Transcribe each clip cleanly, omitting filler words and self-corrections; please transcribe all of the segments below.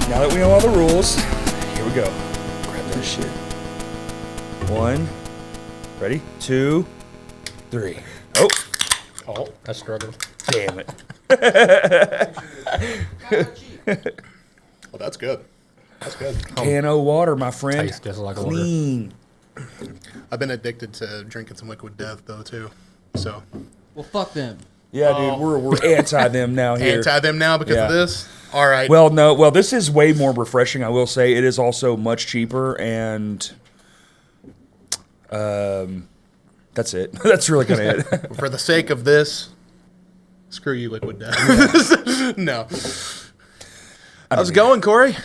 Now that we know all the rules, here we go. Grab that shit. 1. Ready? 2, 3. Oh, I struggled. Damn it. Well, that's good. That's good. Can of water, my friend. Tastes just like Clean. I've been addicted to drinking some Liquid Death, though, too. So. Well, fuck them. Yeah, dude, we're anti them now here. Anti them now because of this? All right. Well, no. Well, this is way more refreshing, I will say. It is also much cheaper, and that's it. That's really kind of it. For the sake of this, screw you, Liquid Death. No. How's it going, Corey?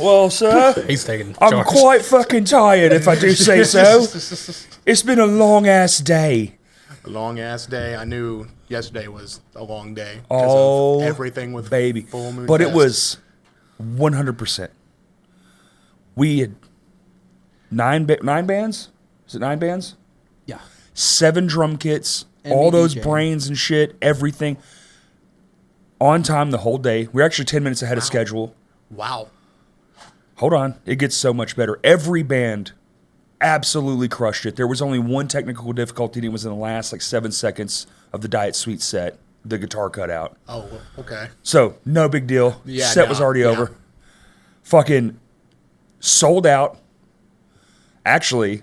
Well, sir, He's taking I'm charge. quite fucking tired, if I do say so. It's been a long-ass day. A long-ass day. I knew yesterday was a long day. Oh, of everything with baby. Full Moon But Fest. it was 100%. We had 9 bands? Is it 9 bands? Yeah. 7 drum kits, And all me those DJing. brains and shit, everything. On time the whole day. We're actually 10 minutes ahead of schedule. Wow. Hold on. It gets so much better. Every band absolutely crushed it. There was only one technical difficulty, and it was in the last 7 seconds of the Diet Sweet set. The guitar cut out. Oh, okay. So, no big deal. Yeah, Set was already over. Fucking sold out. Actually,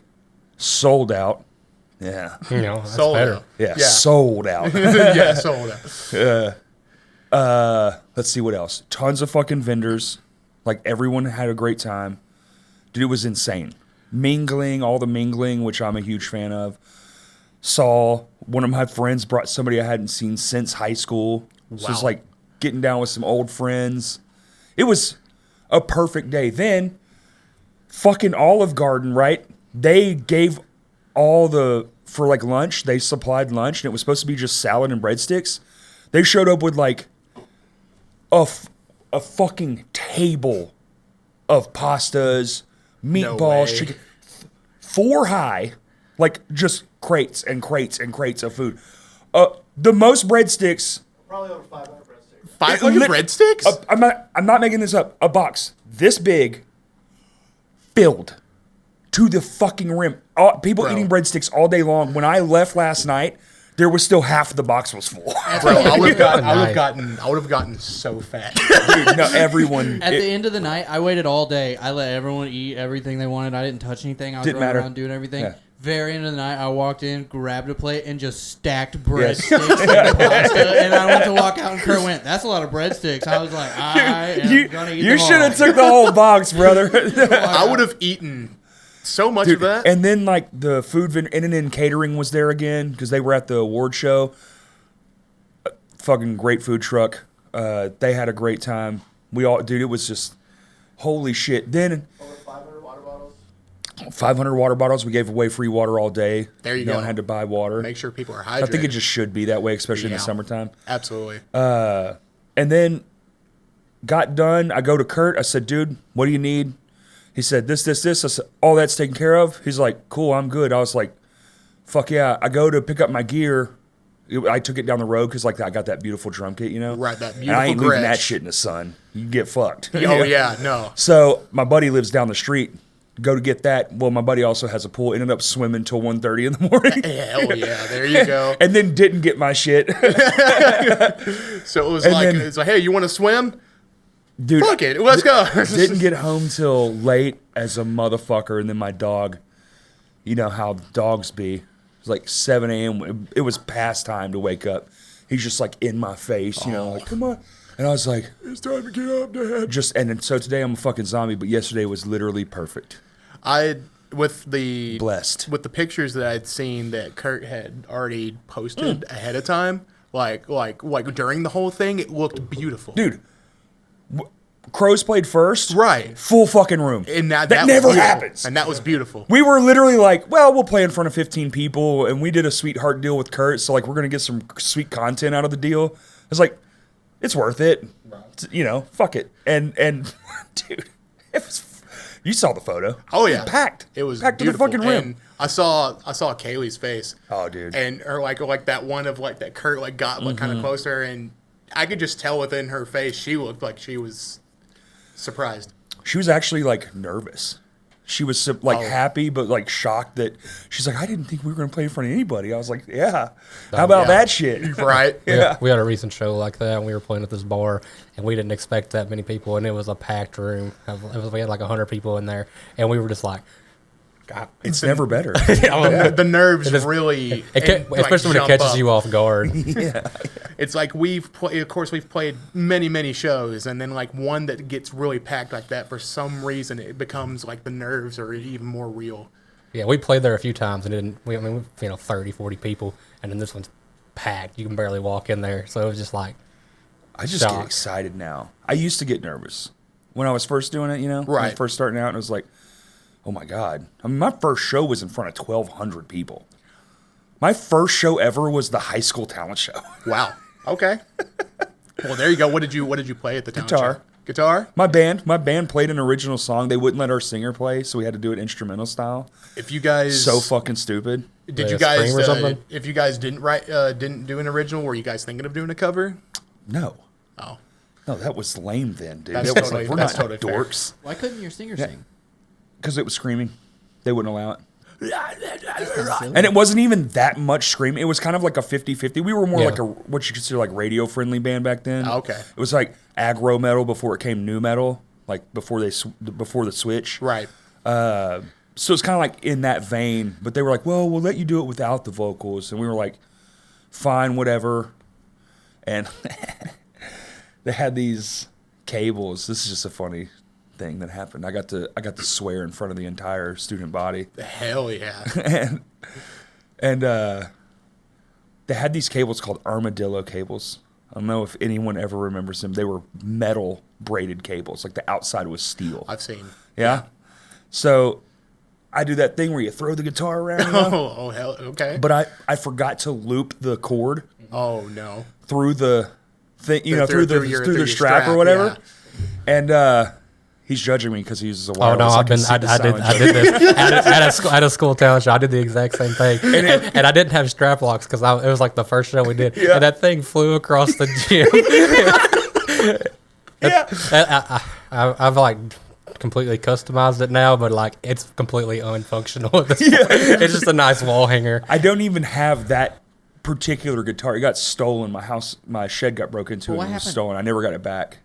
sold out. Yeah. You know, that's Sold better. out. Yeah, sold out. Yeah, sold out. Let's see what else. Tons of fucking vendors. Like, everyone had a great time. Dude, it was insane. Mingling, all the mingling, which I'm a huge fan of. Saw one of my friends brought somebody I hadn't seen since high school. So it's Wow. like getting down with some old friends. It was a perfect day. Then, fucking Olive Garden, right? They gave for lunch, they supplied lunch, and it was supposed to be just salad and breadsticks. They showed up with a fucking table of pastas, meatballs, way. chicken. 4 high, just crates and crates and crates of food. The most breadsticks. Probably over 500 breadsticks. 500 breadsticks? I'm not making this up. A box this big, filled to the fucking rim. People Bro. eating breadsticks all day long. When I left last night, there was still half of the box was full. Bro, I would have Nice. gotten so fat. Dude, no, everyone. At the end of the night, I waited all day. I let everyone eat everything they wanted. I didn't touch anything. I was Didn't running matter. around doing everything. Yeah. Very end of the night, I walked in, grabbed a plate, and just stacked breadsticks and pasta. And I went to walk out, and Kurt went, "That's a lot of breadsticks." I was like, "I am gonna eat You them should all." have took the whole box, brother. I would have eaten so much of that. And then the food vendor, N&N Catering was there again because they were at the award show. Fucking great food truck. They had a great time. It was just holy shit. Then Over 500 water bottles. 500 water bottles. We gave away free water all day. There you No go. one had to buy water. Make sure people are hydrated. I think it just should be that way, especially in the Yeah. summertime. Absolutely. And then got done. I go to Kurt. I said, "Dude, what do you need?" He said, this. I said, "All that's taken care of." He's like, "Cool, I'm good." I was like, "Fuck yeah." I go to pick up my gear. I took it down the road because I got that beautiful drum kit, Right, that And I ain't beautiful leaving that Gretsch. shit in the sun. You get fucked. Oh, yeah, no. So my buddy lives down the street. Go to get that. Well, my buddy also has a pool. Ended up swimming till 1:30 in the morning. Hell yeah, there you go. And then didn't get my shit. So it was then- it's like, hey, you want to swim? Dude, Fuck it, let's go. didn't get home till late as a motherfucker. And then my dog, you know how dogs be. It was 7 a.m. It was past time to wake up. He's just in my face, come on. And I was like, it's time to get up, Dad. And then, so today I'm a fucking zombie, but yesterday was literally perfect. With the pictures that I'd seen that Kurt had already posted ahead of time, like during the whole thing, it looked beautiful. Dude, Crows played first. Right. Full fucking room. And that never was beautiful. happens. And that was beautiful. We were literally we'll play in front of 15 people, and we did a sweetheart deal with Kurt, so we're going to get some sweet content out of the deal. I was like, it's worth it. Right. Fuck it. And dude, it was, you saw the photo. Oh yeah. Packed. It was packed beautiful. to the fucking rim. And I saw Kaylee's face. Oh, dude. And her that one of that Kurt got kind of close to her, and I could just tell within her face she looked like she was Surprised. She was actually like nervous. She was like happy, but like shocked that she's like, I didn't think we were going to play in front of anybody. I was like, yeah. How about that shit? Right. Yeah. We had a recent show like that, and we were playing at this bar, and we didn't expect that many people, and it was a packed room. We had like 100 people in there, and we were just like, God, It's never better. The nerves really, especially when it catches you off guard. Yeah. It's like we've played many shows, and then like one that gets really packed like that, for some reason it becomes like the nerves are even more real. Yeah, we played there a few times, and we 30, 40 people, and then this one's packed. You can barely walk in there, so it was just like, I just get excited now. I used to get nervous when I was first doing it, When I was first starting out, and it was like, oh my God. I mean, my first show was in front of 1,200 people. My first show ever was the high school talent show. Wow. Okay. Well, there you go. What did you play at the talent Guitar. show? Guitar? My band played an original song. They wouldn't let our singer play, so we had to do it instrumental style. If you guys So fucking stupid. did you Scream guys or something? if you guys didn't do an original, were you guys thinking of doing a cover? No. Oh. No, that was lame then, dude. That's It was totally- like, we're that's not totally fair. dorks. Why couldn't your singer sing? Because it was screaming. They wouldn't allow it. And it wasn't even that much screaming. It was kind of like a 50-50. We were more like what you consider like radio-friendly band back then. Oh, okay. It was like aggro metal before it came new metal, like before the switch. Right. So it's kind of like in that vein. But they were like, well, we'll let you do it without the vocals. And we were like, fine, whatever. And they had these cables. This is just a funny thing that happened. I got to swear in front of the entire student body. Hell yeah. and they had these cables called armadillo cables. I don't know if anyone ever remembers them. They were metal braided cables. Like the outside was steel. I've seen. Yeah? So I do that thing where you throw the guitar around. Oh hell, okay. But I forgot to loop the cord Oh no. through the thing, through the your strap or whatever. yeah. And he's judging me because he uses a Oh wireless. no, I did this at a school talent show. I did the exact same thing, and I didn't have strap locks because it was like the first show we did, and that thing flew across the gym. I've like completely customized it now, but like it's completely unfunctional at this point. It's just a nice wall hanger. I don't even have that particular guitar. It got stolen. My shed got broken into, and what it was happened? stolen. I never got it back.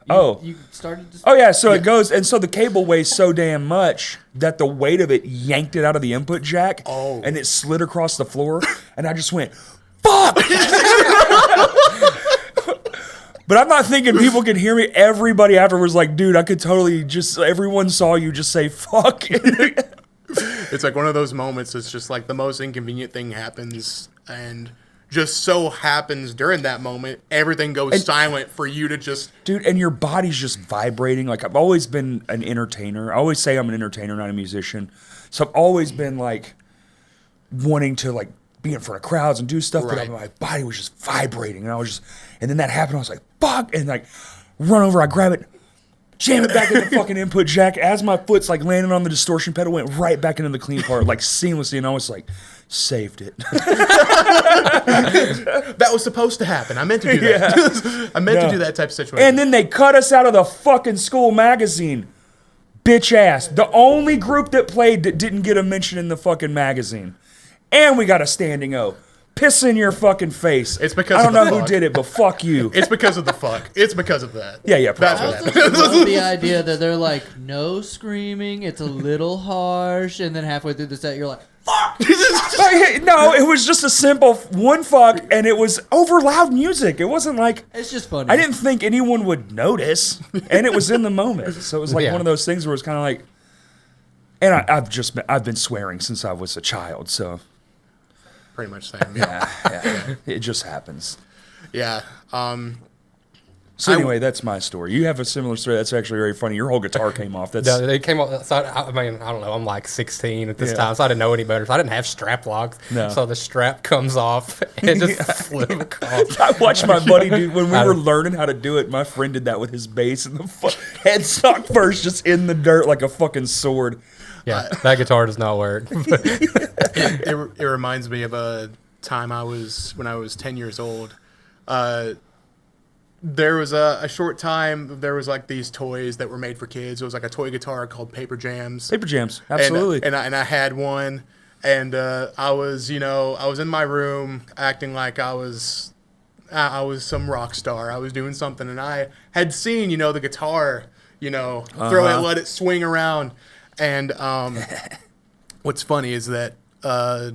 You started to... Oh yeah, so it goes, and so the cable weighs so damn much that the weight of it yanked it out of the input jack, and it slid across the floor, and I just went, fuck! But I'm not thinking people can hear me. Everybody afterwards was like, dude, I could totally everyone saw you just say, fuck. It's like one of those moments. It's just like the most inconvenient thing happens, and just so happens during that moment, everything goes silent for you to just... Dude, and your body's just vibrating. Like, I've always been an entertainer. I always say I'm an entertainer, not a musician. So I've always been, like, wanting to, like, be in front of crowds and do stuff, Right. but my body was just vibrating. And then that happened. I was like, fuck. And, like, run over. I grab it, jam it back in the fucking input jack. As my foot's, like, landing on the distortion pedal, went right back into the clean part, like, seamlessly. And I was like... saved it. That was supposed to happen. I meant to do that. I meant to do that type of situation. And then they cut us out of the fucking school magazine. Bitch ass. The only group that played that didn't get a mention in the fucking magazine. And we got a standing O. Piss in your fucking face. It's because I don't of the know who fuck. did it, but fuck you. It's because of the fuck. It's because of that. Yeah, That's probably. what I happened. also love the idea that they're like, no screaming, it's a little harsh, and then halfway through the set, you're like, fuck! No, it was just a simple one fuck, and it was over loud music. It wasn't like... It's just funny. I didn't think anyone would notice, and it was in the moment. So it was like Yeah. one of those things where it's kind of like... And I've been swearing since I was a child, so... Pretty much same. Yeah. It just happens. Yeah. So anyway, that's my story. You have a similar story. That's actually very funny. Your whole guitar came off. That's They came up. So I mean, I don't know. I'm like 16 at this time, so I didn't know any better. So I didn't have strap locks. No. So the strap comes off and it just flew across. I watched my buddy do when we were learning how to do it. My friend did that with his bass, and the headstock first just in the dirt like a fucking sword. Yeah, that guitar does not work. It reminds me of a time when I was 10 years old. there was a short time, there was like these toys that were made for kids. It was like a toy guitar called Paper Jams. Paper Jams, absolutely. And I had one, and I was in my room acting like I was some rock star. I was doing something, and I had seen, the guitar, throw it, let it swing around. And what's funny is that I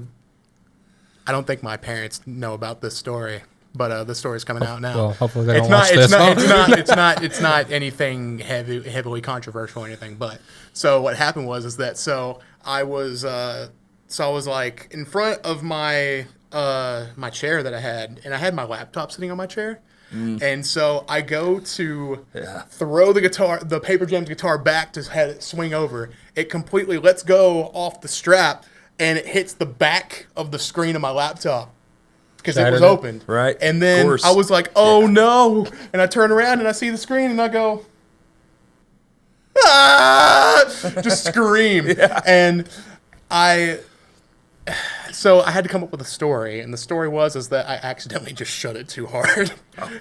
don't think my parents know about this story, but the story's coming out now. Well, hopefully they don't watch this. It's not anything heavily controversial or anything. But so what happened was that I was like in front of my my chair that I had, and I had my laptop sitting on my chair. And so I go to throw the Paper Jams guitar back to have it swing over. It completely lets go off the strap, and it hits the back of the screen of my laptop because it was opened. Right. And then I was like, oh no. And I turn around and I see the screen and I go, just scream. And so I had to come up with a story, and the story was that I accidentally just shut it too hard,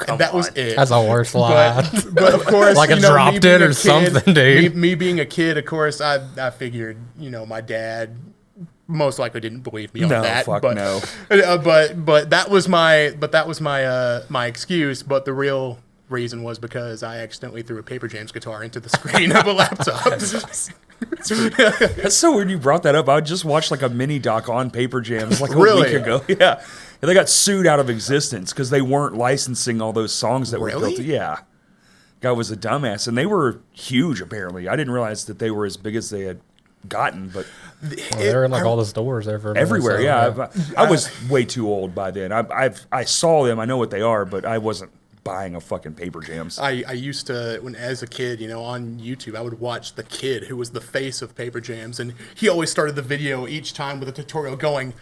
and that was it. That's a worse lie. But of course, like it dropped it or something, dude. Me being a kid, of course, I figured, my dad most likely didn't believe me on that. No. But that was my excuse. But the real reason was because I accidentally threw a Paper Jams guitar into the screen of a laptop. That's so weird you brought that up. I just watched like a mini doc on Paper Jams like a Really? week ago. Yeah. And they got sued out of existence because they weren't licensing all those songs that were built. Yeah. Guy was a dumbass. And they were huge, apparently. I didn't realize that they were as big as they had gotten, but they're in like all the stores everywhere. I was way too old by then. I saw them. I know what they are, but I wasn't buying a fucking Paper Jams. I used to, as a kid, on YouTube, I would watch the kid who was the face of Paper Jams, and he always started the video each time with a tutorial going,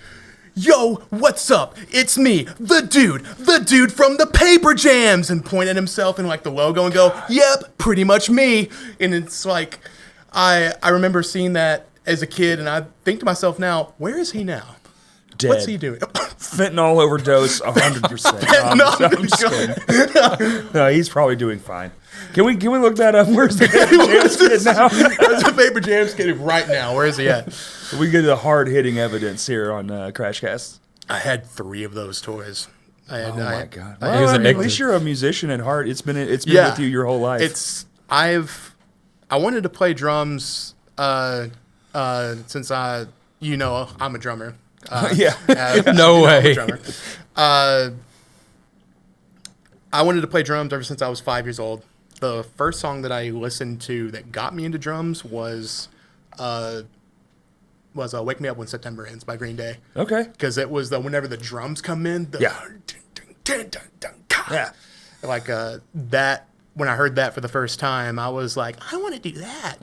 "Yo, what's up? It's me, the dude from the Paper Jams," and point at himself and like the logo and go, "Yep, pretty much me." And it's like, I remember seeing that as a kid, and I think to myself now, where is he now? Dead. What's he doing? Fentanyl overdose, 100%. I'm just kidding. No, he's probably doing fine. Can we look that up? Where's the Paper Jams kid now? Where's the Paper Jams kid right now? Where is he at? We get the hard-hitting evidence here on Crashcast. I had 3 of those toys. Oh my god! He was At addicted. least you're a musician at heart. It's been with you your whole life. I wanted to play drums since I'm a drummer. No way. I wanted to play drums ever since I was 5 years old. The first song that I listened to that got me into drums was "Wake Me Up When September Ends" by Green Day. Okay. Because it was whenever the drums come in, like that. When I heard that for the first time, I was like, I want to do that.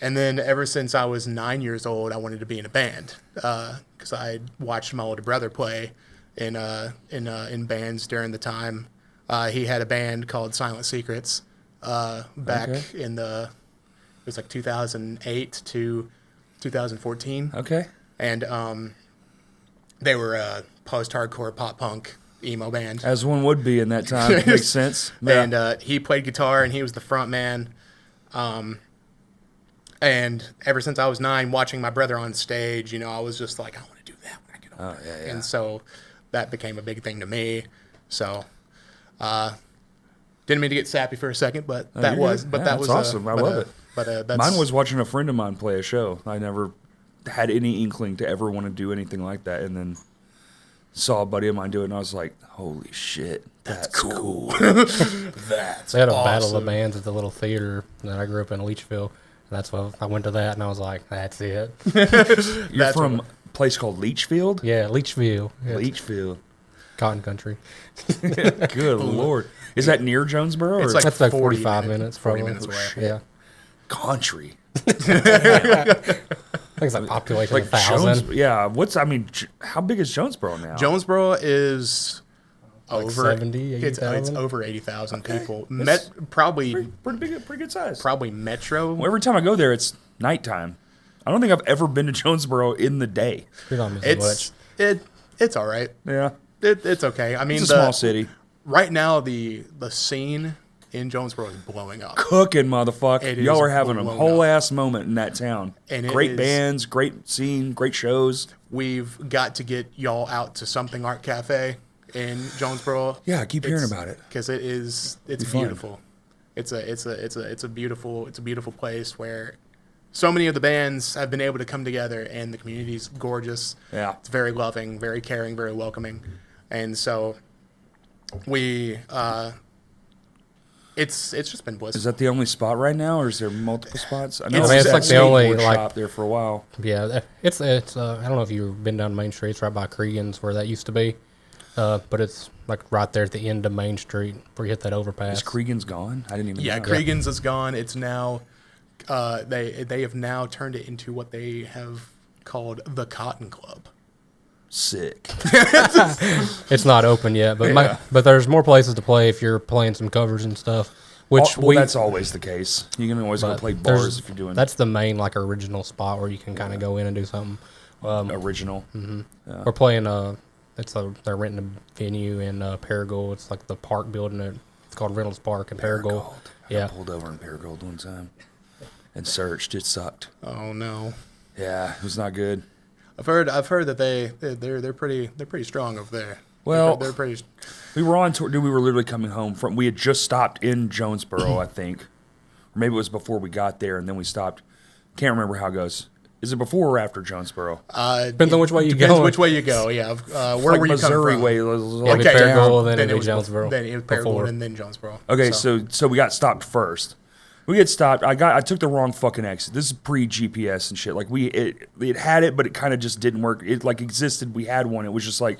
And then ever since I was 9 years old, I wanted to be in a band because I watched my older brother play in bands during the time. He had a band called Silent Secrets back in it was like 2008 to 2014. Okay. And they were a post-hardcore pop-punk emo band. As one would be in that time. Makes sense. Yeah. And he played guitar, and he was the front man. And ever since I was 9, watching my brother on stage, I was just like, I want to do that when I get older. Yeah. And so that became a big thing to me. So didn't mean to get sappy for a second, but that was awesome. I love it. But that's, mine was watching a friend of mine play a show. I never had any inkling to ever want to do anything like that, and then saw a buddy of mine do it, and I was like, holy shit, that's cool. That's They had a awesome. battle of bands at the little theater that I grew up in Leachville. And that's why I went to that, and I was like, that's it. You're from a place called Leachfield? Yeah, Leachville. Yeah, Leachfield. Cotton country. Good Lord. Is that near Jonesboro? It's or like That's like 40 45 minutes, probably. 40 minutes away. Yeah. country? I think it's like population Like 1,000. how big is Jonesboro now? Jonesboro is Like over 70, it's 80,000? over 80,000 Okay. people. That's Probably pretty good size. probably metro. Well, every time I go there, it's nighttime. I don't think I've ever been to Jonesboro in the day. You're not missing much. It's all right. Yeah, It's okay. I mean, it's a small city. right now the scene in Jonesboro is blowing up. Cooking, motherfucker. It Y'all is are having a blown whole up. ass moment in that town. And it great is- bands, great scene, great shows. We've got to get y'all out to Something Art Cafe in Jonesboro. Yeah, I keep hearing about it. Because it's fun. beautiful. It's a beautiful place where so many of the bands have been able to come together, and the community's gorgeous. Yeah. It's very loving, very caring, very welcoming, and so we it's just been blissful. Is that the only spot right now, or is there multiple spots? I I mean, it's like the only, skateboard like- shop there for a while. Yeah, it's I don't know if you've been down Main Street. It's right by Cregan's where that used to be. But it's like right there at the end of Main Street where you hit that overpass. Is Cregan's gone? I didn't even Yeah, know. Cregan's is gone. It's now they have now turned it into what they have called the Cotton Club. Sick. It's not open yet, but but there's more places to play if you're playing some covers and stuff. Which that's always the case. You can always go but play there's- bars if you're doing That's the main like original spot where you can kind of go in and do something. original. We're playing they're renting a venue in Paragould. It's like the park building. It's called Reynolds Park in Paragould. I Yeah, got pulled over in Paragould one time and searched. It sucked. Oh no. Yeah, it was not good. I've heard that they're pretty strong over there. Well- they're pretty. We were on tour. Dude, we were literally coming home from. We had just stopped in Jonesboro, I think, or maybe it was before we got there, and then we stopped. Can't remember how it goes. Is it before or after Jonesboro? depends on which way you Depends go. which way you go. Yeah. Where Like were you Missouri coming from? way. Yeah, Like we Okay, Paragould, down. then it'd it be was Jonesboro. Then it was before. Paragould and then Jonesboro. Okay, so we got stopped first. We get stopped. I took the wrong fucking exit. This is pre GPS and shit. Like it had it, but it kind of just didn't work. It like existed. We had one. It was just like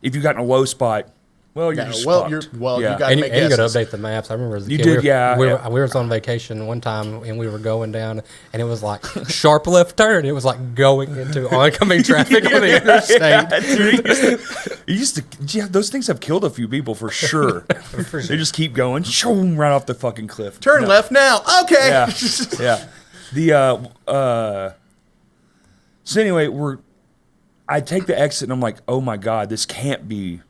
if you got in a low spot, well, you're just fucked. you got And to you, make and you got to guesses. update the maps. I remember as a You kid, did, yeah, We yeah. were on vacation one time, and we were going down, and it was like sharp left turn. It was like going into oncoming traffic on the interstate. Yeah, those things have killed a few people for sure. They just keep going, shoom, right off the fucking cliff. Turn No. left now. Okay. Yeah, yeah. So anyway, I take the exit and I'm like, oh my god, this can't be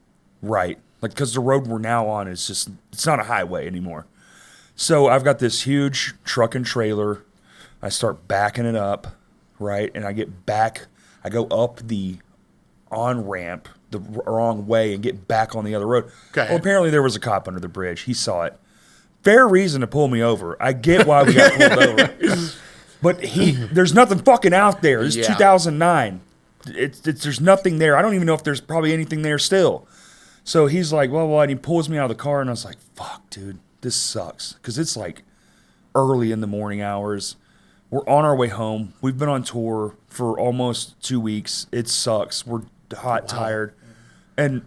right. Like, because the road we're now on is just, it's not a highway anymore. So I've got this huge truck and trailer. I start backing it up, right? And I get back, I go up the on-ramp the wrong way and get back on the other road. Okay. Well, apparently there was a cop under the bridge. He saw it. Fair reason to pull me over. I get why we got pulled over. But there's nothing fucking out there. This is Yeah. 2009. There's nothing there. I don't even know if there's probably anything there still. So he's like, well, what? And he pulls me out of the car, and I was like, fuck, dude, this sucks. Because it's like early in the morning hours. We're on our way home. We've been on tour for almost 2 weeks. It sucks. We're hot, tired. And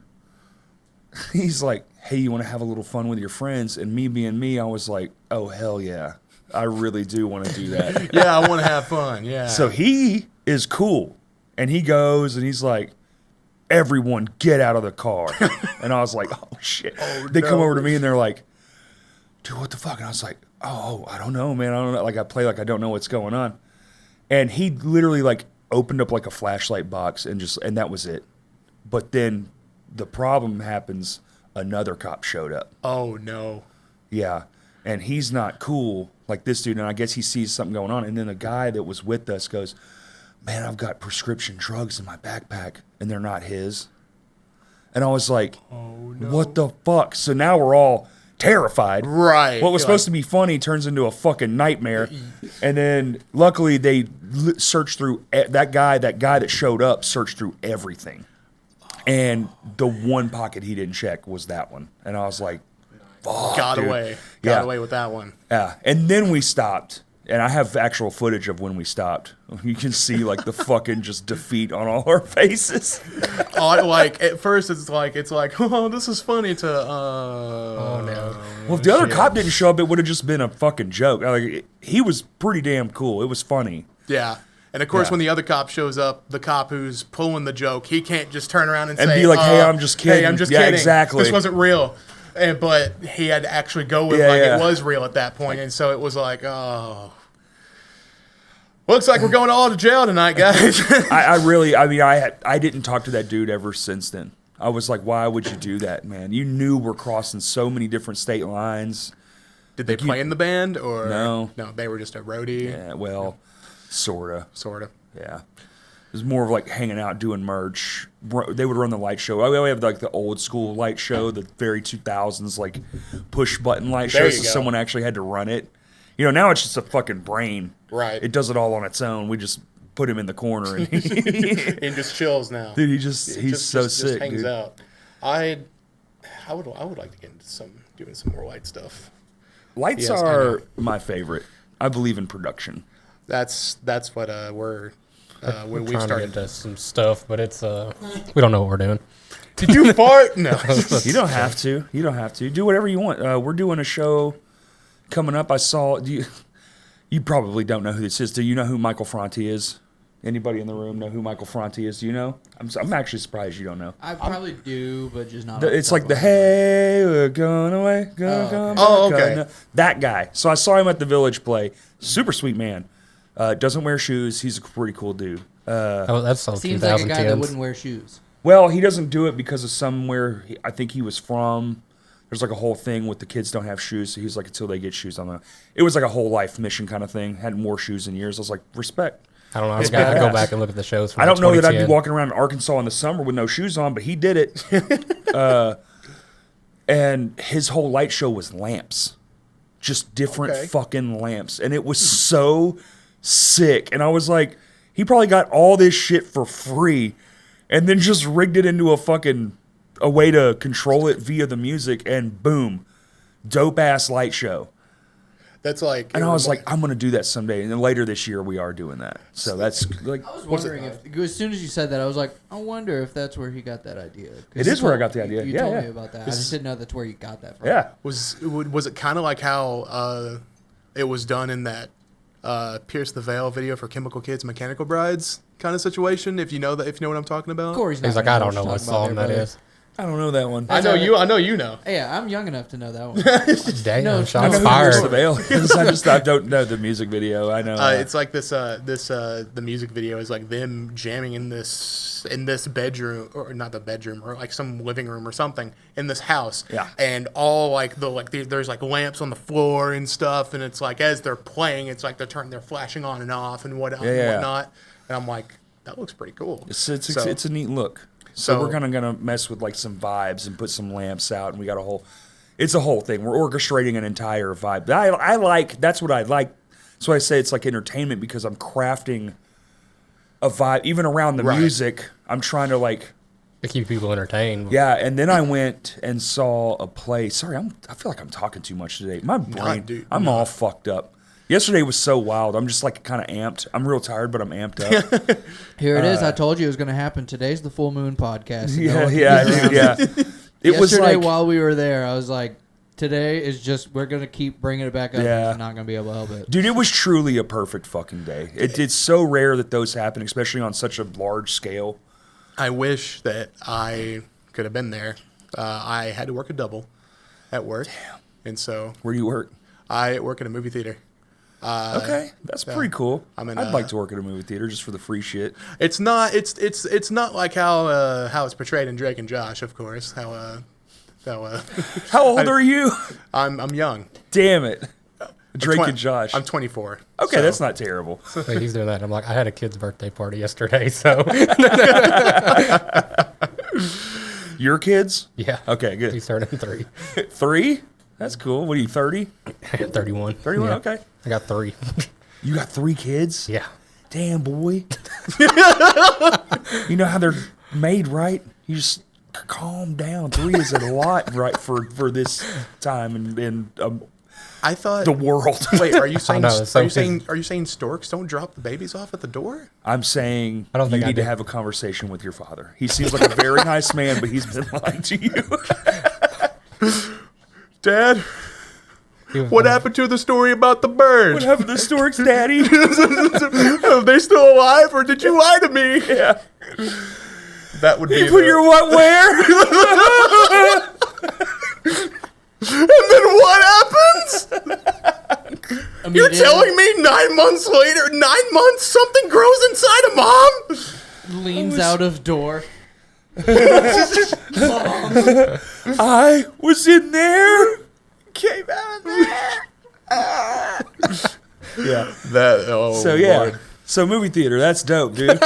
he's like, hey, you want to have a little fun with your friends? And me being me, I was like, oh, hell yeah. I really do want to do that. Yeah, I want to have fun. Yeah. So he is cool. And he goes and he's like, everyone get out of the car. And I was like, oh, shit. They come over to me and they're like, dude, what the fuck? And I was like, oh, I don't know, man. I don't know. Like, I play like I don't know what's going on. And he literally like opened up like a flashlight box and that was it. But then the problem happens. Another cop showed up. Oh no. Yeah. And he's not cool like this dude. And I guess he sees something going on. And then the guy that was with us goes, man, I've got prescription drugs in my backpack and they're not his. And I was like, Oh no. what the fuck? So now we're all terrified. Right. What was You're supposed to be funny turns into a fucking nightmare. And then luckily they searched through that guy that showed up searched through everything. And the one pocket he didn't check was that one. And I was like, fuck, Got dude. away. Yeah. Got away with that one. Yeah. And then we stopped. And I have actual footage of when we stopped. You can see like the fucking just defeat on all our faces. Like at first it's like oh, this is funny to Oh no. Well, if the other cop didn't show up, it would have just been a fucking joke. Like, he was pretty damn cool. It was funny. Yeah. And of course, Yeah. when the other cop shows up, the cop who's pulling the joke, he can't just turn around and And say, be like, hey, I'm just kidding. Hey, I'm just Yeah, kidding. exactly. This wasn't real. But he had to actually go with Yeah, like yeah. it was real at that point. And so it was like, oh. Looks like we're going all to jail tonight, guys. I didn't talk to that dude ever since then. I was like, why would you do that, man? You knew we're crossing so many different state lines. Did they play in the band or No? No, they were just a roadie. Yeah, well, sorta. Sort of. Yeah. It was more of like hanging out, doing merch. They would run the light show. We have like the old school light show, the very 2000s, like push button light There show. you So go. someone actually had to run it. You know, now it's just a fucking brain. Right. It does it all on its own. We just put him in the corner and And just chills now. dude, he's so sick, hangs dude. out. I would like to get into doing some more light stuff. Lights Yes, I are know. my favorite. I believe in production. That's what we're when We're we trying to started. get into some stuff, but it's we don't know what we're doing. Did you fart? No. You don't have to. You don't have to. Do whatever you want. We're doing a show coming up. I saw. You probably don't know who this is. Do you know who Michael Franti is? Anybody in the room know who Michael Franti is? Do you know? I'm actually surprised you don't know. I probably do, but just not. It's like the hey, we're going away, gonna come back. Oh, okay. That guy. So I saw him at the Village play. Super sweet man. Doesn't wear shoes. He's a pretty cool dude. Oh, that's some Seems like a guy that 2010s. wouldn't wear shoes. Well, he doesn't do it because of somewhere I think he was from. There's like a whole thing with the kids don't have shoes, so he's like, until they get shoes, on the. It was like a whole life mission kind of thing. Hadn't wore shoes in years. I was like, respect. I don't know. I It's gotta go badass. back and look at the shows. From I don't know that I'd be 2010. walking around in Arkansas in the summer with no shoes on, but he did it. And his whole light show was lamps, just different Okay. fucking lamps, and it was so sick. And I was like, he probably got all this shit for free, and then just rigged it into a way to control it via the music, and boom, dope ass light show. That's like. And I was like, I'm gonna do that someday. And then later this year, we are doing that. So that's like, I was wondering if, as soon as you said that, I was like, I wonder if that's where he got that idea. 'Cause It you is where I told- got the idea. You Yeah, told yeah. me about that. I just didn't know that's where you got that from. yeah. Was it kind of like how it was done in that Pierce the Veil video for Chemical Kids, Mechanical Brides kind of situation? If you know what I'm talking about. Corey's not He's like, gonna I don't what know you're what talking about song there, that brother. is. I don't know that one. I know you. I know you know. Yeah, I'm young enough to know that one. Damn, No, shots no, I know who fired. Pierce the Veil is. I don't know the music video. I know. It's like the music video is like them jamming in this bedroom, or not the bedroom, or like some living room or something in this house. Yeah. And all there's like lamps on the floor and stuff, and it's like as they're playing, it's like they're flashing on and off and Yeah. whatnot. And I'm like, that looks pretty cool. It's So- a neat look. So So- we're gonna mess with like some vibes and put some lamps out, and we got it's a whole thing. We're orchestrating an entire vibe. I like. That's what I like. That's why I say it's like entertainment, because I'm crafting a vibe even around the Right. music. I'm trying to like. To keep people entertained. Yeah, and then I went and saw a play. Sorry, I feel like I'm talking too much today. My brain, dude, I'm all fucked up. Yesterday was so wild. I'm just like kind of amped. I'm real tired, but I'm amped up. Here it is. I told you it was going to happen. Today's the full moon podcast. and no yeah, one can yeah, get around dude, yeah. It was Yesterday, like while we were there, I was like, today is just, we're going to keep bringing it back up. Yeah. We're not going to be able to help it. Dude, it was truly a perfect fucking day. It's so rare that those happen, especially on such a large scale. I wish that I could have been there. I had to work a double at work. Damn. And so Where do you work? I work at a movie theater. Okay, that's pretty cool. I'm in, I'd like to work at a movie theater just for the free shit. It's not not like how it's portrayed in Drake and Josh, of course. How How old are you? I'm young. Damn it. Drake Twen- and Josh. I'm 24. Okay, so- that's not terrible. Wait, he's doing that. I'm like, I had a kid's birthday party yesterday, so Your kids? yeah. Okay, good. He's turning 3. 3? That's cool. What are you, 30? 31. 31? Yeah. Okay. I got 3. You got 3 kids? Yeah. Damn, boy. You know how they're made, right? You just calm down. 3 is a lot, right, for this time in I thought the world. Wait, are you saying know, it's so are you saying storks don't drop the babies off at the door? I'm saying I don't think you I need to do. have a conversation with your father. He seems like a very nice man, but he's been lying to you. Dad, He was- what happened to the story about the bird? What happened to the storks, Daddy? Are they still alive, or did you lie to me? Yeah. That would be. You put your what where? And then what happens? I mean, You're telling me 9 months later, 9 months, something grows inside of mom? leans out of door. I was in there. Came out of there. Yeah. So Yeah. So movie theater, that's dope, dude.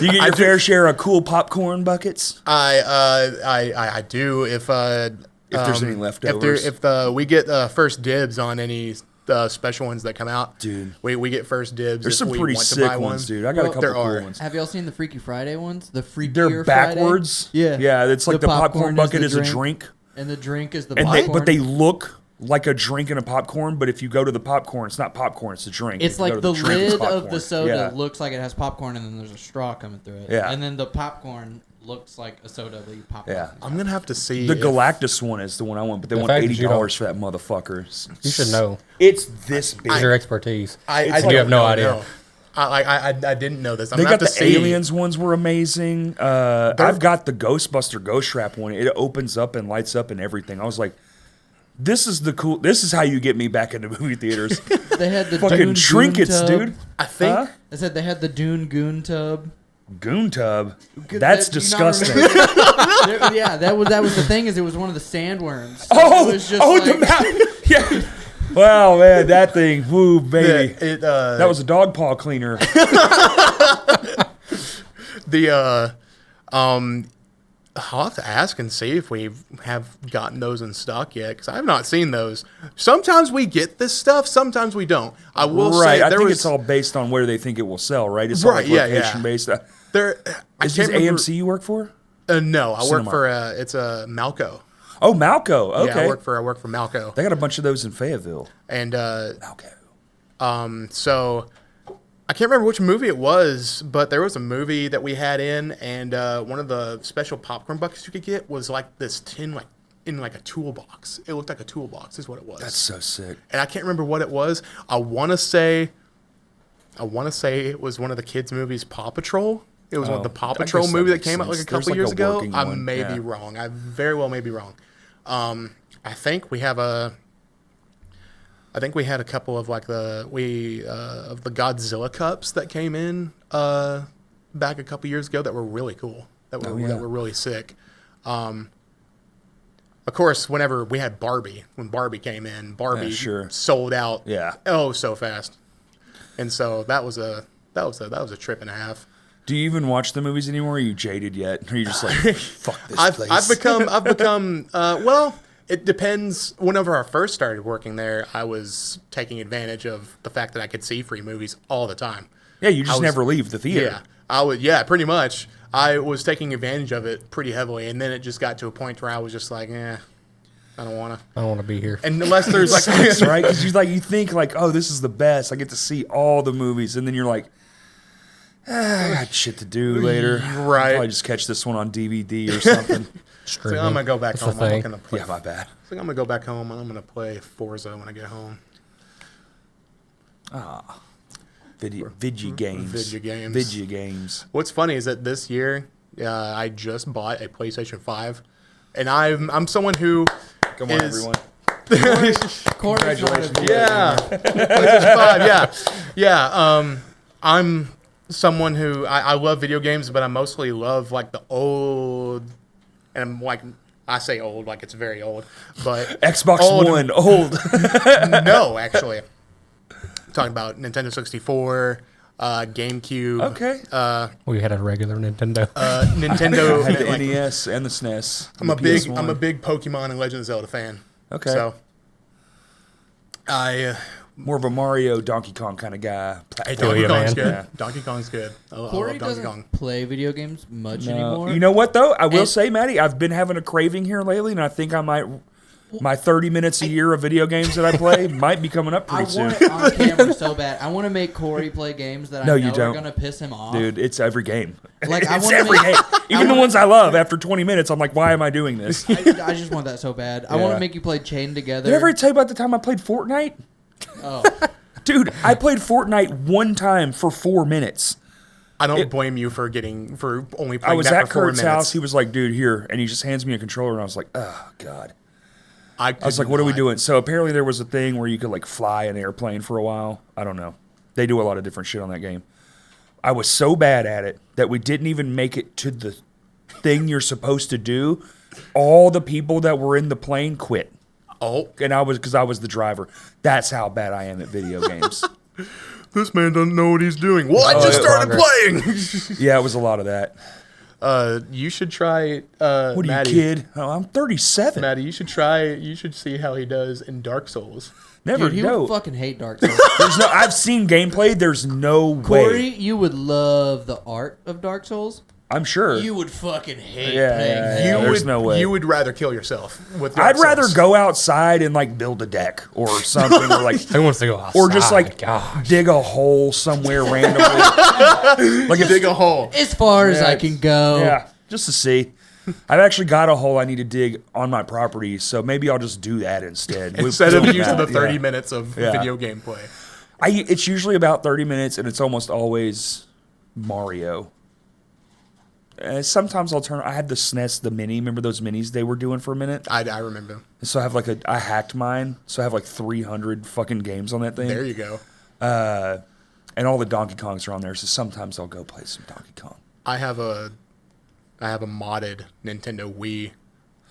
You get your fair share of cool popcorn buckets. I do if there's any leftovers. If we get first dibs on any special ones that come out, Dude. we get first dibs. There's if some we pretty want to sick buy ones, one. dude. I got a couple there cool are. ones. Have y'all seen the Freaky Friday ones? The Freakier They're backwards. Friday? Yeah, it's like the popcorn bucket the is a drink. And the drink is the And popcorn. they look like a drink and a popcorn, but if you go to the popcorn, it's not popcorn, it's a drink. It's If you go like to the drink, it's lid of popcorn. the soda Yeah. looks like it has popcorn, and then there's a straw coming through it. Yeah. And then the popcorn looks like a soda that you pop. Yeah. off. I'm gonna have to see The if- Galactus one is the one I want, but they want fact that you $80 for that motherfucker. You should know. It's this big. It's your expertise. I You don't have no know, idea. no. I didn't know this. I'm They gonna got have the to see. aliens ones were amazing. I've got the Ghostbuster Ghost Wrap one. It opens up and lights up and everything. I was like, this is how you get me back into movie theaters. They had the Fucking Dune trinkets, Goon tub. dude. I think Huh? I said they had the Dune Goon tub. Goon tub. Could That's that- do you not disgusting. remember? Yeah, that was the thing. Is it was one of the sandworms. So Oh, it was just the like- mouth. Yeah. Wow, man, that thing. Woo, baby. that was a dog paw cleaner. I'll have to ask and see if we have gotten those in stock yet, because I have not seen those. Sometimes we get this stuff, sometimes we don't. I will Right. say I there think was it's all based on where they think it will sell, right? It's all Right, like yeah, location yeah. based. there. I Is can't this remember- AMC you work for? No, I work Cinema. for it's a Malco. Oh, Malco. Okay. Yeah, I work for Malco, They got a bunch of those in Fayetteville. and Malco. so I can't remember which movie it was, but there was a movie that we had in, and one of the special popcorn buckets you could get was like this tin, like in like a toolbox. It looked like a toolbox, is what it was. That's so sick. And I can't remember what it was. I want to say it was one of the kids' movies, Paw Patrol. It was one of the Paw I Patrol guess that movie that makes came out like a sense. There's couple like years a ago. working I one, may yeah. be wrong. I very well may be wrong. I think we have I think we had a couple of like of the Godzilla cups that came in back a couple years ago that were really cool. That were really sick. Of course, whenever we had when Barbie came in, Barbie sure. sold out. Yeah. Oh, so fast. And so that was a trip and a half. Do you even watch the movies anymore? Are you jaded yet? Or are you just like, fuck this place? I've become well, it depends. Whenever I first started working there, I was taking advantage of the fact that I could see free movies all the time. Yeah, you just never leave the theater. Yeah, I would. Yeah, pretty much. I was taking advantage of it pretty heavily, and then it just got to a point where I was just like, I don't want to. I don't want to be here. And unless there's like, Sucks, right? Because you think like, oh, this is the best. I get to see all the movies, and then you're like, I got shit to do later. Right. I'll probably just catch this one on DVD or something. so I'm gonna go back That's the home. I'm thing. gonna play. Yeah, my bad. I'm gonna go back home and I'm gonna play Forza when I get home. Video games. Video games. What's funny is that this year, I just bought a PlayStation 5, and I'm someone who Come on, is- everyone. Congratulations. Yeah, PlayStation 5. Yeah. I'm someone who I love video games, but I mostly love like the old, and I'm like I say old like it's very old, but Xbox old- One, old. No, actually, I'm talking about Nintendo 64, GameCube. Okay. We had a regular Nintendo. Nintendo. I had the like, NES and the SNES. I'm and a the big PS1. Pokemon and Legend of Zelda fan. Okay. So More of a Mario, Donkey Kong kind of guy. Hey, Feel Donkey you, Kong's man. good. Yeah. Donkey Kong's good. I Corey love Donkey doesn't Kong. play video games much anymore. You know what though? I will And- say, Maddie, I've been having a craving here lately, and I think I might. My 30 minutes a year of video games that I play might be coming up I pretty want soon. it on camera so bad. I want to make Corey play games that No, I you know are don't. going to piss him off. Dude, it's every game. Like, I it's wanna every make- game. Even the ones I love, after 20 minutes, I'm like, why am I doing this? I just want that so bad. I want Yeah. to make you play Chain Together. Did I ever tell you about the time I played Fortnite? Oh, Dude, I played Fortnite one time for 4 minutes. I don't blame you for only playing I was that at for 4 Kurt's minutes. house. He was like, dude, here. And he just hands me a controller, and I was like, oh, God. I I was like, what are we doing? So apparently there was a thing where you could like fly an airplane for a while. I don't know. They do a lot of different shit on that game. I was so bad at it that we didn't even make it to the thing you're supposed to do, all the people that were in the plane quit. Oh, And because I was the driver. That's how bad I am at video games. this man doesn't know what he's doing. Well, I just started playing. Yeah, it was a lot of that. You should try. What are Maddie, you, kid? Oh, I'm 37. Maddie, you should try. You should see how he does in Dark Souls. Never Dude, he know. would fucking hate Dark Souls. I've seen gameplay. There's no Corey, way. you would love the art of Dark Souls. I'm sure. You would fucking hate Yeah, playing yeah, that. yeah. There's no way. You would rather kill yourself with. Dark I'd rather Souls. go outside and like build a deck or something, or like, Who wants to go outside? or just like Gosh. dig a hole somewhere randomly. like dig a hole. As far as Yeah, I can go. Yeah, just to see. I've actually got a hole I need to dig on my property, so maybe I'll just do that instead. Instead of Doing using that, the 30 yeah. minutes of Yeah. video game play. It's usually about 30 minutes, and it's almost always Mario. Sometimes I'll turn. I had the SNES, the mini. Remember those minis they were doing for a minute? I remember. So I have I hacked mine. So I have like 300 fucking games on that thing. There you go. And all the Donkey Kongs are on there. So sometimes I'll go play some Donkey Kong. I have a modded Nintendo Wii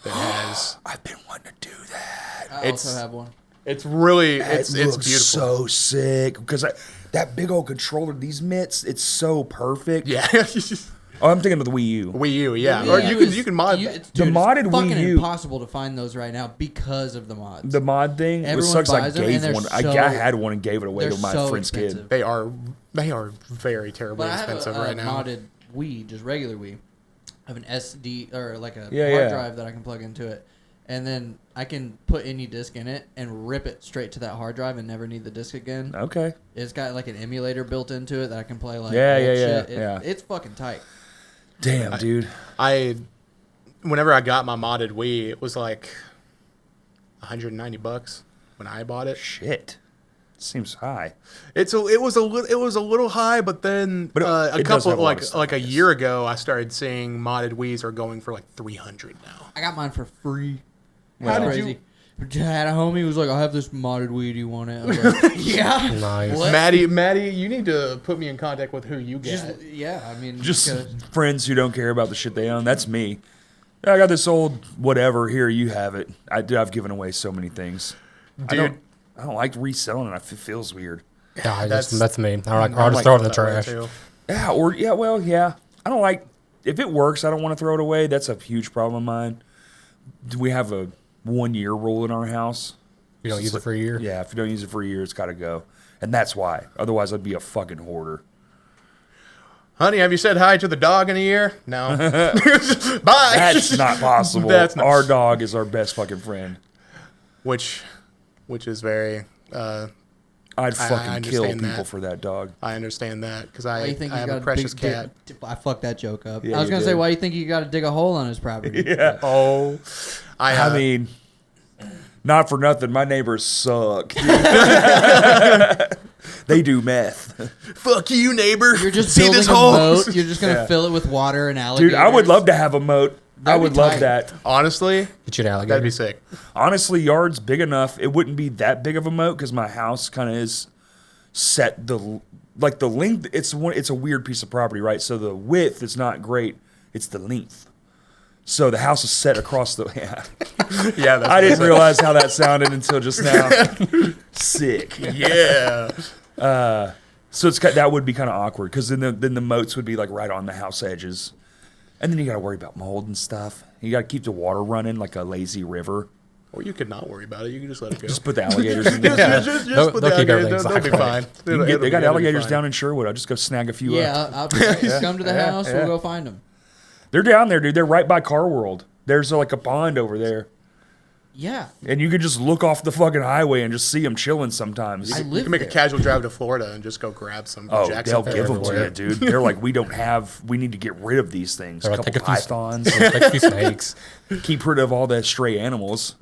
that has. I've been wanting to do that. I It's- also have one. It's really It it's looks beautiful. so sick because that big old controller, these mitts, it's so perfect. Yeah. Oh, I'm thinking of the Wii U. Wii U, yeah. Yeah, Or it you can mod that. The modded it's Wii fucking U. impossible to find those right now because of the mods. The mod thing, it Everyone sucks. I buys them, gave and they're one. I so- had one and gave it away they're to my so friend's expensive. kid. They are very terribly But I have expensive a right now. modded Wii, just regular Wii. I have an SD or like a Yeah, hard yeah. drive that I can plug into it, and then I can put any disc in it and rip it straight to that hard drive and never need the disc again. Okay. It's got like an emulator built into it that I can play like Yeah, old yeah, shit. yeah. It's fucking tight. Damn, dude. Whenever I got my modded Wii, it was like $190 when I bought it. Shit. Seems high. It was a little high, but then But a it does couple have a lot of stuff, like I a guess. year ago, I started seeing modded Wiis are going for like 300 now. I got mine for free. How That's did crazy. I had a homie who was like, I have this modded Wii, do you want it? I was like, yeah. Nice. What? Maddie, you need to put me in contact with who you Just, get. yeah, I mean, Just because- friends who don't care about the shit they own. That's me. I got this old whatever. Here, you have it. I've given away so many things. I Dude. don't like reselling it. It feels weird. Yeah, That's- that's me. I'll I just like throw it in the that way trash. too. Yeah. I don't like if it works. I don't want to throw it away. That's a huge problem of mine. We have a 1 year rule in our house. You don't use it for a year? Yeah, if you don't use it for a year, it's got to go, and that's why. Otherwise, I'd be a fucking hoarder. Honey, have you said hi to the dog in a year? No. Bye. That's not possible. That's not- Our dog is our best fucking friend. Which is very. I'd I fucking kill understand people that. for that dog. I understand that because why I do you think have you got a precious big cat. I fucked that joke up. Yeah, I was you gonna say, did. why do you think you got to dig a hole on his property? Yeah. Oh, I mean, not for nothing. My neighbors suck. They do meth. fuck you, neighbor. You're just see building this a hole. moat. You're just gonna Yeah. fill it with water and alligators. Dude, I would love to have a moat. I That'd be would love tight. that. Honestly, Get you an alligator. that'd be sick. Honestly, yard's big enough. It wouldn't be that big of a moat because my house kind of is set the length. It's a weird piece of property, right? So the width is not great. It's the length. So the house is set across the. Yeah. Yeah, that's I didn't realize how that sounded until just now. Sick. Yeah. So that would be kind of awkward because then the moats would be like right on the house edges, and then you got to worry about mold and stuff. You got to keep the water running like a lazy river. Or you could not worry about it. You can just let it go. Just put the alligators in there. Just They'll- put they'll the keep alligators. everything They'll be fine. sideways. They got It'll be alligators fine. down in Sherwood. I'll just go snag a few up. Yeah, I'll just come to the house. yeah. We'll go find them. They're down there, dude. They're right by Car World. There's like a pond over there, Yeah, and you could just look off the fucking highway and just see them chilling sometimes. I You live can make there. a casual drive to Florida and just go grab some. Oh, Jacksonville they'll give them to everywhere. you, dude. They're like, we need to get rid of these things. They're A like, couple take a few- pythons. Take a few snakes. Keep rid of all the stray animals.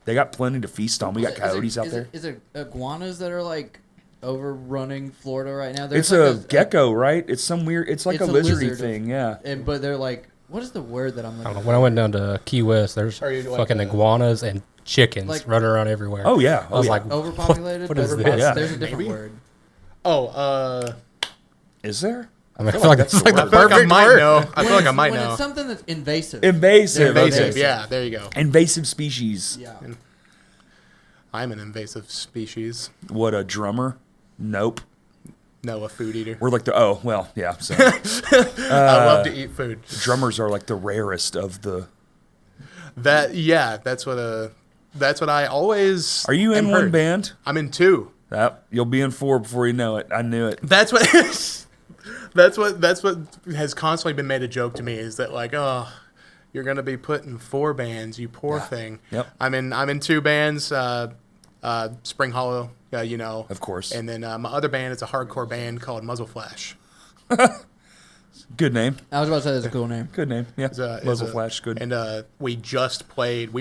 They got plenty to feast on. We got coyotes out there. Is it iguanas that are like overrunning Florida right now? It's There's a like gecko, right? It's some weird. It's like It's a a lizardy lizard. thing. Yeah. but they're like, what is the word that I'm I looking don't know. for? When I went down to Key West, there's Are you like fucking a- iguanas and chickens Like- running around everywhere. Oh yeah. I was yeah. like, Overpopulated? What is Overpopulated? this? Yeah. There's a different Maybe? word. Oh, is there? I mean, I feel like it's like the I feel like I perfect might word. know. I feel like I might when know. it's something that's invasive. Invasive. Invasive. Okay. Yeah, there you go. Invasive species. Yeah. I'm an invasive species. What, a drummer? Nope. No, a food eater. We're like yeah. So I love to eat food. drummers are like the rarest of the. That's what I always. Are you in am one heard. band? I'm in 2. You'll be in 4 before you know it. I knew it. That's what. that's what has constantly been made a joke to me is that like, oh, you're gonna be put in 4 bands, you poor thing. Yep. I'm in 2 bands. Spring Hollow, Of course. and then my other band is a hardcore band called Muzzle Flash. Good name. I was about to say that's a cool name. Good name. Yeah. It's a- Muzzle it's a- Flash. Good. And we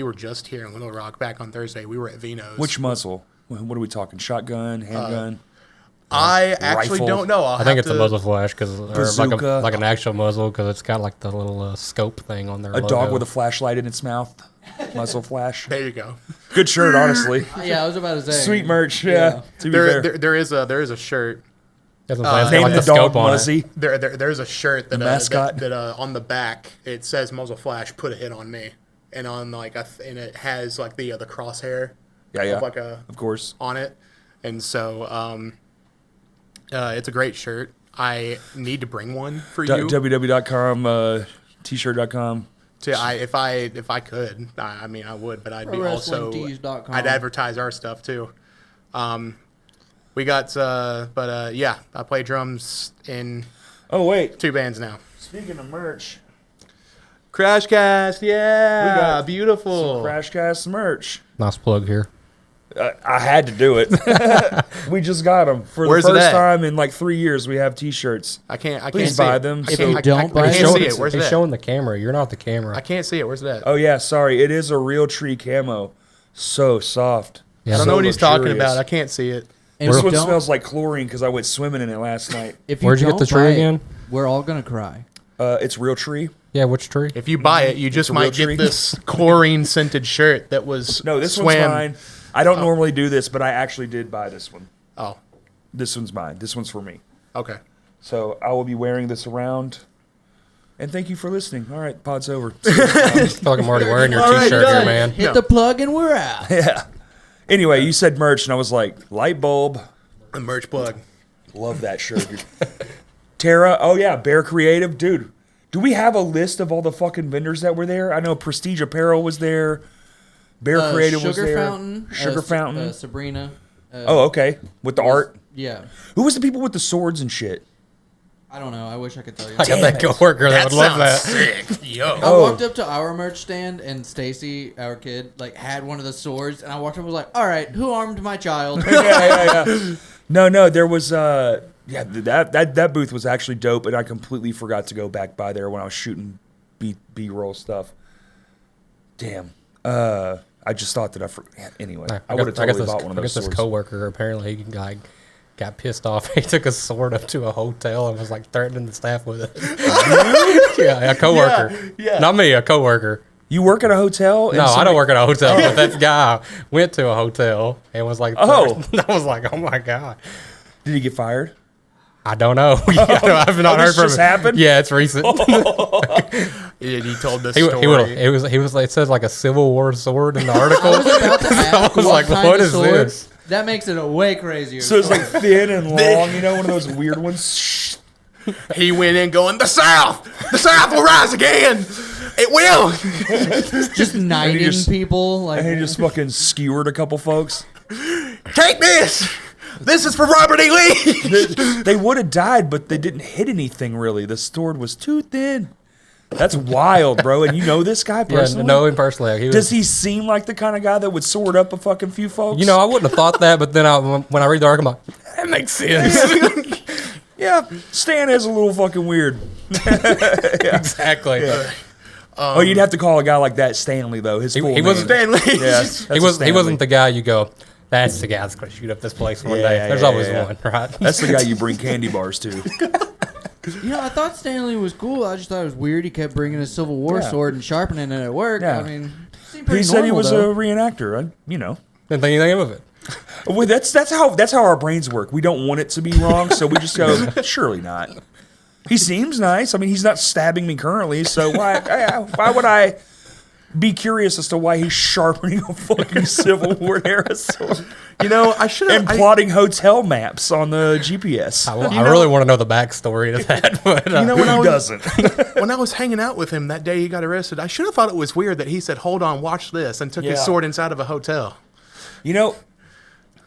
were just here in Little Rock back on Thursday. We were at Vino's. Which muzzle? What are we talking? Shotgun, handgun? I actually Rifle? don't know. I think it's a muzzle flash or Bazooka. like an actual muzzle because it's got like the little scope thing on there. A dog with a flashlight in its mouth. Muzzle Flash. There you go. Good shirt, honestly. Yeah, I was about to say. Sweet merch. Yeah. To be fair. There is a shirt. Name Name like the the dog scope on it. Muzzy. There's a shirt that mascot? that on the back it says Muzzle Flash put a hit on me, and on like and it has like the crosshair. Yeah, yeah. Of like a Of course. on it, and so it's a great shirt. I need to bring one for you. www.com, t-shirt.com. If I could, I mean I would, but I'd be also ProWrestlingTees.com. I'd advertise our stuff too. We got yeah, I play drums in Oh, wait. 2 bands now. Speaking of merch, Crashcast, yeah, We got beautiful. Crashcast merch. Nice plug here. I had to do it. We just got them. For Where's the it first at? time in like 3 years, we have t-shirts. I can't Please see buy it. them. I If can't- you I- don't I buy can't it- see it. Where's He's it at? showing the camera. You're not the camera. I can't see it. Where's that? Oh, yeah, sorry. It is a real tree camo. So soft. Yeah. I don't So know what he's talking luxurious. about. I can't see it. And This if one don't- smells like chlorine because I went swimming in it last night. If you Where'd you get don't the tree buy it, again? We're all gonna cry. It's real tree. Yeah, which tree? If you buy it, you just a real might tree. get this chlorine scented shirt that was No, this swam. one's mine. I don't normally do this, but I actually did buy this one. Oh, This one's mine. This one's for me. okay. So I will be wearing this around. And thank you for listening. All right, pod's over. I feel like I'm already wearing your All right, t-shirt done. here, man. Hit No. the plug and we're out. Yeah. Anyway, you said merch, and I was like, light bulb. A merch plug. Love that shirt. Dude. Tara. Oh, yeah. Bear Creative. Dude, do we have a list of all the fucking vendors that were there? I know Prestige Apparel was there. Bear Creative was Sugar there. Fountain. Sugar Fountain. Sabrina. Oh, okay. With the art. Yeah. Who was the people with the swords and shit? I don't know. I wish I could tell you. I got that coworker that would love that. sick. Yo. I Oh. walked up to our merch stand and Stacy, our kid, like had one of the swords, and I walked up and was like, "All right, who armed my child?" Yeah. No, there was that booth was actually dope, and I completely forgot to go back by there when I was shooting B-roll stuff. Damn. I just thought that anyway. I would have totally bought one of I those guess this swords. coworker apparently he like got pissed off. He took a sword up to a hotel and was like threatening the staff with it. Yeah, a coworker. Yeah. Not me, a coworker. You work at a hotel? No, I don't work at a hotel, but that guy went to a hotel and was like, Oh. I was like, oh my God. Did he get fired? I don't know. I've not heard this from just him. happened? Yeah, it's recent. He told this He story. was like, it said like a Civil War sword in the article. I was about to ask was what like, kind what of is sword. this? That makes it a way crazier. So it's like thin and long, one of those weird ones. He went in going, the South will rise again. It will. just knighting just- people. Like And he just fucking skewered a couple folks. Take this. This is for Robert E. Lee. They would have died, but they didn't hit anything really. The sword was too thin. That's wild, bro. And you know this guy Yeah, personally? know him personally. He was, Does he seem like the kind of guy that would sword up a fucking few folks? You know, I wouldn't have thought that, but then when I read the article, I'm like, that makes sense. Yeah, Stan is a little fucking weird. Exactly. Oh, you'd have to call a guy like that Stanley, though. His full he name. wasn't Stanley. Yeah, that's He a was. He Stanley. wasn't the guy you go. That's the guy that's going to shoot up this place one day. Yeah, There's yeah, always yeah. one, right? That's the guy you bring candy bars to. You know, I thought Stanley was cool. I just thought it was weird. He kept bringing his Civil War Yeah. sword and sharpening it at work. Yeah. I mean, seemed pretty He said he normal, was though. a reenactor. You know. Didn't think anything of it. Well, that's how our brains work. We don't want it to be wrong, so we just go, surely not. He seems nice. I mean, he's not stabbing me currently, so why would I be curious as to why he's sharpening a fucking Civil War era sword You know, I should have. and plotting hotel maps on the GPS? I really want to know the backstory to that. But, You know, Who doesn't? when I was hanging out with him that day he got arrested, I should have thought it was weird that he said, "Hold on, watch this," and took his Yeah. sword inside of a hotel. You know,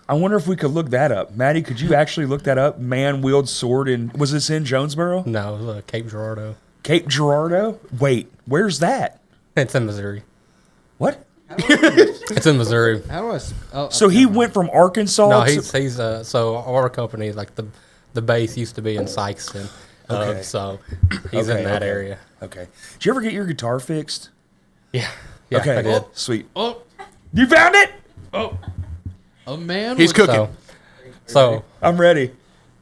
I wonder if we could look that up. Maddie, could you actually look that up? Man wield sword in, was this in Jonesboro? no, it was, Cape Girardeau. Cape Girardeau? Wait, where's that? It's in Missouri. What? It's in Missouri. How do I? So he went from Arkansas No, to... he's so our company, like the base used to be in Sykeston. Okay. So he's in that area. Okay. Did you ever get your guitar fixed? Yeah. Okay. I did. Sweet. Oh, You found it? a man. He's was, cooking. So I'm ready.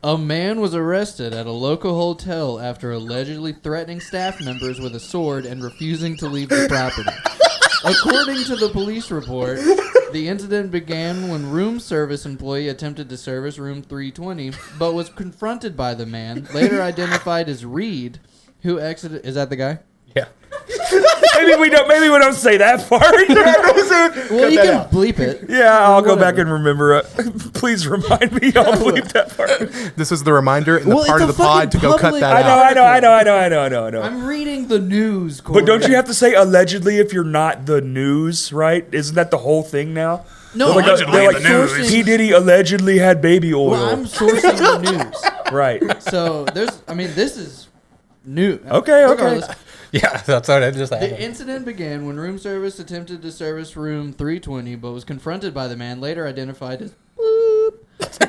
A man was arrested at a local hotel after allegedly threatening staff members with a sword and refusing to leave the property. According to the police report, the incident began when room service employee attempted to service room 320, but was confronted by the man, later identified as Reed, who exited. Is that the guy? yeah. Maybe we don't say that part. Well, you can bleep it. Yeah, I'll go back Whatever. and remember it. Please remind me. I'll bleep that part. This is the reminder in the Well, part of it's the a pod to fucking go cut public- that I know. out. I'm reading the news. But don't Corey. you have to say allegedly if you're not the news, right? Isn't that the whole thing now? No, They're Allegedly they're in the news. P. Diddy allegedly had baby oil. Well, I'm sourcing the news. Right. So this is new. Okay. Regardless, Yeah, that's what it just the happened. incident began when room service attempted to service room 320, but was confronted by the man later identified as Boop,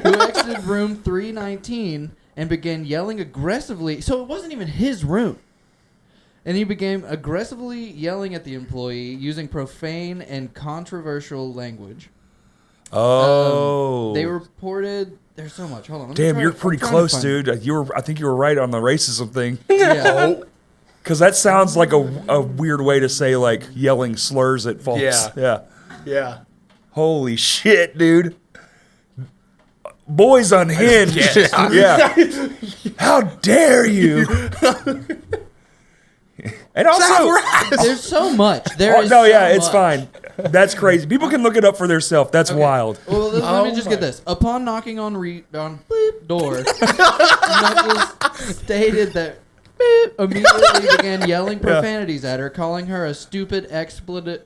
who exited room 319 and began yelling aggressively. So it wasn't even his room. And he began aggressively yelling at the employee using profane and controversial language. Oh. They reported. There's so much. Hold on. let me Damn, try- you're I'm pretty trying to close, find dude. I think you were right on the racism thing. it. Yeah. Because that sounds like a weird way to say, like, yelling slurs at folks. Yeah. Yeah. Holy shit, dude. Boys unhinged. Yes. Yeah. How dare you? And also, There's so much. There is no, so yeah, it's much. fine. That's crazy. People can look it up for themselves. That's wild. Well, let me just get this. Upon knocking on bleep door, Knuckles stated that beep immediately began yelling profanities at her, calling her a stupid expletive,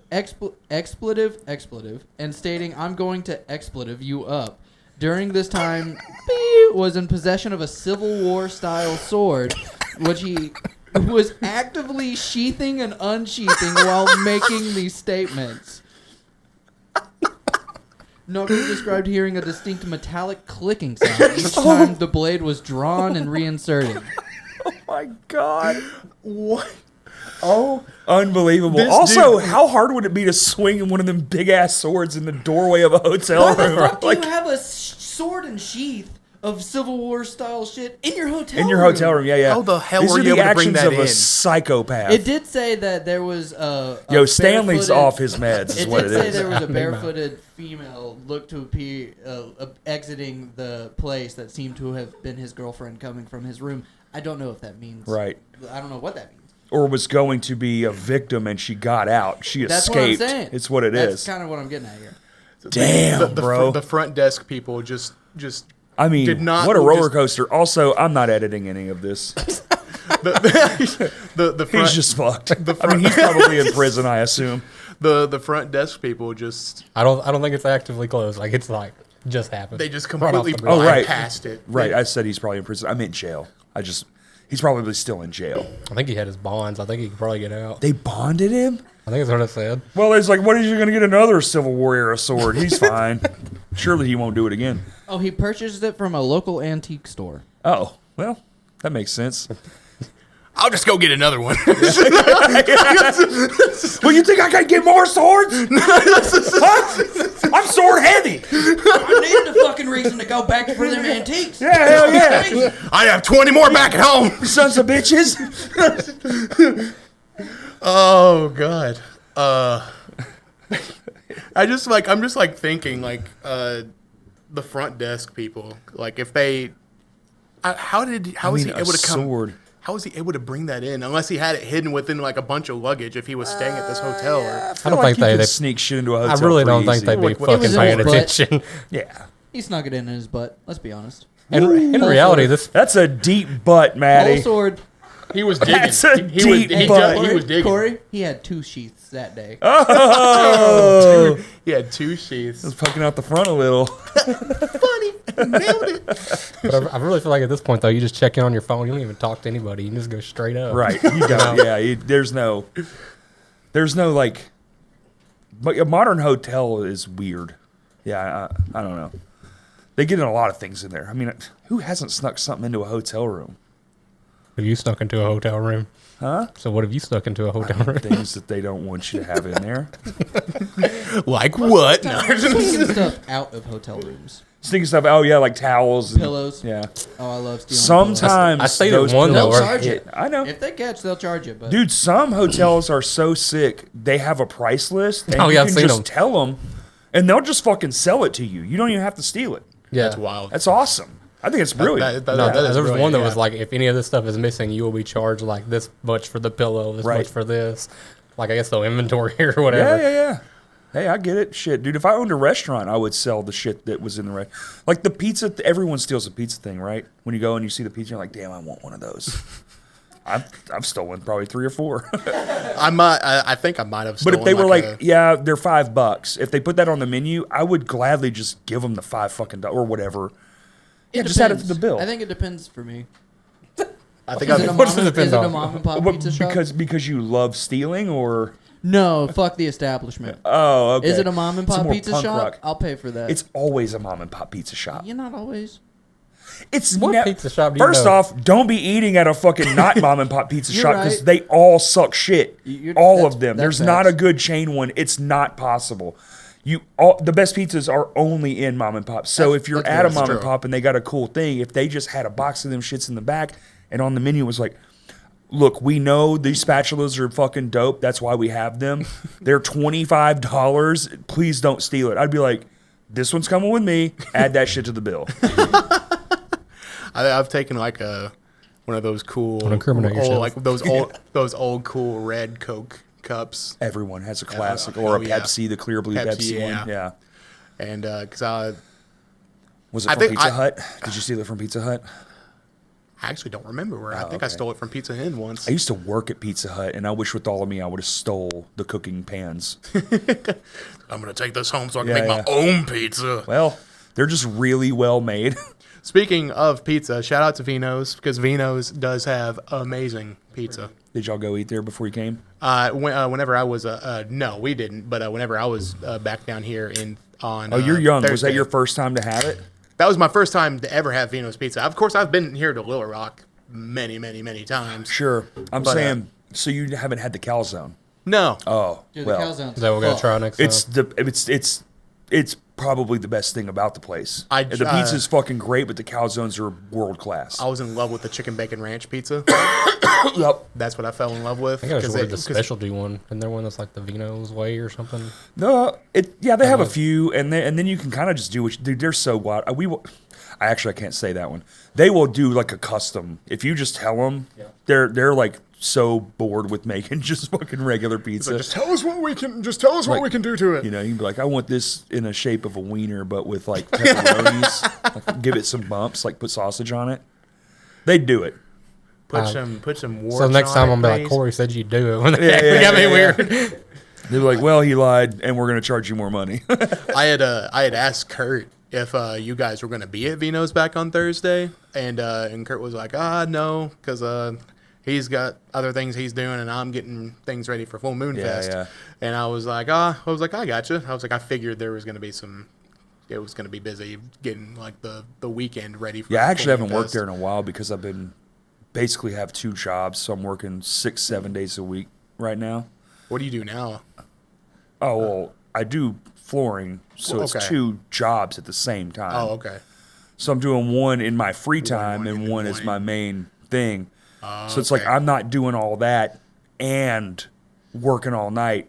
and stating, "I'm going to expletive you up." During this time, beep was in possession of a Civil War style sword, which he was actively sheathing and unsheathing while making these statements. Knuckles described hearing a distinct metallic clicking sound each time the blade was drawn and reinserted. Oh my god. What? Oh, unbelievable. This Also, dude- how hard would it be to swing one of them big ass swords in the doorway of a hotel Why the room? fuck do Like, you have a sword and sheath of Civil War style shit in your hotel in your room? hotel room, yeah. How the hell These were are you the able to bring actions that of a in? psychopath. It did say that there was a Stanley's barefooted- off his meds, is It what did it say is. there was a barefooted female looked to appear exiting the place that seemed to have been his girlfriend coming from his room. I don't know if that means Right. I don't know what that means. Or was going to be a victim and she got out. She That's escaped. what I'm saying. It's what it That's is. kind of what I'm getting at here. Damn, bro. The front desk people just I mean, did not what a just- roller coaster. Also, I'm not editing any of this. the front, He's just fucked. I mean, he's probably in prison, I assume. the front desk people just I don't think it's actively closed. Like it's like just happened. they just Right off completely the bat. Oh, right. bypassed it. Right, I said he's probably in prison. I meant jail. He's probably still in jail. I think he had his bonds. I think he could probably get out. They bonded him? I think that's what it said. Well, it's like, what is you going to get another Civil War era sword? He's fine. Surely he won't do it again. Oh, he purchased it from a local antique store. Oh, well, that makes sense. I'll just go get another one. Well, you think I can get more swords? Huh? I'm sword heavy. I needed a fucking reason to go back for them antiques. Yeah, hell yeah. I have 20 more back at home. Sons of bitches. Oh god. I'm just thinking the front desk people, like if they how was he able to come sword. how is he able to bring that in? Unless he had it hidden within like a bunch of luggage if he was staying at this hotel. Or I don't think you they could sneak shit into a hotel. I really don't pretty think they'd be easy. fucking was in paying his butt. attention. Yeah, He snuck it in his butt. Let's be honest. And in reality, this that's a deep butt, Whole Maddie. sword. he was digging. That's a he was, deep he, butt. he was digging. Corey, he had 2 sheaths that day. Oh, He had 2 sheaths. it's poking out the front a little. Nailed it. But I really feel like at this point, though, you just check in on your phone. You don't even talk to anybody. You just go straight up. Right, you don't. Yeah, there's no like. But a modern hotel is weird. Yeah, I don't know. They get in a lot of things in there. I mean, who hasn't snuck something into a hotel room? Have you snuck into a hotel room? Huh? So what have you snuck into a hotel room? Things that they don't want you to have in there. Like what? Sneaking stuff out of hotel rooms. Sneaking stuff. Oh yeah, like towels, and, Pillows. Yeah. Oh, I love stealing pillows. Sometimes I stayed at those one, pillows though, They'll where- charge you. I know. If they catch, they'll charge you. But Dude, some hotels are so sick. They have a price list, and Oh, you yeah, I've can seen just them. tell them, and they'll just fucking sell it to you. You don't even have to steal it. Yeah. That's wild. That's awesome. I think it's brilliant. No, That is there was one brilliant, that yeah. was like, if any of this stuff is missing, you will be charged like this much for the pillow, this Right. much for this. Like, I guess they'll inventory or whatever. Yeah. Hey, I get it. Shit, dude. If I owned a restaurant, I would sell the shit that was in the restaurant. Like the pizza. Everyone steals a pizza thing, right? When you go and you see the pizza, you're like, damn, I want one of those. I've stolen probably 3 or 4. I think I might have. But if stolen they were like, a- yeah, they're $5. If they put that on the menu, I would gladly just give them the $5 fucking or whatever. Yeah, just add it to depends. the bill. I think it depends for me. I think Is it a I've, What does it mom, depend is it a on? mom and pop But pizza shop? because you love stealing, or No, fuck the establishment. oh, okay. Is it a mom and It's pop more pizza punk shop? rock. I'll pay for that. It's always a mom and pop pizza shop. You're not always. It's What pizza shop do you First know? off, don't be eating at a fucking not mom and pop pizza You're shop because right. they all suck shit. You're- All that's- of them. that's There's not a facts. good chain one. It's not possible. The best pizzas are only in mom and pop. So if you're that's at a true. mom That's and true. pop and they got a cool thing, if they just had a box of them shits in the back and on the menu was like, look, we know these spatulas are fucking dope. That's why we have them. They're $25. Please don't steal it. I'd be like, this one's coming with me. Add that shit to the bill. I've taken like one of those cool, Don't incriminate yourself. like those old cool red Coke cups, Everyone has a classic or a oh, yeah. Pepsi, the clear blue Pepsi, Pepsi yeah. one. Yeah. and because I Was it I from think Pizza I- Hut? Did you steal it from Pizza Hut? actually don't remember where. I think I okay. stole it from Pizza Inn once. I used to work at Pizza Hut, and I wish with all of me I would have stole the cooking pans. I'm gonna take this home so I can Yeah, make my own pizza. Well, they're just really well made. Speaking of pizza, shout out to Vino's because Vino's does have amazing pizza. Did y'all go eat there before you came? Whenever I was no, we didn't. But whenever I was back down here on Oh, you're young. Was Thursday, that your first time to have it? That was my first time to ever have Vino's pizza. Of course, I've been here to Little Rock many times. Sure. I'm But, saying, so you haven't had the calzone? No, Oh, Dude, the well, calzone's Is that what we're going fuck. to try next time? it's probably the best thing about the place. I- The pizza's fucking great, but the calzones are world class. I was in love with the chicken bacon ranch pizza. Yep. That's what I fell in love with. I think I just 'cause ordered it- the 'cause specialty one. And there one that's like the Vino's way or something. No, they have a few, and then you can kind of just do what dude. They're so wild. I can't say that one. They will do like a custom. If you just tell them, they're like so bored with making just fucking regular pizza. Just tell us what we can. Just tell us what Like, we can do to it. You know, you can be like, I want this in a shape of a wiener, but with like pepperonis. Like, give it some bumps, like put sausage on it. They'd do it. Put some warts So next on time it, I'm gonna be like, please. Corey said you do it. When they Yeah, got me yeah, weird. They'd be like, well, he lied, and we're gonna charge you more money. I had asked Kurt if you guys were going to be at Vino's back on Thursday, and Kurt was like, no, because he's got other things he's doing, and I'm getting things ready for Full Moon Yeah, Fest. yeah. And I was like, I got you. I was like, I figured there was going to be it was going to be busy getting like the weekend ready for. Yeah, I actually Full Moon haven't worked Fest. there in a while because I've been basically have 2 jobs, so I'm working 6-7 days a week right now. What do you do now? Oh well, I do flooring, so it's Okay. 2 jobs at the same time. Oh, okay. So I'm doing one in my free time, one and in the one is morning. my main thing. So it's like okay. I'm not doing all that and working all night.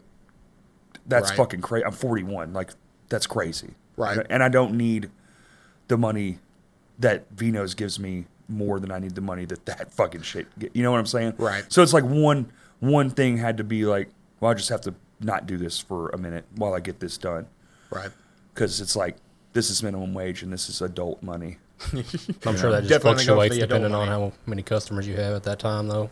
That's Right. fucking crazy. I'm 41. Like that's crazy. Right. And I don't need the money that Vino's gives me more than I need the money that fucking shit. You know what I'm saying? Right. So it's like one thing had to be like, well, I just have to not do this for a minute while I get this done. Right. Because it's like, this is minimum wage and this is adult money. I'm sure that just Definitely go for fluctuates the adult depending on money. how many customers you have at that time, though.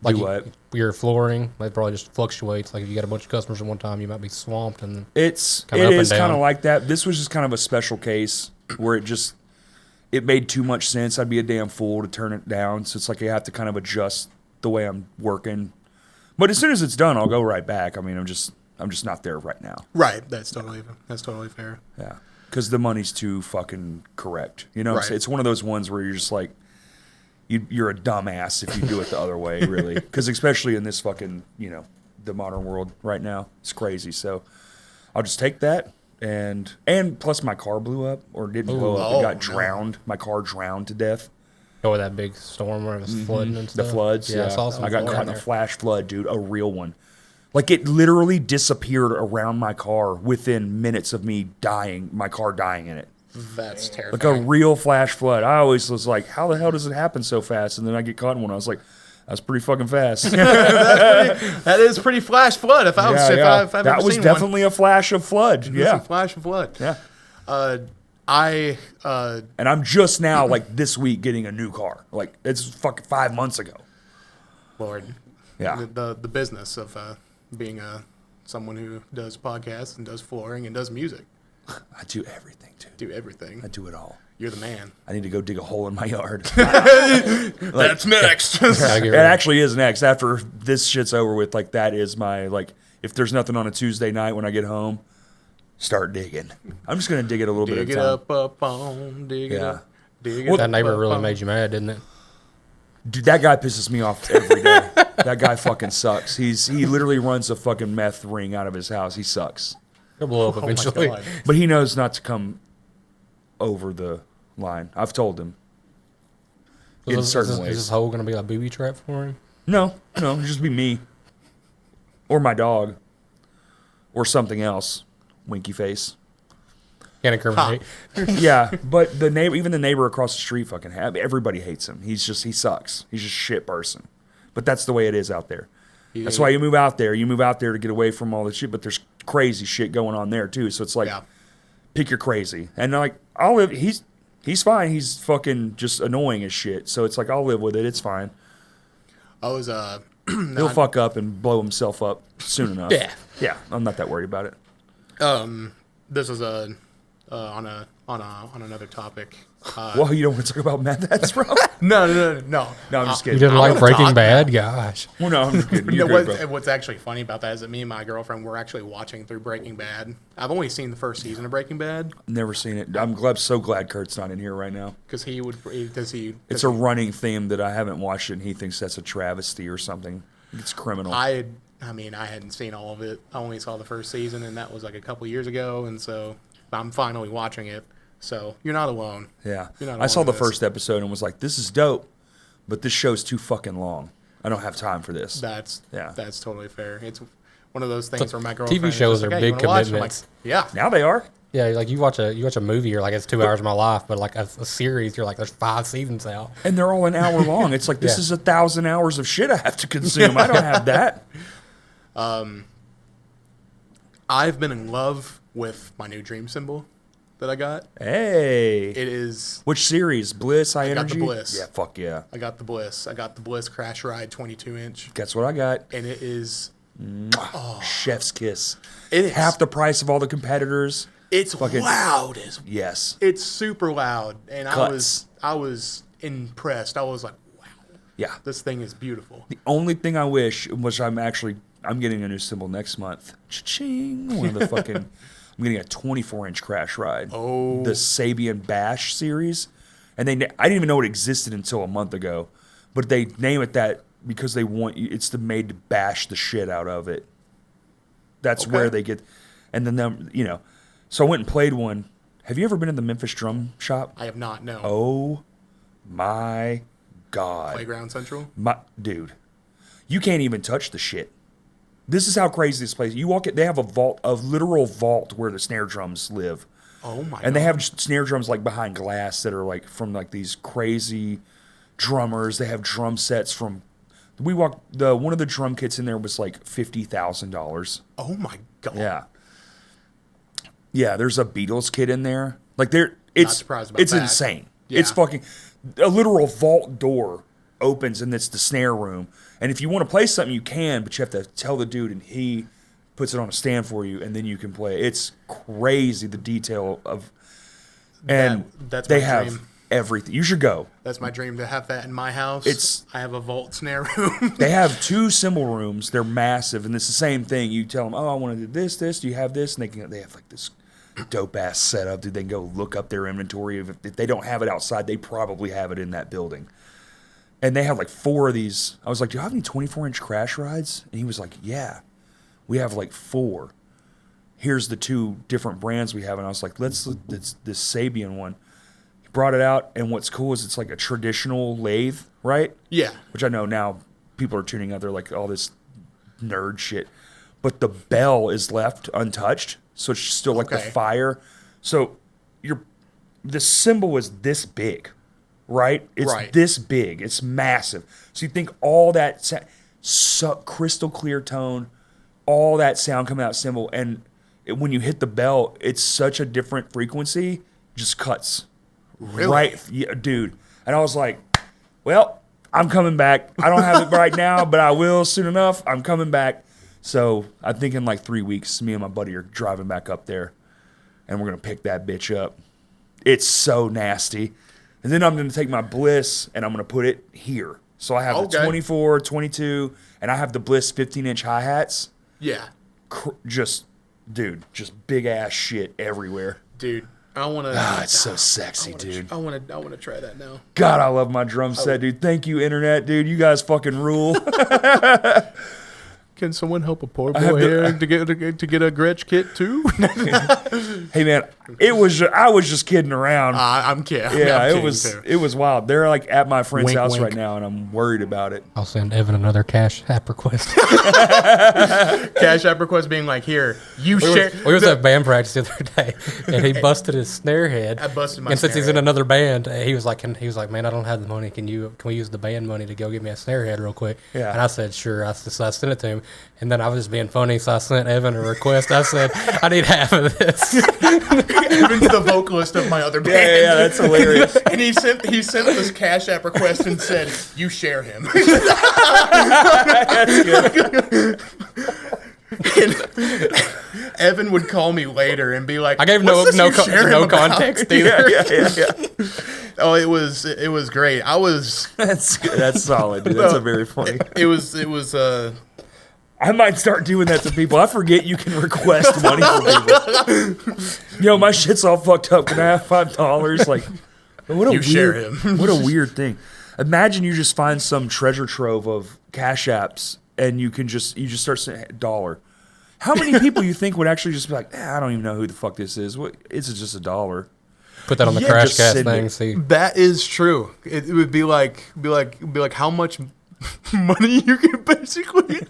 Do what? Your flooring, it probably just fluctuates. Like if you got a bunch of customers at one time, you might be swamped. And It Kinda up and is kind of down. like that. This was just kind of a special case where it made too much sense. I'd be a damn fool to turn it down. So it's like you have to kind of adjust the way I'm working. But as soon as it's done, I'll go right back. I mean, I'm just not there right now. Right. That's totally fair. Yeah, because the money's too fucking correct. You know, what I'm Right. saying? It's one of those ones where you're just like, you're a dumbass if you do it the other way, really. Because especially in this fucking, the modern world right now, it's crazy. So I'll just take that, and plus my car blew up, or didn't blow up. It got no. drowned. My car drowned to death. go with that big storm where it was flooding and The stuff. floods. Yeah, I saw some I got flooding caught in a there. flash flood, dude. A real one. Like it literally disappeared around my car within minutes of me dying. My car dying in it. That's Like terrifying. a real flash flood. I always was like, how the hell does it happen so fast? And then I get caught in one. I was like, that's pretty fucking fast. That is pretty flash flood. If I've that ever was seen definitely a flash of flood. one. Yeah. It's a flash of flood. Yeah. And I'm just now, like this week, getting a new car. Like it's fucking 5 months ago. Lord, Yeah. the business of being someone who does podcasts and does flooring and does music, I do everything, dude. do everything. I do it all. You're the man. I need to go dig a hole in my yard. That's next. Gotta get It rid of- actually is next. After this shit's over with, like that is my, like, if there's nothing on a Tuesday night when I get home, start digging. I'm just gonna dig it a little bit Dig at it a time. up on, dig it Yeah. up. Dig Well, it that up, neighbor really on. made you mad, didn't it? Dude, that guy pisses me off every day. That guy fucking sucks. He literally runs a fucking meth ring out of his house. He sucks. It'll blow up Oh my eventually. God. But he knows not to come over the line. I've told him. In certain ways. Is this hole going to be a booby trap for him? No, it'd just be me. Or my dog. Or something else. Winky face. Can't incriminate. Yeah, but even the neighbor across the street fucking everybody hates him. He sucks. He's just a shit person. But that's the way it is out there. That's why you move out there. You move out there to get away from all the shit, but there's crazy shit going on there too. So it's like, Yeah. pick your crazy. And like, I'll live. He's fine. He's fucking just annoying as shit. So it's like, I'll live with it. It's fine. I was He'll fuck up and blow himself up soon enough. Yeah. Yeah. I'm not that worried about it. this was on another topic. Well, you don't want to talk about meth heads, bro? No. No, I'm just You kidding. didn't like wanna Breaking talk Bad? Gosh. Well, no, I'm just kidding. You're No, good, bro. what's actually funny about that is that me and my girlfriend were actually watching through Breaking Bad. I've only seen the first season of Breaking Bad Never seen it. So glad Kurt's not in here right now. because It's a running theme that I haven't watched it, and he thinks that's a travesty or something. It's criminal. I hadn't seen all of it. I only saw the first season, and that was like a couple years ago. And so I'm finally watching it. So you're not alone. yeah. You're not I saw alone the in this. first episode and was like, this is dope, but this show's too fucking long. I don't have time for this. That's totally fair. It's one of those things where my girlfriend TV is shows just are like, "Hey, you big wanna watch?" I'm like, commitments. yeah. Now they are. Yeah, like you watch a movie, you're like, it's 2 hours of my life, but like a series, you're like, there's 5 seasons out. And they're all an hour long. It's like, this Yeah. is 1,000 hours of shit I have to consume. I don't have that. I've been in love with my new dream symbol that I got. Hey. It is. Which series? Bliss, High got the Energy? Bliss. Yeah, fuck yeah. I got the Bliss. I got the Bliss Crash Ride 22-inch, Guess what I got? and it is. Chef's kiss. It is Half the price of all the competitors. It's fucking- loud as. Yes. It's super loud, and Cuts. I was impressed. I was like, wow, Yeah. this thing is beautiful. The only thing I wish, which I'm getting a new symbol next month. Cha-ching. One of the fucking, I'm getting a 24-inch Crash Ride. Oh. The Sabian Bash series. And I didn't even know it existed until a month ago. But they name it that because they want you, it's made to bash the shit out of it. That's where they get, and then so I went and played one. Have you ever been in the Memphis Drum Shop? I have not known. Oh my God. Playground Central. Dude, you can't even touch the shit. This is how crazy this place. You walk it. They have a literal vault where the snare drums live. Oh my! And they have snare drums like behind glass that are like from like these crazy drummers. They have drum sets from. One of the drum kits in there was like $50,000. Oh my god! Yeah. Yeah, there's a Beatles kit in there. Like surprised about it's that. insane. Yeah. It's fucking a literal vault door opens and it's the snare room. And if you want to play something you can, but you have to tell the dude and he puts it on a stand for you and then you can play. It's crazy the detail of and that's they my have dream. everything. You should go. That's my dream to have that in my house. I have a vault snare room. They have 2 cymbal rooms. They're massive, and it's the same thing. You tell them, "Oh, I want to do this. Do you have this?" And they have like this dope ass setup. Dude, they can go look up their inventory. If they don't have it outside, they probably have it in that building. And they have like 4 of these. I was like, "Do you have any 24-inch crash rides?" And he was like, "Yeah, we have like 4. Here's the 2 different brands we have." And I was like, "Let's this Sabian one." Brought it out, and what's cool is it's like a traditional lathe, right? Yeah. Which I know now people are tuning out. They're like all this nerd shit, but the bell is left untouched, so it's still like the fire. So the cymbal is this big, right? It's this big. It's massive. So you think all that crystal clear tone, all that sound coming out cymbal, and when you hit the bell, it's such a different frequency, just cuts. Really? Right, yeah, dude. And I was like, well, I'm coming back. I don't have it right now, but I will soon enough. I'm coming back. So I think in like 3 weeks, me and my buddy are driving back up there, and we're going to pick that bitch up. It's so nasty. And then I'm going to take my Bliss, and I'm going to put it here. So I have the 24, 22, and I have the Bliss 15-inch hi-hats. Yeah. Just big-ass shit everywhere. Dude. I want to. It's so sexy, dude. I want to try that now. God, I love my drum set, dude. Thank you, internet, dude. You guys fucking rule. Can someone help a poor boy here to get a Gretsch kit too? Hey man, I was just kidding around. I'm kidding. Yeah, I'm it was wild. They're like at my friend's Wink, house wink. right now, and I'm worried about it. I'll send Evan another Cash App request. Cash App request being like, here, you share. We was at band practice the other day, and he busted his snare head. I busted my And since snare he's in head. another band, he was like, man, I don't have the money. Can we use the band money to go get me a snare head real quick? Yeah. And I said, sure. So I sent it to him, and then I was just being funny, so I sent Evan a request. I said, I need half of this. Evan's the vocalist of my other band. Yeah, that's hilarious. And he sent this Cash App request and said, you share him. That's good. And Evan would call me later and be like, I gave "What's this no you share him about?" context either. Yeah. Oh, it was great. That's good. That's solid, dude. That's a very funny. It was I might start doing that to people. I forget you can request money from people. Yo, my shit's all fucked up. Can I have $5? Like, what a You share him. What a weird thing. Imagine you just find some treasure trove of Cash Apps, and you just start saying $1. How many people you think would actually just be like, I don't even know who the fuck this is. What? It's just $1. Put that on the Yeah, just crashcast send thing. it. See, that is true. It would be like how much money you can basically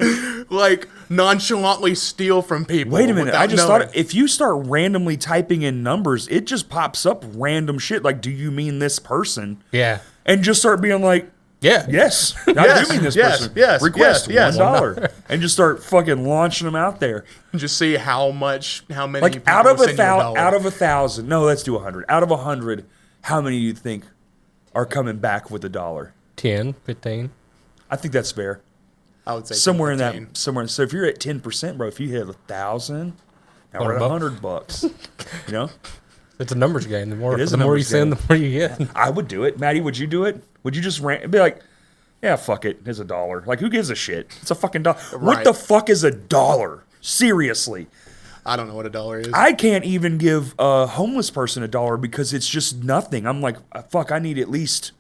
like nonchalantly steal from people. Wait a minute. I without just knowing. thought if you start randomly typing in numbers, it just pops up random shit. Like, do you mean this person? yeah, And just start being like, yeah. yes, I Yes, do mean this yes, person. yes, Request yes, yes. $1. And just start fucking launching them out there. Just see how many Like people out of will send you $1. out of 1,000. No, let's do 100. Out of 100, how many do you think are coming back with $1? 10, 15. I think that's fair. I would say Somewhere in 15. that, somewhere. So if you're at 10%, bro, if you hit 1,000, now we're at $100. You know, It's a numbers game. The more, It is a the more you numbers send, game. the more you get. I would do it. Maddie, would you do it? Would you just be like, yeah, fuck it. It's $1. Like, who gives a shit? It's a fucking $1. What Right. the fuck is $1? Seriously. I don't know what $1 is. I can't even give a homeless person $1 because it's just nothing. I'm like, fuck, I need at least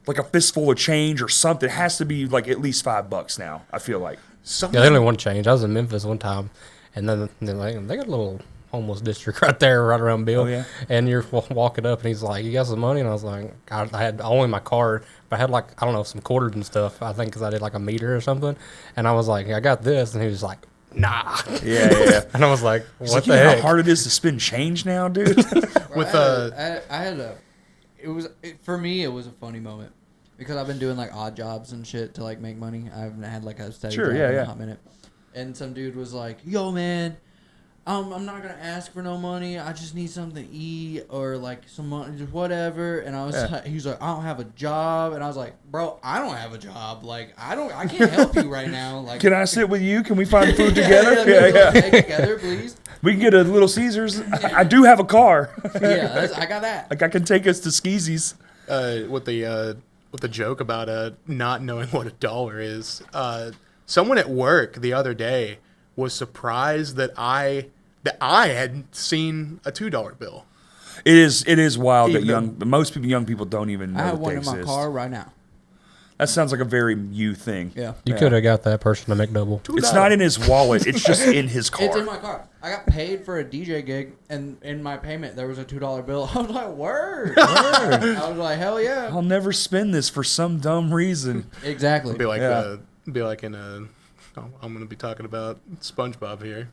like a fistful of change or something. It has to be like at least $5 now, I feel like. Yeah, they only want to change. I was in Memphis one time, and then they got a little homeless district right there, right around Bill. Oh, yeah? And you're walking up, and he's like, "You got some money?" And I was like, "I had only my card, but I had like I don't know some quarters and stuff. I think because I did like a meter or something." And I was like, "I got this," and he was like, nah. Yeah. And I was like, He's what like, the you know heck? how hard it is to spend change now, dude? With for me, it was a funny moment because I've been doing like odd jobs and shit to like make money. I haven't had like a steady Sure, job yeah, in yeah. a hot minute. And some dude was like, "Yo, man, I'm not gonna ask for no money. I just need something to eat or like some money, just whatever." And I was like, he was like, "I don't have a job," and I was like, "Bro, I don't have a job. Like, I can't help you right now. Like, Can I sit with you? Can we find food together? Stay together, please." We can get a Little Caesars. I do have a car. Yeah, I got that. Like I can take us to Skeezy's. with the joke about not knowing what $1 is. Someone at work the other day was surprised that I had seen a $2 bill. It is wild that Even- young people don't even know I have that one they in my exist. car right now. That sounds like a very you thing. Yeah. You could have got that person a McDouble. It's not in his wallet. It's just in his car. It's in my car. I got paid for a DJ gig, and in my payment there was a $2 bill. I was like, word. I was like, hell yeah. I'll never spend this for some dumb reason. Exactly. Be like Yeah. in a. I'm gonna be talking about SpongeBob here.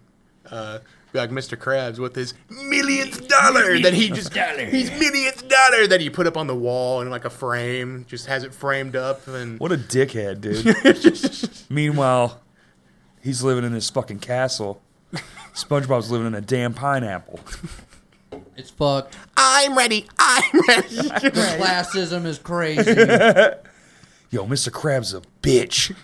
Be like Mr. Krabs with his millionth dollar that he's millionth dollar that he put up on the wall in like a frame, just has it framed up and What a dickhead, dude. Meanwhile, he's living in this fucking castle. SpongeBob's living in a damn pineapple. It's fucked. I'm ready. Classism is crazy. Yo, Mr. Krabs a bitch.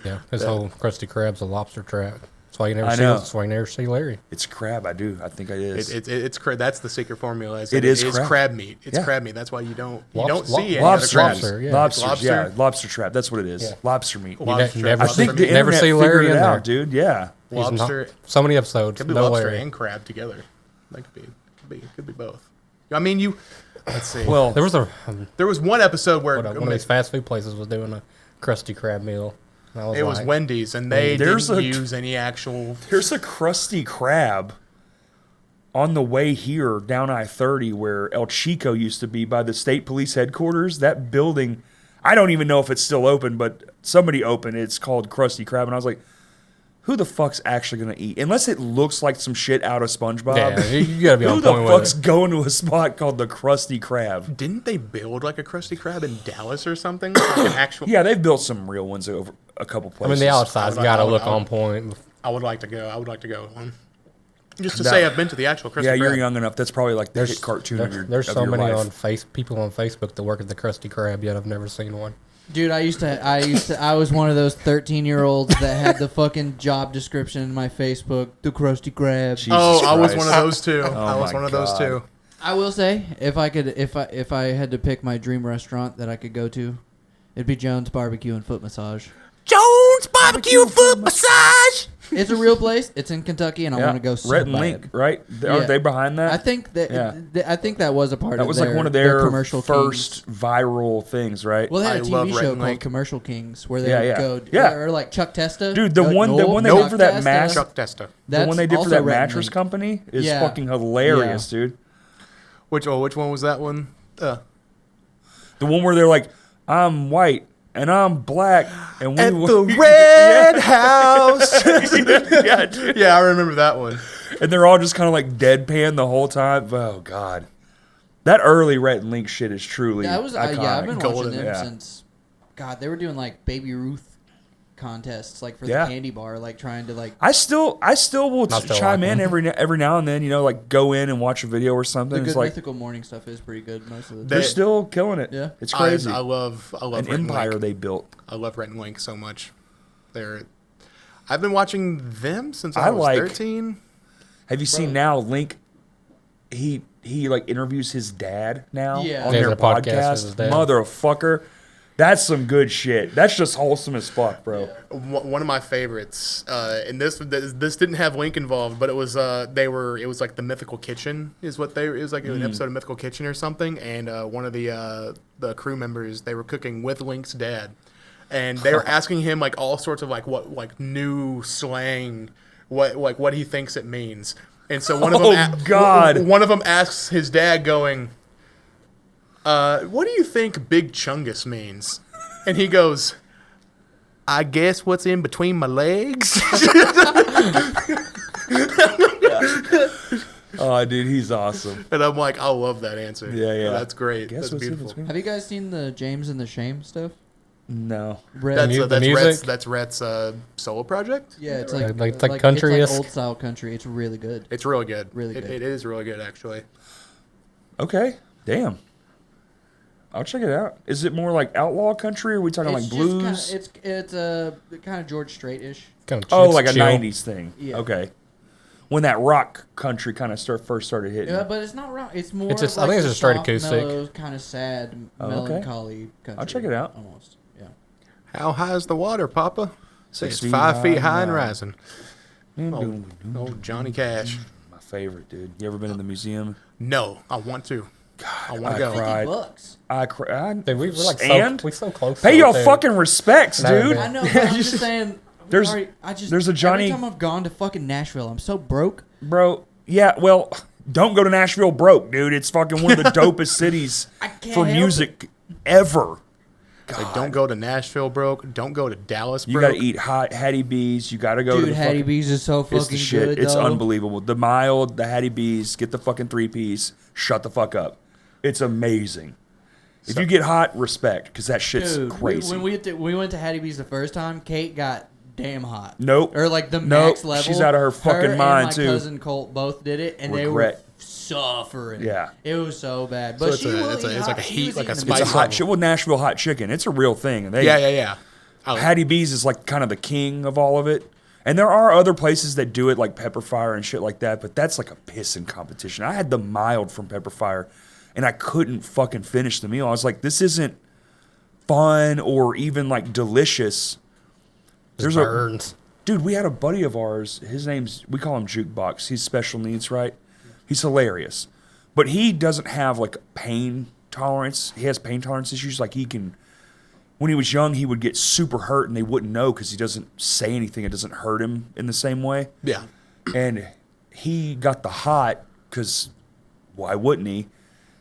Yeah, his whole Krusty Krab's a lobster trap. That's why you never I see. know. That's why you never see Larry. It's crab. I think it is. It's that's the secret formula. It is crab. crab meat. It's Yeah. crab meat. That's why you don't Lobster- see any lobster. other crabs. Lobster, yeah. Lobsters, Lobster? yeah. Lobster trap. That's what it is. Yeah. Lobster meat. Lobster You trap. never I Lobster think the meat. Never internet see Larry figured it in out, there. dude. Yeah. He's Lobster. not, so many episodes. Could be No lobster Larry. and crab together. That could be both. I mean, you. Let's see. Well, There was a There was one episode where one of these fast food places was doing a Krusty Krab meal. And I was it was like, Wendy's, and they There's didn't a- use any actual. there's a Krusty Krab on the way here down I-30 where El Chico used to be by the state police headquarters. That building, I don't even know if it's still open, but somebody opened it. It's called Krusty Krab. And I was like, who the fuck's actually going to eat? Unless it looks like some shit out of SpongeBob. yeah, you gotta be Who on the point fuck's with it. going to a spot called the Krusty Krab? Didn't they build like a Krusty Krab in Dallas or something? Like an actual. Yeah, they've built some real ones over a couple I places. mean, the outside's I would- gotta I would- look I would- on point. I would like to go. I would like to go with one. Just to No. say I've been to the actual Krusty Yeah, Krab. you're young enough. That's probably like the hit cartoon of your There's of so your many life. people on Facebook that work at the Krusty Krab, yet I've never seen one. Dude, I was one of those 13-year-olds that had the fucking job description in my Facebook, the Krusty Krab. Jesus Oh, I was Christ. one of those too. I was my one of those God. too. I will say, if I had to pick my dream restaurant that I could go to, it'd be Jones Barbecue and Foot Massage. Jones Barbecue Foot Massage. It's a real place. It's in Kentucky, and I want to go so Rhett and bad. Link, right? Yeah. Aren't they behind that? I think that Yeah. I think that was a part that of was their, like one of their commercial first Kings. viral things, right? Well, they had I a love TV Rhett show and called Link. Commercial Kings where they Yeah, would yeah. go, Yeah. or like Chuck Testa. Dude, the one they Chuck did for that Testa. match- Chuck Testa. the one they did for also that Rhett and mattress Link. company is Yeah. fucking hilarious, dude. Which one was that one? The one where they're like, I'm white and I'm black and we At were- the Red House. yeah, dude. Yeah, I remember that one. And they're all just kind of like deadpan the whole time. Oh god, that early Rhett and Link shit is truly Yeah, I've iconic. been Golden, watching them yeah. since. God, they were doing like Baby Ruth contests, like for Yeah. the candy bar, like trying to like. I still will I still chime like in them. every now and then, like go in and watch a video or something. The It's good like mythical morning stuff is pretty good most of the they're time. still killing it. Yeah. It's crazy. I love An Rhett and empire Link. they built. I love Rhett and Link so much. I've been watching them since I I was like- 13. Have you seen now Link? He like interviews his dad now Yeah. on Yeah, their their podcast with podcast. his dad. Motherfucker, that's some good shit. That's just wholesome as fuck, bro. One of my favorites, and this didn't have Link involved, but it was it was like the Mythical Kitchen is what it was like an episode of Mythical Kitchen or something, and one of the crew members, they were cooking with Link's dad, and they were asking him like all sorts of like new slang, what he thinks it means, and so one of them God. one of them asks his dad going, what do you think Big Chungus means? And he goes, I guess what's in between my legs. Oh, dude, he's awesome. And I'm like, I love that answer. Yeah. That's great. Guess That's what's in beautiful. between? Have you guys seen the James and the Shame stuff? No. Red- The music? That's Rhett's solo project. yeah, it's Like like country-esque? It's like old style country. It's really good. It's really good. Really good. It is really good, actually. Okay. Damn. I'll check it out. Is it more like outlaw country, or are we talking like blues? It's kind of George Strait-ish. Kind of Oh, like a chill. 90s thing. Yeah. Okay. When that rock country kind of first started hitting. Yeah, but it's not rock. It's more. It's just- I like think it's the just straight soft, acoustic. mellow, kind of sad, Oh, okay. melancholy country. I'll check it out. Almost. Yeah. How high is the water, Papa? 6 It's feet 5 feet high high and and rising. rising. Oh, Johnny Cash. My favorite, dude. You ever been in the museum? No, I want to. I want I to go. cried. $50. I cried. Dude, we're like And? so close. Pay to your it, too. fucking respects, No, dude. man. I know. But I'm just saying. There's- there's a Johnny- Every time I've gone to fucking Nashville, I'm so broke. Bro, yeah, well, don't go to Nashville broke, dude. It's fucking one of the dopest cities I can't for help music ever. Like, don't go to Nashville broke. Don't go to Dallas You broke. gotta eat hot Hattie B's. You gotta go to Dude, the Hattie fucking, B's is so it's fucking the shit. good. It's though. unbelievable. The mild, the Hattie B's, get the fucking 3-piece, shut the fuck up. It's amazing. If you get hot, respect, because that shit's Dude, crazy. when we went to Hattie B's the first time, Kate got damn hot. Nope. Or like the Nope. max level. She's out of her fucking mind, and too. my cousin Colt both did it, and they were Regret. suffering. Yeah. It was so bad. So But it's she a- will it's a- eat it's like hot. a She heat, was like a eating spice It's a the hot level. shit. Well, Nashville hot chicken. It's a real thing. And they, Yeah. Oh, Hattie B's is like kind of the king of all of it. And there are other places that do it, like Pepper Fire and shit like that, but that's like a pissing competition. I had the mild from Pepper Fire, and I couldn't fucking finish the meal. I was like, this isn't fun or even like delicious. Just burns. Dude, we had a buddy of ours. We call him Jukebox. He's special needs, right? He's hilarious. But he doesn't have like pain tolerance. He has pain tolerance issues. Like when he was young, he would get super hurt and they wouldn't know because he doesn't say anything. It doesn't hurt him in the same way. yeah. And he got the hot because why wouldn't he?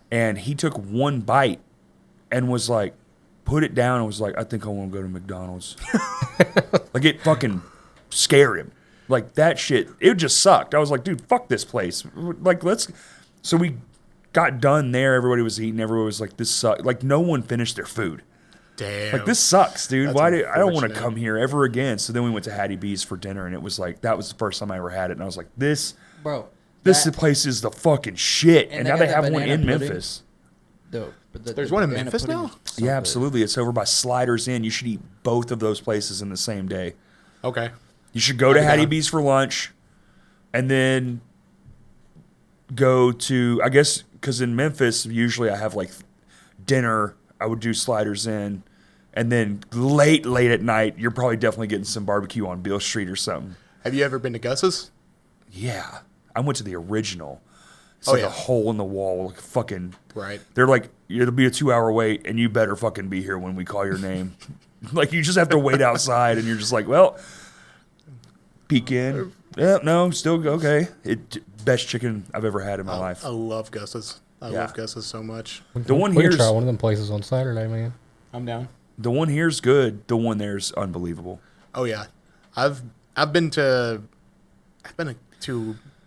And he took one bite and was like, put it down and was like, I think I want to go to McDonald's. Like it fucking scared him. Like that shit, it just sucked. I was like, dude, fuck this place. Like so we got done there. Everybody was eating. Everybody was like, this sucks. Like no one finished their food. Damn. Like this sucks, dude. That's I don't want to unfortunate. come here ever again. So then we went to Hattie B's for dinner, and it was like that was the first time I ever had it, and I was like, this Bro. place is the fucking shit. And now got they that have one banana in pudding. Memphis. Dope. But There's one in banana Memphis pudding now? is so Yeah, good. absolutely. It's over by Sliders Inn. You should eat both of those places in the same day. Okay. You should go to I'll be Hattie down. B's for lunch, and then go to, I guess, because in Memphis, usually I have like dinner. I would do Sliders Inn. And then late at night, you're probably definitely getting some barbecue on Beale Street or something. Have you ever been to Gus's? Yeah. I went to the original. It's Oh, like yeah. a hole in the wall. Like fucking. Right. They're like, it'll be a 2-hour wait, and you better fucking be here when we call your name. Like, you just have to wait outside, and you're just like, well, peek in. Yeah, no, still okay. Best chicken I've ever had in my life. I love Gus's. I Yeah. love Gus's so much. The one We can here's try one of them places on Saturday, man. I'm down. the one here's good. The one there's unbelievable. Oh yeah, I've been to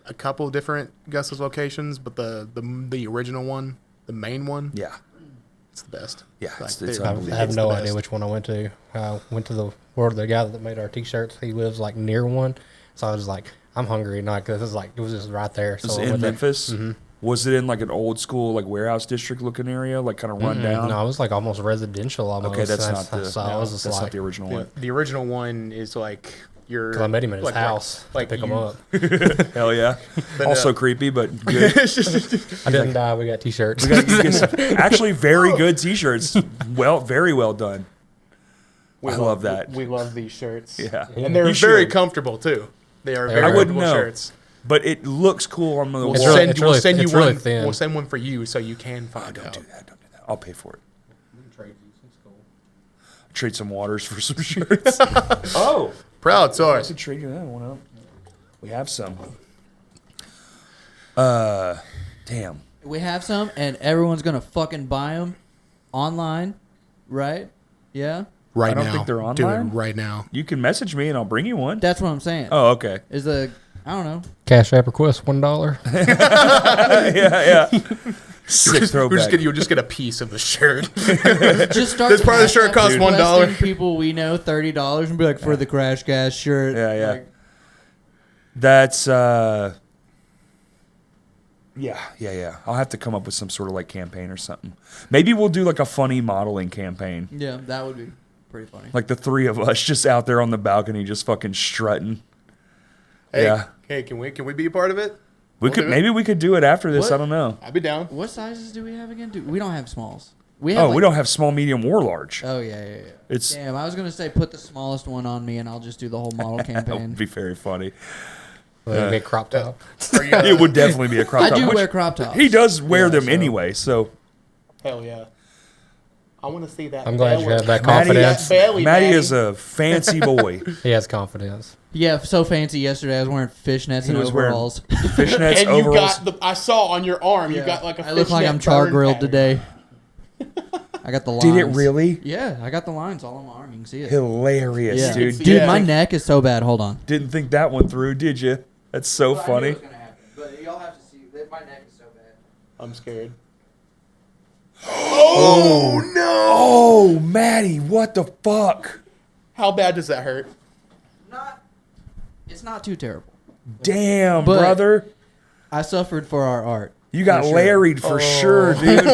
a couple different Gus's locations, but the original one, the main one, Yeah. it's the best. Yeah, Like, it's it- I unbelievable. have it's no the idea best. which one I went to. I went to the guy that made our T-shirts. He lives like near one, so I was like, I'm hungry, not because it was just right there. So Was I it in went there. Memphis? Was it in like an old school, like warehouse district looking area, like kind of run down? No, it was like almost residential. Almost. Okay, that's not the. So I was just that's like, not the original one. The original one is like your. because I met him at his like- house. Like, to pick him you- up. Hell yeah. But, Also creepy, but good. I didn't die. We got T-shirts. You get some- actually, very good T-shirts. Well, very well done. I love that. We love these shirts. Yeah, And they're You very should. comfortable too. They are They're very I wouldn't comfortable know. shirts. But it looks cool on the wall. It's We'll really- send, we'll send you it's really one. thin. We'll send one for you so you can Oh, find don't out. do that. Don't do that. I'll pay for it. Trade some waters for some shirts. Oh, Proud I source. could trade you that one up. We have some. Damn. We have some, and everyone's gonna fucking buy them online, right? Yeah. Right I don't now. think they're Do online. it right now. You can message me and I'll bring you one. That's what I'm saying. Oh, okay. Is the I don't know. Cash App request $1. Yeah. Sick throwback. You'll just get a piece of the shirt. Just start. This part of the shirt costs $1. requesting People we know $30 and be like for the Crashcast shirt. Yeah. Like, That's yeah. I'll have to come up with some sort of like campaign or something. Maybe we'll do like a funny modeling campaign. yeah, that would be pretty funny. Like the three of us just out there on the balcony just fucking strutting. Hey, Yeah. Hey, can we be a part of it? Maybe we could do it after this. What? I don't know. I'd be down. What sizes do we have again? We don't have smalls. We have We don't have small, medium, or large. Oh yeah. It's Damn, I was gonna say put the smallest one on me and I'll just do the whole model that would campaign. be very funny. It'd be a crop top. Are you, It would definitely be a crop I top. do which wear crop tops. He does wear Yeah, them so- anyway, so Hell yeah. I want to see that. I'm glad you have that Maddie- confidence. Maddie is a fancy boy. He has confidence. Yeah, so fancy yesterday. I was wearing fishnets and was wearing- overalls. Fishnets, And you overalls. got I saw on your arm, you got like a I look like I'm fishnet char burn grilled pattern. today. I got the lines. Did it really? Yeah, I got the lines all on my arm. You can see it. Hilarious, Yeah. dude. see Dude, Yeah. my neck is so bad. Hold on. Didn't think that one through, did you? That's so funny. But y'all have to see. My neck is so bad. I'm scared. Oh no! Oh, Maddie, what the fuck? How bad does that hurt? It's not too terrible. Damn, But- brother. I suffered for our art. You got for sure. Larry'd for sure, dude.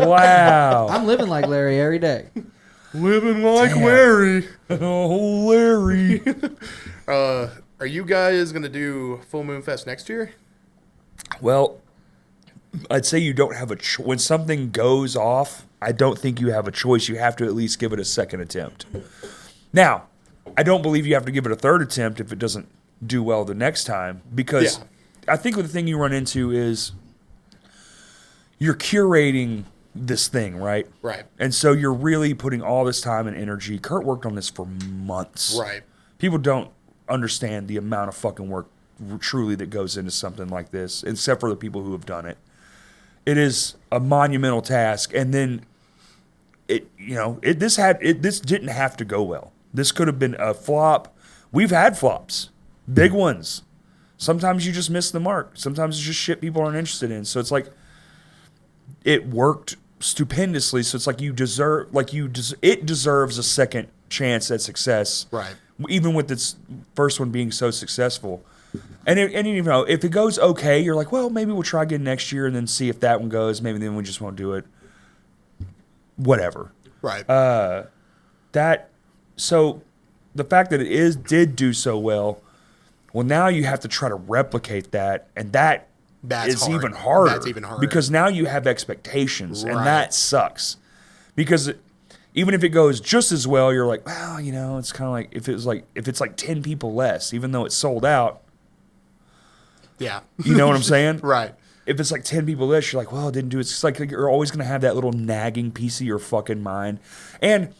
Wow. I'm living like Larry every day. Living like Larry. Oh, Larry. Are you guys gonna do Full Moon Fest next year? Well, I'd say you don't have a when something goes off, I don't think you have a choice. You have to at least give it a second attempt. Now, I don't believe you have to give it a third attempt if it doesn't do well the next time, because Yeah. I think the thing you run into is you're curating this thing, right? Right. And so you're really putting all this time and energy. Kurt worked on this for months. Right. People don't understand the amount of fucking work truly that goes into something like this, except for the people who have done it. It is a monumental task, and then this didn't have to go well. This could have been a flop. We've had flops, big ones. Sometimes you just miss the mark. Sometimes it's just shit people aren't interested in. So it's like it worked stupendously. So it's like it deserves a second chance at success. Right. Even with its first one being so successful. And if it goes okay, you're like, well, maybe we'll try again next year and then see if that one goes. Maybe then we just won't do it. Whatever. Right. So the fact that it did do so well, well, now you have to try to replicate that, and that's hard. even harder. That's even harder. Because now you have expectations, and Right. that sucks. Because even if it goes just as well, you're like, well, it's kind of like if it's like 10 people less, even though it's sold out. Yeah. You know what I'm saying? Right. If it's like 10 people less, you're like, well, it didn't do it. It's like you're always going to have that little nagging piece of your fucking mind. And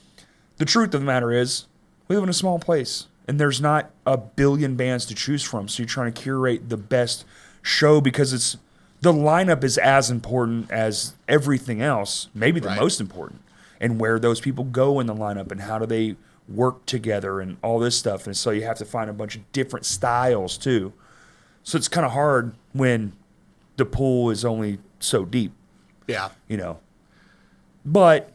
the truth of the matter is, we live in a small place, and there's not a billion bands to choose from. So you're trying to curate the best show because the lineup is as important as everything else, maybe the Right. most important, and where those people go in the lineup and how do they work together and all this stuff. And so you have to find a bunch of different styles too. So it's kind of hard when the pool is only so deep, Yeah. But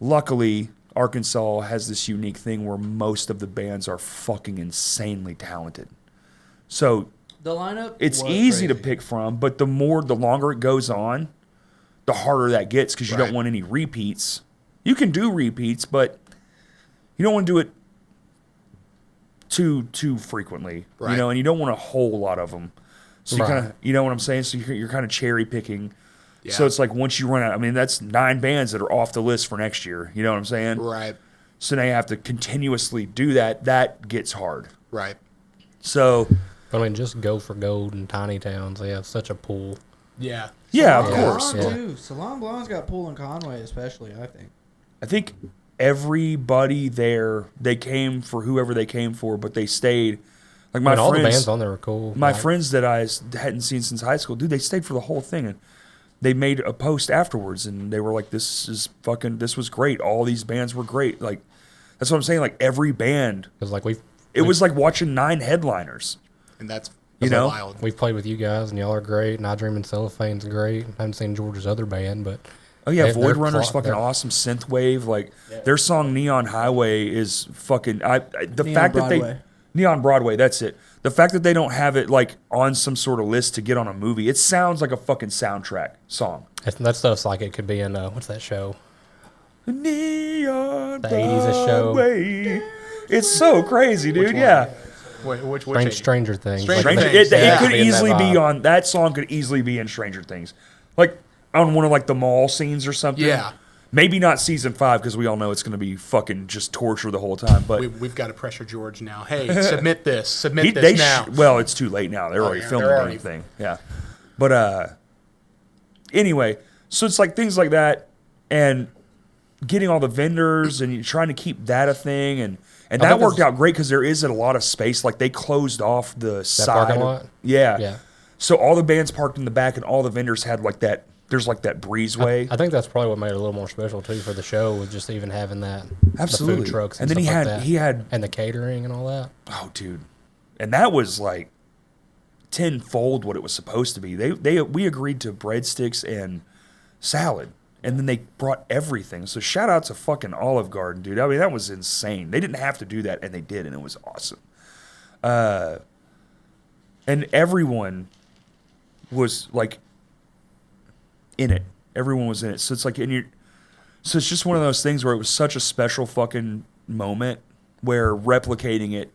luckily, Arkansas has this unique thing where most of the bands are fucking insanely talented. So The lineup. it's was easy to crazy. pick from, but the longer it goes on, the harder that gets because you Right. don't want any repeats. You can do repeats, but you don't want to do it too frequently, Right. and you don't want a whole lot of them. So you Right. kind of, you know what I'm saying? So you're kind of cherry picking. Yeah. So it's like once you run out, I mean, that's 9 bands that are off the list for next year. You know what I'm saying? Right. So now you have to continuously do that. That gets hard. Right. So I mean, just go for gold in tiny towns. They have such a pool. Yeah. yeah, of Salon course. Blanc, Too. Salon Blanc's got pool in Conway, especially. I think. I think everybody there, they came for whoever they came for, but they stayed. Like my And all the friends, bands on there were cool. my Like, friends that I hadn't seen since high school, dude, they stayed for the whole thing. And they made a post afterwards, and they were like, this was great. All these bands were great. Like, that's what I'm saying. Like, every band, Because like it was like watching 9 headliners. And that's wild. We've played with you guys, and y'all are great. And I Dream and Cellophane's great. I haven't seen George's other band, but Oh yeah, Void they're Runner's fucking awesome. Synthwave, like their song "Neon Highway" is fucking. Neon Broadway. That's it. The fact that they don't have it like on some sort of list to get on a movie, it sounds like a fucking soundtrack song. That stuff's like it could be in what's that show? Neon The 80s Broadway. It's so crazy, dude. Yeah. Which Stranger Things. It could easily be on that song. Could easily be in Stranger Things, like on one of like the mall scenes or something. Yeah. Maybe not season 5 because we all know it's going to be fucking just torture the whole time. But we've got to pressure George now. Hey, submit this. Submit this now. Well, it's too late now. They're already filming the damn thing. Yeah. But anyway, so it's like things like that, and getting all the vendors and trying to keep that a thing, and that worked out great because there isn't a lot of space. Like they closed off the side parking lot. Yeah. So all the bands parked in the back, and all the vendors had like that. There's like that breezeway. I think that's probably what made it a little more special too for the show, was just even having that. Absolutely. The food trucks and then he had and the catering and all that. Oh, dude, and that was like tenfold what it was supposed to be. We agreed to breadsticks and salad, and then they brought everything. So shout out to fucking Olive Garden, dude. I mean, that was insane. They didn't have to do that, and they did, and it was awesome. And everyone was like in it. Everyone was in it. So it's like so it's just one of those things where it was such a special fucking moment where replicating it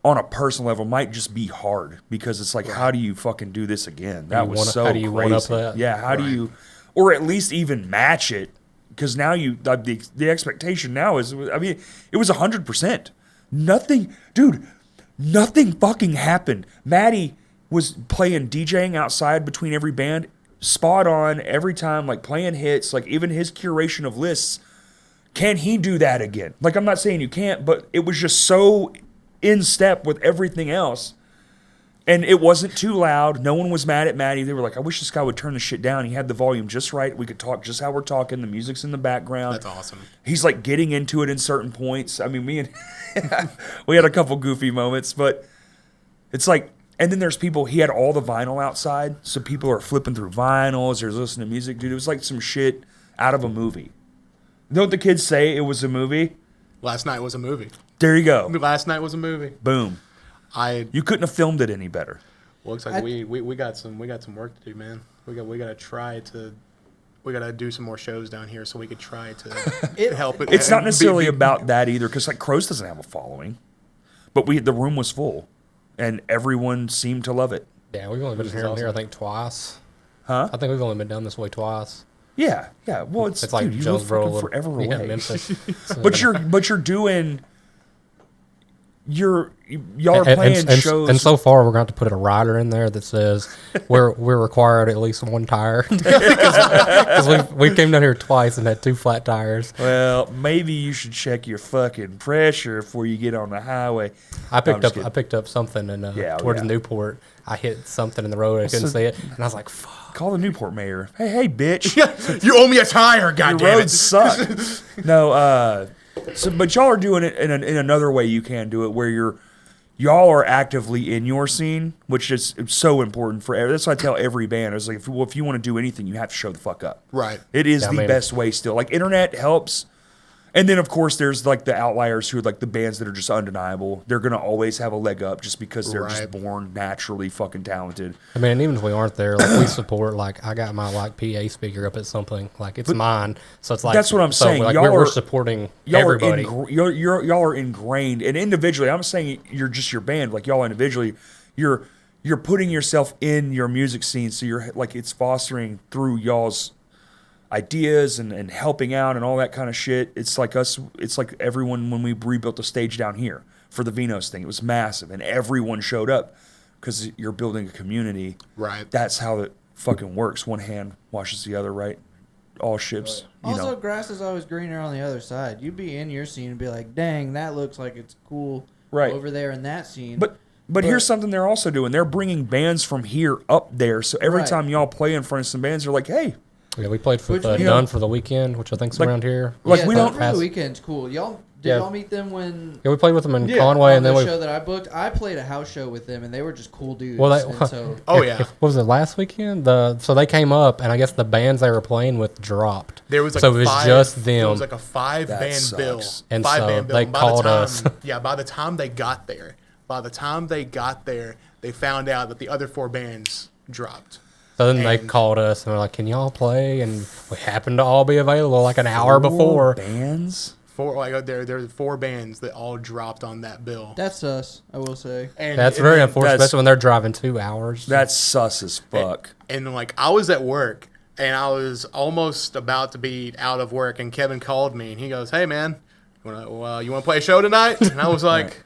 on a personal level might just be hard, because it's like, how do you fucking do this again? That was so crazy. How do you one up that? Yeah, how do you, or at least even match it? Because now the expectation now is, I mean, it was 100%. Nothing fucking happened. Maddie was playing DJing outside between every band, spot on every time, like playing hits, like even his curation of lists. Can he do that again? Like, I'm not saying you can't, but it was just so in step with everything else. And it wasn't too loud. No one was mad at Maddie. They were like, I wish this guy would turn the shit down. He had the volume just right. We could talk just how we're talking. The music's in the background. That's awesome. He's like getting into it in certain points. I mean, me and we had a couple goofy moments, but it's like, and then there's people, he had all the vinyl outside. So people are flipping through vinyls. They're listening to music. Dude, it was like some shit out of a movie. Don't the kids say it was a movie? Last night was a movie. There you go. Last night was a movie. Boom. You couldn't have filmed it any better. Well, looks like we got some work to do, man. We gotta do some more shows down here so we could try to help it. It's not necessarily about that either, because like Crows doesn't have a following, but the room was full, and everyone seemed to love it. Yeah, we've only been here I think twice. Huh? I think we've only been down this way twice. Yeah. Well, it's like dude, Jonesboro, forever away. Yeah, Memphis. but you're doing. Y'all are playing shows, and so far we're going to have to put a rider in there that says we're required at least one tire, because we came down here twice and had 2 flat tires. Well, maybe you should check your fucking pressure before you get on the highway. I picked up something towards Newport. I hit something in the road. I couldn't see it, and I was like, "Fuck!" Call the Newport mayor. Hey, bitch! You owe me a tire. Goddamn it! Your roads suck. No. So, but y'all are doing it in another way you can do it, where y'all are actively in your scene, which is so important for. That's what I tell every band. I was like, if you want to do anything, you have to show the fuck up. Right. It is the best way still. Like, internet helps. And then, of course, there's like the outliers who are like the bands that are just undeniable. They're going to always have a leg up just because they're just born naturally fucking talented. I mean, even if we aren't there, like we support, like I got my like PA speaker up at something, like it's mine. So it's like, that's what I'm saying. Like, y'all we're supporting everybody. Y'all are ingrained. And individually, I'm saying you're just your band. Like y'all individually, you're putting yourself in your music scene. So you're like, it's fostering through y'all's ideas and helping out and all that kind of shit. It's like us. It's like everyone when we rebuilt the stage down here for the Vinos thing. It was massive, and everyone showed up because you're building a community. Right. That's how it fucking works. One hand washes the other, right? All ships. Also, grass is always greener on the other side. You'd be in your scene and be like, "Dang, that looks like it's cool right over there in that scene." But But here's something they're also doing. They're bringing bands from here up there. So every Right. time y'all play in front of some bands, they're like, hey, Yeah, we played for Which we- Done for the Weekend, which I think's Like- around here. like, yeah, we Done don't- for pass- the Weekend's cool. Y'all did Yeah. y'all meet them when Yeah, we played with them in Yeah, Conway, on and then the we. show that I booked? I played a house show with them, and they were just cool dudes. Well, and so Oh yeah. What was it last weekend? So they came up, and I guess the bands they were playing with dropped. There was like so it was five, just There them. was like a 5-band sucks. bill. And 5-band so bill. they And by called the time, us. Yeah, by the time they got there, they found out that the other 4 bands dropped. So then they and- called us and were like, "Can y'all play?" And we happened to all be available like an hour before. bands. 4 like there were 4 bands that all dropped on that bill. that's us, I will say. And That's and very then- unfortunate, that's- especially when they're driving 2 hours. That's sus as fuck. And like I was at work and I was almost about to be out of work and Kevin called me and he goes, "Hey man, you want to play a show tonight?" And I was like,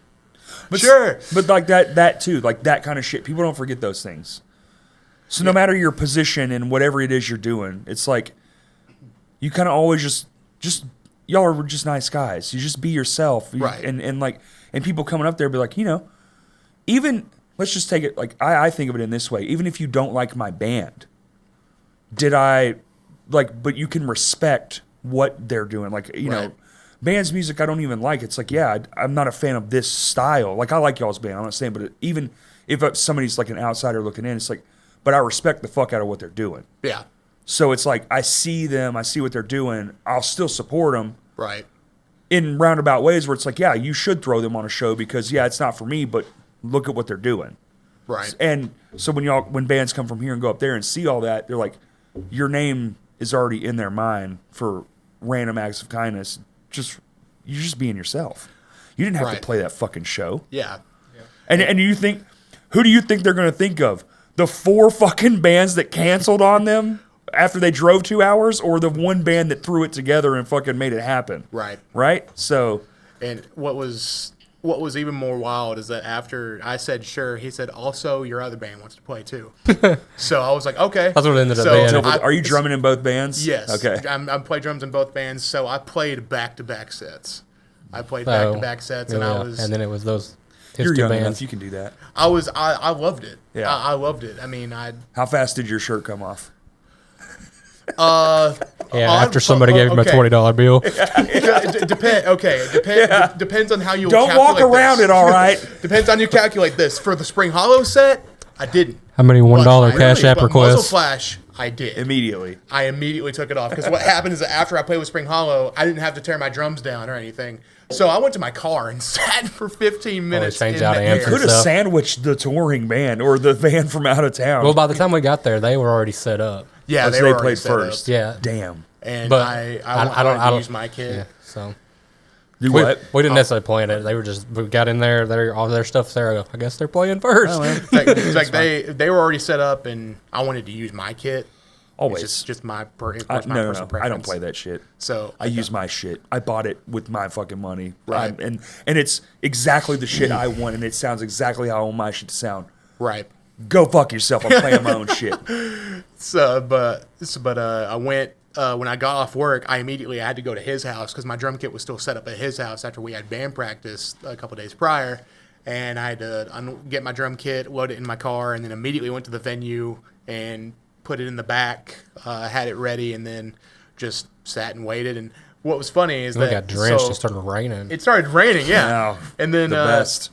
"Sure." But like that too, like that kind of shit. People don't forget those things. So no matter your position and whatever it is you're doing, it's like you kind of always just y'all are just nice guys. You just be yourself, Right. And people coming up there be like, even let's just take it like I think of it in this way. Even if you don't like my band, but you can respect what they're doing. Like you know, Right. bands music I don't even like. It's like I'm not a fan of this style. Like I like y'all's band. I'm not saying, but even if somebody's like an outsider looking in, it's like, but I respect the fuck out of what they're doing. Yeah. So it's like I see them, I see what they're doing. I'll still support them Right. in roundabout ways where it's like, yeah, you should throw them on a show because it's not for me, but look at what they're doing. Right. And so when bands come from here and go up there and see all that, they're like, your name is already in their mind for random acts of kindness. You're just being yourself. You didn't have to Right. play that fucking show. Yeah. And you think, who do you think they're going to think of? The 4 fucking bands that canceled on them after they drove 2 hours, or the one band that threw it together and fucking made it happen? Right. Right? So, And what was even more wild is that after I said sure, he said also your other band wants to play too. So I was like, okay. That's what it ended up So being. are you drumming in both bands? Yes. Okay. I play drums in both bands, so I played back-to-back sets. I played So, back-to-back sets, and yeah, I was and then it was his You're 2 young bands. enough. You can do that. I loved it. Yeah. I loved it. I mean, How fast did your shirt come off? Yeah, after somebody gave him a okay. $20 bill. Depends on how you Don't walk calculate around this. it, all right? Depends on you calculate this. For the Spring Hollow set, I didn't. How many $1 But Cash App but Muzzle requests? Flash, I did. Immediately. I immediately took it off because what happened is that after I played with Spring Hollow, I didn't have to tear my drums down or anything. So I went to my car and sat for 15 minutes. change in out the amps air. and Could have stuff. sandwiched the touring band or the band from out of town. Well, by the time we got there, they were already set up. Yeah, Oh, so they, were played already set up. first. Yeah. Damn. And But I wanted to use my kit. Yeah, so Do we, what? we didn't necessarily plan it. They were just we got in there. All their stuff's there. I guess they're playing first. It's like they were already set up, and I wanted to use my kit. Always. It's just my, No, personal preference. I don't play that shit. So I use my shit. I bought it with my fucking money. Right. And it's exactly the shit I want, and it sounds exactly how I want my shit to sound. right. Go fuck yourself. I'm playing my own shit. I went when I got off work. I immediately had to go to his house because my drum kit was still set up at his house after we had band practice a couple days prior, and I had to get my drum kit, load it in my car, and then immediately went to the venue and put it in the back, had it ready, and then just sat and waited. And what was funny is We that got drenched. so It started raining. it started raining, yeah. Wow. And then The best.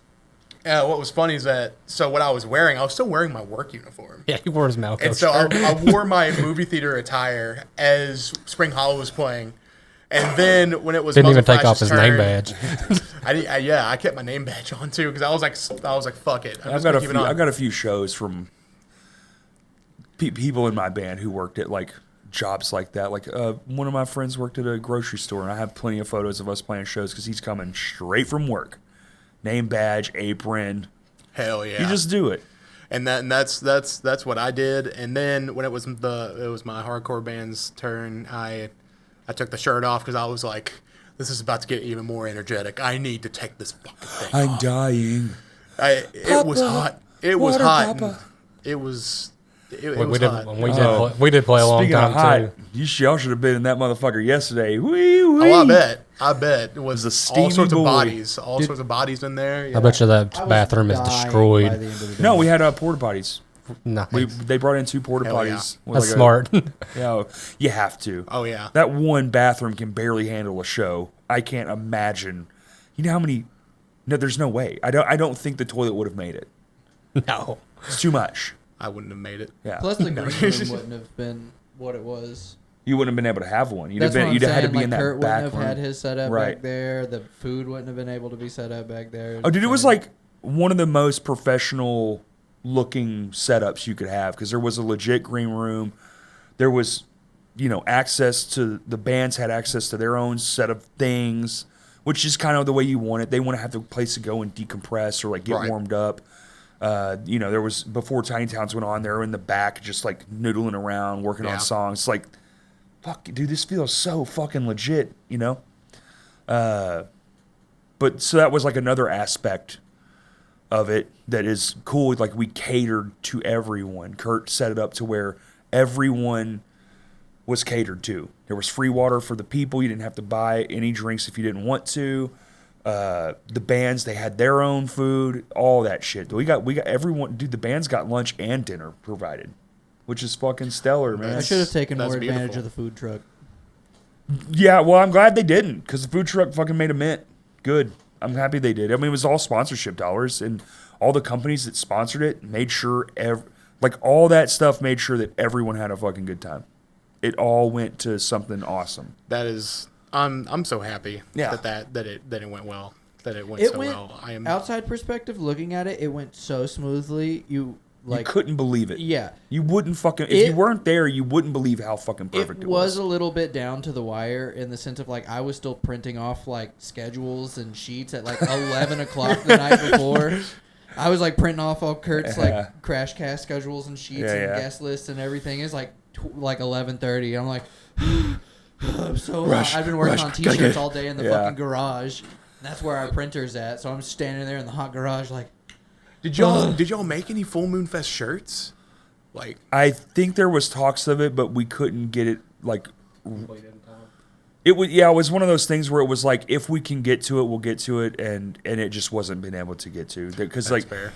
what was funny is that what I was wearing, I was still wearing my work uniform. Yeah, he wore his Malco And so shirt. I wore my movie theater attire as Spring Hollow was playing. And then when it was Didn't even Muzzle take off Flash's his name turn, badge. I kept my name badge on too because I was like, fuck it. I've got a few shows from people in my band who worked at like jobs like that. Like one of my friends worked at a grocery store, and I have plenty of photos of us playing shows because he's coming straight from work. Name badge, apron. Hell yeah. You just do it. And that's what I did. And then when it was my hardcore band's turn, I took the shirt off because I was like, this is about to get even more energetic. I need to take this fucking thing I'm off. dying. It was hot. It was Water, hot. Papa. It was we did hot. we did play a long Speaking of time hot, too. y'all should have been in that motherfucker yesterday. Wee, wee. Oh, I bet. I bet it was a all steamy sorts of boy. bodies, sorts of bodies in there. Yeah. I bet you I that was bathroom is dying by the destroyed. end of the No, day. we had porta potties. Nice. They brought in 2 porta Hell yeah. potties. with That's like smart. Yeah, you have to. Oh yeah. That one bathroom can barely handle a show. I can't imagine. You know how many? No, there's no way. I don't think the toilet would have made it. No. It's too much. I wouldn't have made it. Yeah. Plus, the green room wouldn't have been what it was. You wouldn't have been able to have one. You'd That's have what been. I'm You'd have had to saying. be Like in that Kurt back wouldn't have room. had his setup Right. back there. The food wouldn't have been able to be set up back there. Oh, dude, it was like one of the most professional looking setups you could have because there was a legit green room. There was, access to the bands had access to their own set of things, which is kind of the way you want it. They want to have the place to go and decompress or like get Right. warmed up. There was before Tiny Towns went on, they were in the back just like noodling around, working Yeah. on songs. Like, fuck, dude, this feels so fucking legit, But so that was like another aspect of it that is cool. Like we catered to everyone. Kurt set it up to where everyone was catered to. There was free water for the people. You didn't have to buy any drinks if you didn't want to. The bands, they had their own food, all that shit. We got everyone. Dude, the bands got lunch and dinner provided, which is fucking stellar, man. I should have taken That's more advantage beautiful. of the food truck. Yeah, well, I'm glad they didn't because the food truck fucking made a mint. Good. I'm happy they did. I mean, it was all sponsorship dollars, and all the companies that sponsored it made sure, all that stuff made sure that everyone had a fucking good time. It all went to something awesome. That is, I'm so happy. Yeah. that it went well. That it went It so went well. I am. outside perspective, looking at it, it went so smoothly. You You couldn't believe it. yeah. You wouldn't fucking, if It- you weren't there, you wouldn't believe how fucking perfect it was a little bit down to the wire in the sense of I was still printing off schedules and sheets at 11 o'clock the night before. I was printing off all Kurt's Yeah. crashcast schedules and sheets Yeah, and yeah. guest lists and everything. It's 11:30. I'm like, I'm so Rush, hot. I've been working rush, on gotta get t-shirts it. all day in the Yeah. fucking garage. And that's where our printer's at. So I'm standing there in the hot garage Did y'all make any Full Moon Fest shirts? I think there was talks of it, but we couldn't get it It was one of those things where it was if we can get to it, we'll get to it, and it just wasn't been able to get to because That's fair.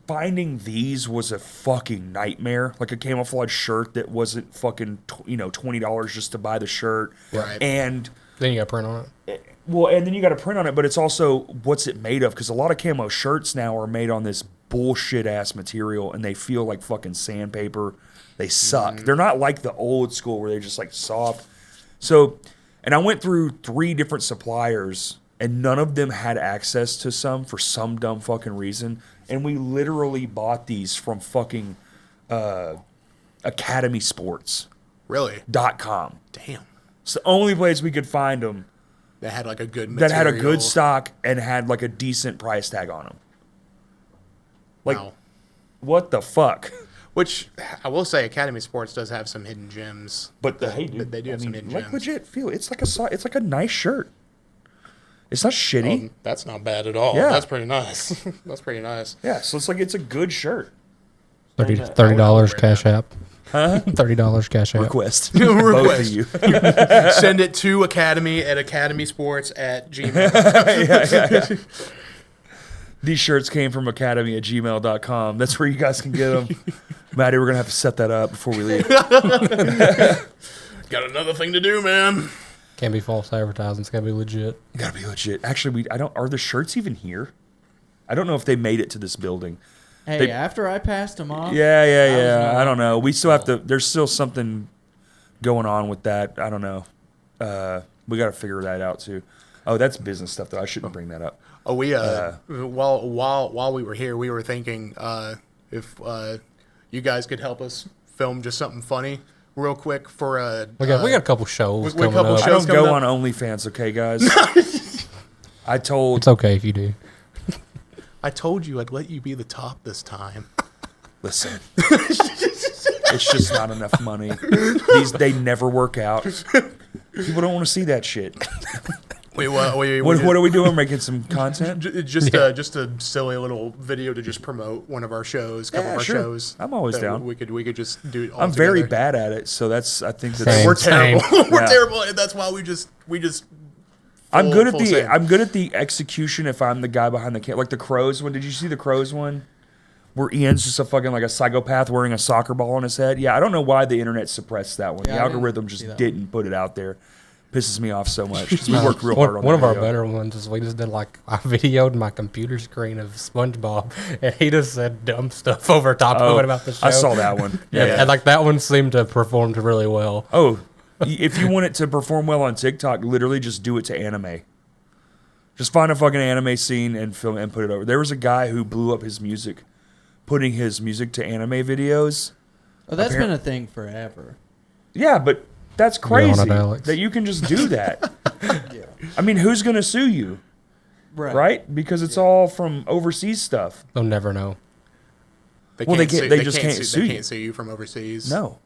finding these was a fucking nightmare. Like a camouflage shirt that wasn't fucking $20 just to buy the shirt, Right. and Then you got to print on it. and then you got to print on it, but it's also what's it made of? Because a lot of camo shirts now are made on this bullshit ass material, and they feel like fucking sandpaper. They suck. They're not like the old school where they're just soft. So, and I went through 3 different suppliers, and none of them had access to some for some dumb fucking reason. And we literally bought these from fucking Academy Sports. Really? .com. Damn. It's the only place we could find them That had a good that had a material. good stock and had a decent price tag on them. Wow. What the fuck? Which I will say, Academy Sports does have some hidden gems. But hey, dude, They do have some hidden gems. legit feel. It's it's like a nice shirt. It's not shitty. That's not bad at all. Yeah. That's pretty nice. That's pretty nice. Yeah, so it's a good shirt. $30 cash app. Huh? $30 cash app. Request. Both of you. Send it to Academy at academysports@gmail. These shirts came from academy@gmail.com. That's where you guys can get them. Maddie, we're going to have to set that up before we leave. Got another thing to do, man. Can't be false advertising. It's got to be legit. Got to be legit. Actually, are the shirts even here? I don't know if they made it to this building. Hey, after I passed them off. Yeah. I don't know. We still have to. There's still something going on with that. I don't know. We got to figure that out too. Oh, that's business stuff though. I shouldn't bring that up. Oh, we while we were here, we were thinking if you guys could help us film just something funny real quick for a. We got a couple shows we got a coming couple up. I shows. don't go coming on OnlyFans, okay, guys. I told. It's okay if you do. I told you I'd let you be the top this time. Listen, it's just not enough money. They never work out. People don't want to see that shit. What are we doing? Making some content? Just a silly little video to just promote one of our shows, couple Yeah, of our sure. shows. I'm always that down. We could just do it all I'm very together. bad at it, so I think Same. that's We're terrible. Same. We're Yeah. terrible, and that's why we just we just. I'm good at full the send. I'm good at the execution if I'm the guy behind the camera. Like the Crows one. Did you see the Crows one? Where Ian's just a fucking like a psychopath wearing a soccer ball on his head. Yeah, I don't know why the internet suppressed that one. Yeah, The I didn't algorithm see just that didn't put it out there. Pisses me off so much because we worked real hard on One that of our video. better ones is we just did like I videoed my computer screen of SpongeBob, and he just said dumb stuff over top of it about the show. I saw that one. And like that one seemed to have performed really well. Oh, if you want it to perform well on TikTok, literally just do it to anime. Just find a fucking anime scene and film and put it over. There was a guy who blew up his music, putting his music to anime videos. Oh, that's been a thing forever. Yeah, but that's You're on crazy it, Alex. that you can just do that. Yeah. I mean, who's gonna sue you, right? Because it's all from overseas stuff. They'll never know. Well, they can't- they just can't sue They you. can't sue you from overseas. No,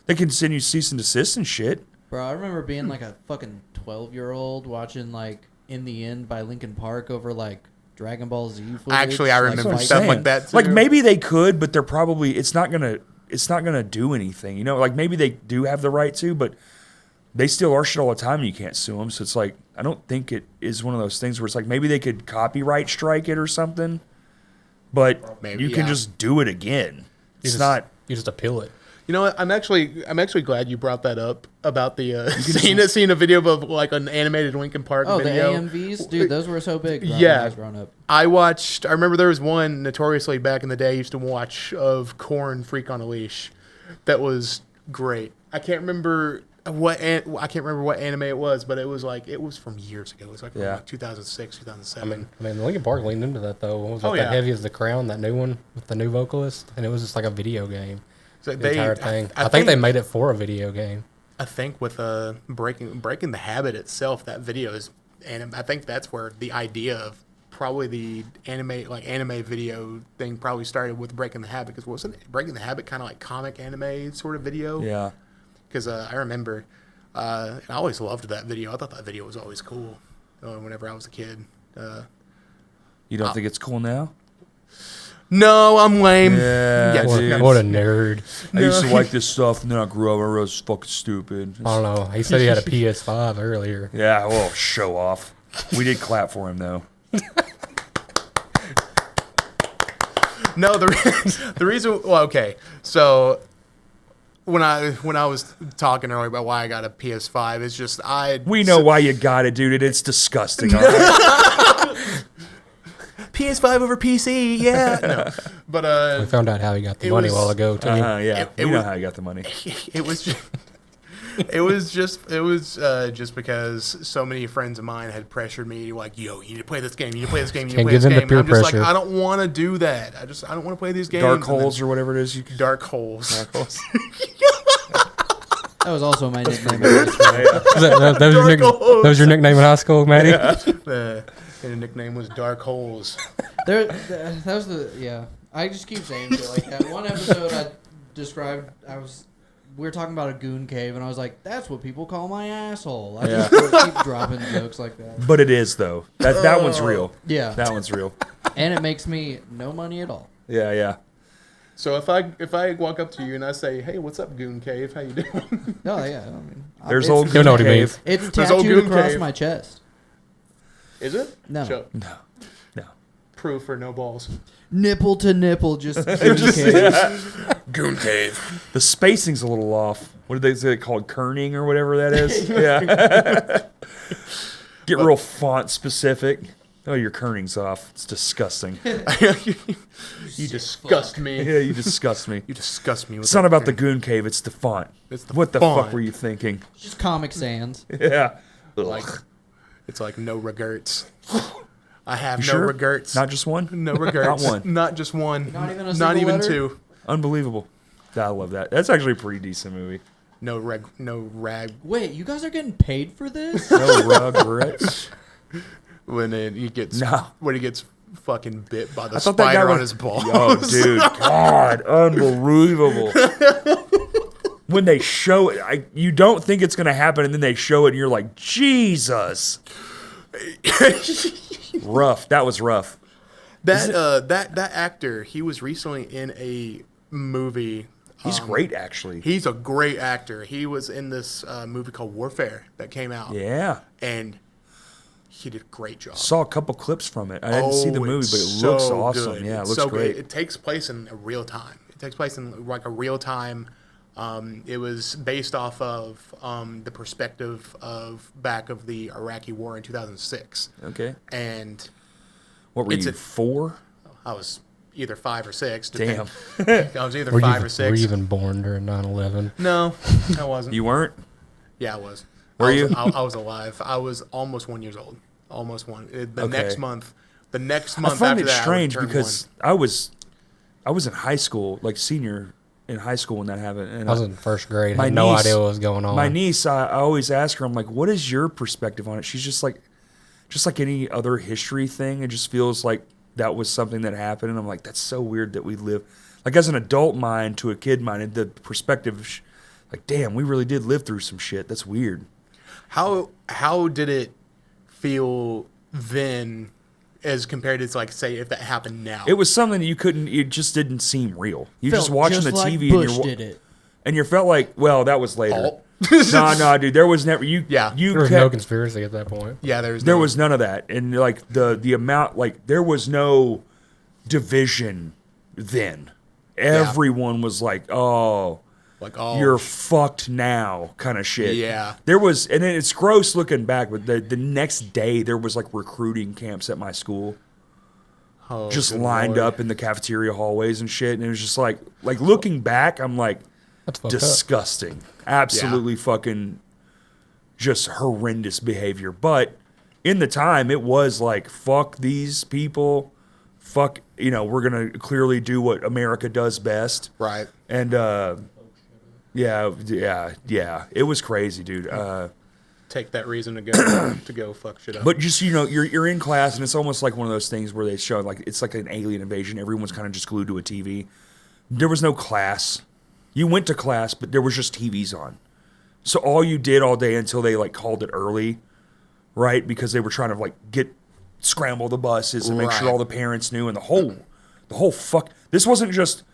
they can send you cease and desist and shit. Bro, I remember being like a fucking 12-year-old watching like In the End by Linkin Park over like Dragon Ball Z footage. Actually, I like, remember fight stuff scenes. like that. Too. Like maybe they could, but they're probably it's not gonna do anything. You know, like maybe they do have the right to, but they steal our shit all the time and you can't sue them. So it's like I don't think it is one of those things where it's like maybe they could copyright strike it or something, but Maybe, you can yeah. just do it again. It's not. You just appeal it. You know what? I'm actually glad you brought that up about the seeing a video of like an animated Linkin Park Oh, video. the AMVs, dude, those were so big. When Yeah. I was growing up. I remember there was one notoriously back in the day I used to watch of Korn Freak on a Leash that was great. I can't remember what anime it was, but it was from years ago. It was like from Yeah. like 2006, 2007. I mean, Linkin Park leaned into that though. What was Oh, that? yeah. Heavy as the Crown, that new one with the new vocalist, and it was just like a video game. So The entire thing. I think they made it for a video game. I think with breaking the habit itself, that video is, and I think that's where the idea of probably the anime video thing probably started with breaking the habit, because wasn't breaking the habit kind of like comic anime sort of video? Yeah. Because I remember, and I always loved that video. I thought that video was always cool. Whenever I was a kid. You don't think it's cool now? No, I'm lame. Yeah, What, dude. what a nerd. I used to like this stuff, and then I grew up and I realized it's fucking stupid. I don't know. He said he had a PS5 earlier. Yeah, well, show off. We did clap for him though. No, the reason. Well, okay, so when I was talking earlier about why I got a PS5, it's just We know why you got it, dude. It's disgusting. All right? PS5 over PC, yeah. No, but We found out how he got the It money was- a while ago, too. Yeah, It we know was- how you got the money. it was just because so many friends of mine had pressured me, like, yo, you need to play this game, you need to play this game, you need to Can't play this give in to game. peer And I'm just pressure. like, I don't want to do that. I don't want to play these games. Dark And then- holes or whatever it is. You can. Dark holes. That was also my nickname. That was your nickname in high school, Matty? And the nickname was Dark Holes. That was yeah. I just keep saying shit like that. One episode I described, we were talking about a goon cave, and I was like, that's what people call my asshole. I just keep dropping jokes like that. But it is though. That one's real. Yeah. That one's real. And it makes me no money at all. Yeah, yeah. So if I walk up to you and I say, hey, what's up, Goon Cave? How you doing? Oh, yeah. I mean, There's it's, old You know what he cave. means. It's There's old tattooed goon across cave. my chest. Is it? No. Show. No. Proof or no balls. Nipple to nipple, just goon cave. Goon Cave. The spacing's a little off. What did they say called kerning or whatever that is? Yeah. Get real font specific. Oh, your kerning's off. It's disgusting. You disgust me. Yeah, you disgust me. You disgust me. With It's not that about the thing. goon cave. It's the font. It's the What the font. fuck were you thinking? Just Comic Sans. Yeah. Like, it's like no regrets. I have You no sure? regrets. Not just one? No regrets. Not one. Not just one. Not even a Not single even letter? two. Unbelievable. I love that. That's actually a pretty decent movie. No rag. Wait, you guys are getting paid for this? No regrets. When he gets No. when he gets fucking bit by the I thought that guy spider on was- his balls. Oh, dude. God. Unbelievable. When they show it, you don't think it's going to happen, and then they show it, and you're like, Jesus. Rough. That was rough. That actor, he was recently in a movie He's great, actually. He's a great actor. He was in this movie called Warfare that came out. Yeah. And he did a great job. Saw a couple clips from it. I didn't see the movie, but it looks awesome. Good. Yeah, it It's looks so great. good. It takes place in a real time. It takes place in like a real time. It was based off of the perspective of back of the Iraqi war in 2006. Okay. And What were you, 4? I was either 5 or 6. Damn. I was either 5 or 6. Were you even born during 9/11? No, I wasn't. You weren't? Yeah, I was. Were you? I was alive. I was almost 1 year old. Almost one. The next month. The next month I find after it that, strange I would turn because I was in high school, like senior in high school when that happened. And I was in first grade. my Had no niece- idea what was going on. My niece, I always ask her, I'm like, what is your perspective on it? She's just like any other history thing. It just feels like that was something that happened. And I'm like, that's so weird that we live, like as an adult mind to a kid mind, the perspective, like, damn, we really did live through some shit. That's weird. How did it feel then as compared to, like, say, if that happened now? It was something that it just didn't seem real. You Felt just watching the like TV Bush and did it. you felt like, well, that was later. Oh. No, dude, there was never Yeah. You there was kept, no conspiracy at that point. Yeah, there was none of that, and like the amount, like there was no division then. Everyone was like, oh, like, oh, you're fucked now, kind of shit. Yeah. There was, and then it's gross looking back, but the next day there was like recruiting camps at my school. oh, Just good lined Lord. up in the cafeteria hallways and shit, and it was just like looking back, I'm like, That's fucked up. disgusting, absolutely fucking just horrendous behavior. But in the time, it was like, fuck these people, fuck, we're gonna clearly do what America does best, Right. and yeah, it was crazy, dude. Take that reason to go fuck shit up. But just you're in class, and it's almost like one of those things where they show like it's like an alien invasion. Everyone's kind of just glued to a TV. There was no class. You went to class, but there was just TVs on. So all you did all day until they like called it early, right? Because they were trying to like scramble the buses and make sure Right. all the parents knew, and the whole fuck. This wasn't just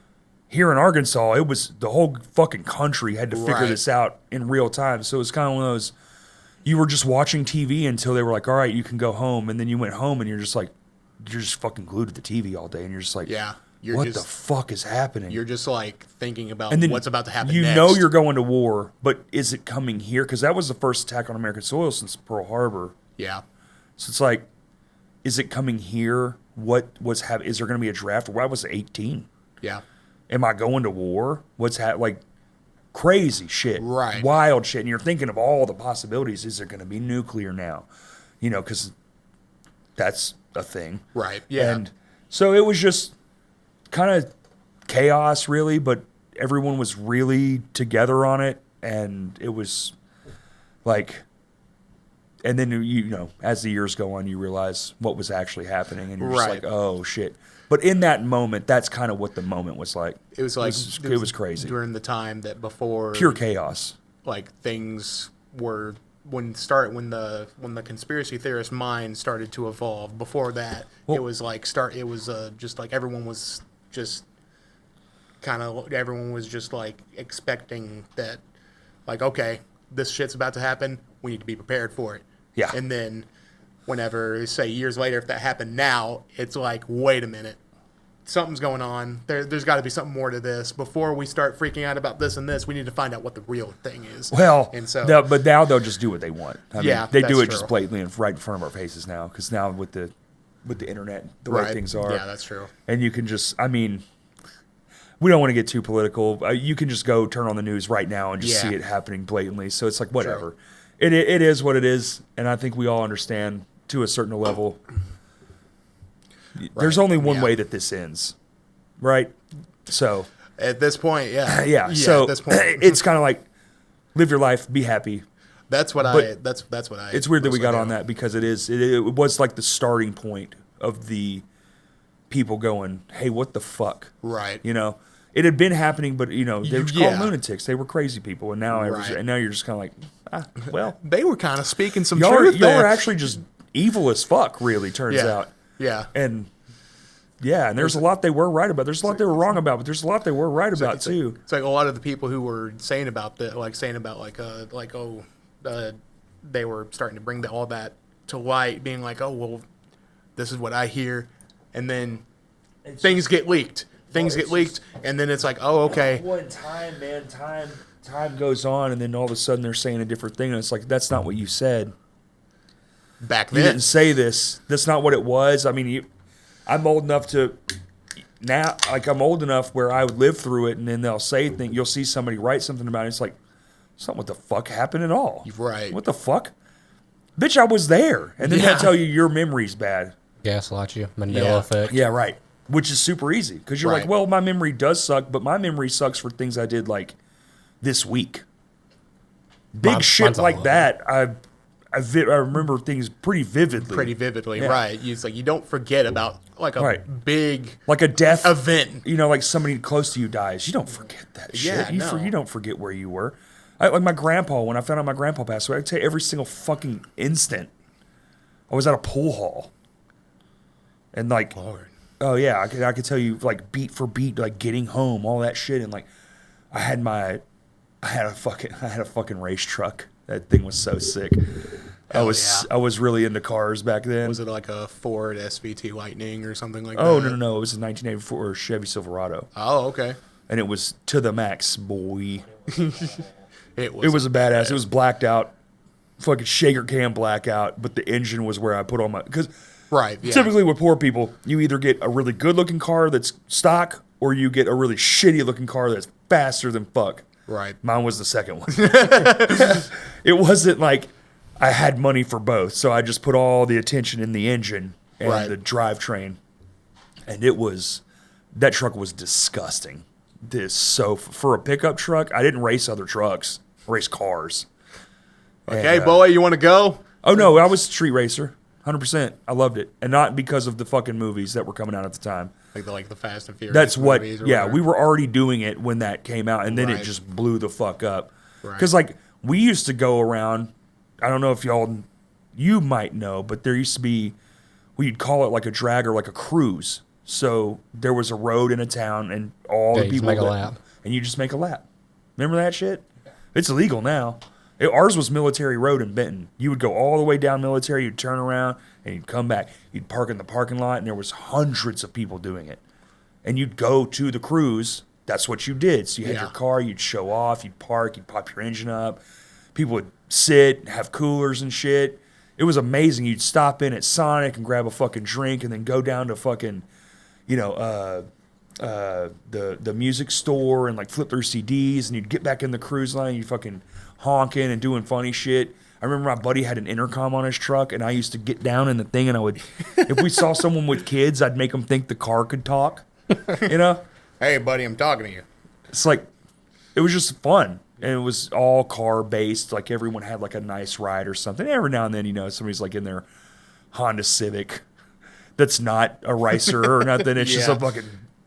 here in Arkansas. It was the whole fucking country had to figure Right. this out in real time. So it was kind of one of those. You were just watching TV until they were like, all right, you can go home. And then you went home and you're just fucking glued to the TV all day. And you're just like, Yeah. what the fuck is happening? You're just like thinking about And then what's about to happen you next. know you're going to war, but is it coming here? Because that was the first attack on American soil since Pearl Harbor. Yeah. So it's like, is it coming here? What was happening? Is there going to be a draft? Why was it 18? Yeah. Am I going to war? What's like crazy shit, Right. Wild shit, and you're thinking of all the possibilities. Is there going to be nuclear now? Because that's a thing, Right. Yeah. And so it was just kind of chaos, really, but everyone was really together on it, and it was like. And then as the years go on, you realize what was actually happening, and you're just Right. like, "Oh shit!" But in that moment, that's kind of what the moment was like. It was like it was crazy, during the time that before pure chaos. like things were when the conspiracy theorist mind started to evolve. Before that, Well- it was like just like everyone was just like expecting that, like, okay, this shit's about to happen. We need to be prepared for it. Yeah. And then whenever, say, years later, if that happened now, it's like, wait a minute. Something's going on. There's got to be something more to this. Before we start freaking out about this and this, we need to find out what the real thing is. Well, and so but now they'll just do what they want. I mean, Yeah, they do that's it just true. blatantly right in front of our faces now. Because now with the internet, the way Right. things are, Yeah, that's true. and you can just, I mean, we don't want to get too political. You can just go turn on the news right now and just Yeah. see it happening blatantly. So it's like whatever. It is what it is, and I think we all understand to a certain level. There's only one Yeah. way that this ends, right? So At this point, yeah. yeah. So at this point, it's kind of like live your life, be happy. that's what but that's what I. It's weird that we mostly got on do. that because it was like the starting point of people going, hey, what the fuck? Right. It had been happening, but they were called Yeah. lunatics. They were crazy people, and now Right. now you're just kind of like, well, They were kind of speaking some y'all truth are there. actually just evil as fuck. Really, turns Yeah. out, Yeah. and Yeah, and there's a lot they were right about. There's a lot they were wrong about, but there's a lot they were right about too. It's like a lot of the people who were saying about that, they were starting to bring all that to light, being like, oh, well, this is what I hear, and then things get leaked. And then it's like, oh, okay. One time, man, time goes on, and then all of a sudden they're saying a different thing, and it's like, that's not what you said. Back You then. didn't say this. That's not what it was. I mean, I'm old enough to now, like I'm old enough where I would live through it, and then they'll say things. You'll see somebody write something about it. It's like, it's not what the fuck happened at all. Right. What the fuck? Bitch, I was there. And then they'll tell you your memory's bad. Gaslight you. Mandela effect. Yeah, right. Which is super easy. Because you're like, Right. well, my memory does suck, but my memory sucks for things I did like this week. Big shit mine's all like over. that, I remember things pretty vividly. Yeah. Right. It's like you don't forget about like a big Like a death event. You know, like somebody close to you dies. You don't forget that shit. Yeah, You don't forget where you were. Like my grandpa, when I found out my grandpa passed away, I'd tell you every single fucking instant. I was at a pool hall. And like, Lord. oh yeah, I could tell you like beat for beat, like getting home, all that shit. And like, I had a fucking race truck. That thing was so sick. I was really into cars back then. Was it like a Ford SVT Lightning or something like Oh that? no! It was a 1984 Chevy Silverado, Oh, okay. and it was to the max, boy. It It was a badass. It was blacked out, fucking shaker cam blackout, but the engine was where I put all my because right. Yeah. typically with poor people, you either get a really good looking car that's stock, or you get a really shitty looking car that's faster than fuck. Right. Mine was the second one. It wasn't like I had money for both, so I just put all the attention in the engine and Right. the drivetrain, and that truck was disgusting. For a pickup truck, I didn't race other trucks, I raced cars. Okay, And, boy, you want to go? Oh no, I was a street racer, 100%. I loved it, and not because of the fucking movies that were coming out at the time. Like the Fast and Furious. That's what. movies or Yeah, whatever. we were already doing it when that came out, and then it Right. just blew the fuck up. Right. Because like we used to go around. I don't know if you might know, but there used to be. We'd call it like a drag or like a cruise. So there was a road in a town, and all Yeah, the you just people make a lap. and you just make a lap. Remember that shit? It's illegal now. Ours was Military Road in Benton. You would go all the way down Military, you'd turn around, and you'd come back. You'd park in the parking lot, and there was hundreds of people doing it. And you'd go to the cruise. That's what you did. So you had Yeah. your car, you'd show off, you'd park, you'd pop your engine up. People would sit, have coolers and shit. It was amazing. You'd stop in at Sonic and grab a fucking drink, and then go down to fucking, the music store and like flip through CDs, and you'd get back in the cruise line, and you'd fucking honking and doing funny shit. I remember my buddy had an intercom on his truck, and I used to get down in the thing, and I would, if we saw someone with kids, I'd make them think the car could talk. You know, Hey, buddy, I'm talking to you. it's like it was just fun, and it was all car based. Like everyone had like a nice ride or something. Every now and then, somebody's like in their Honda Civic that's not a racer or nothing. It's just Yeah.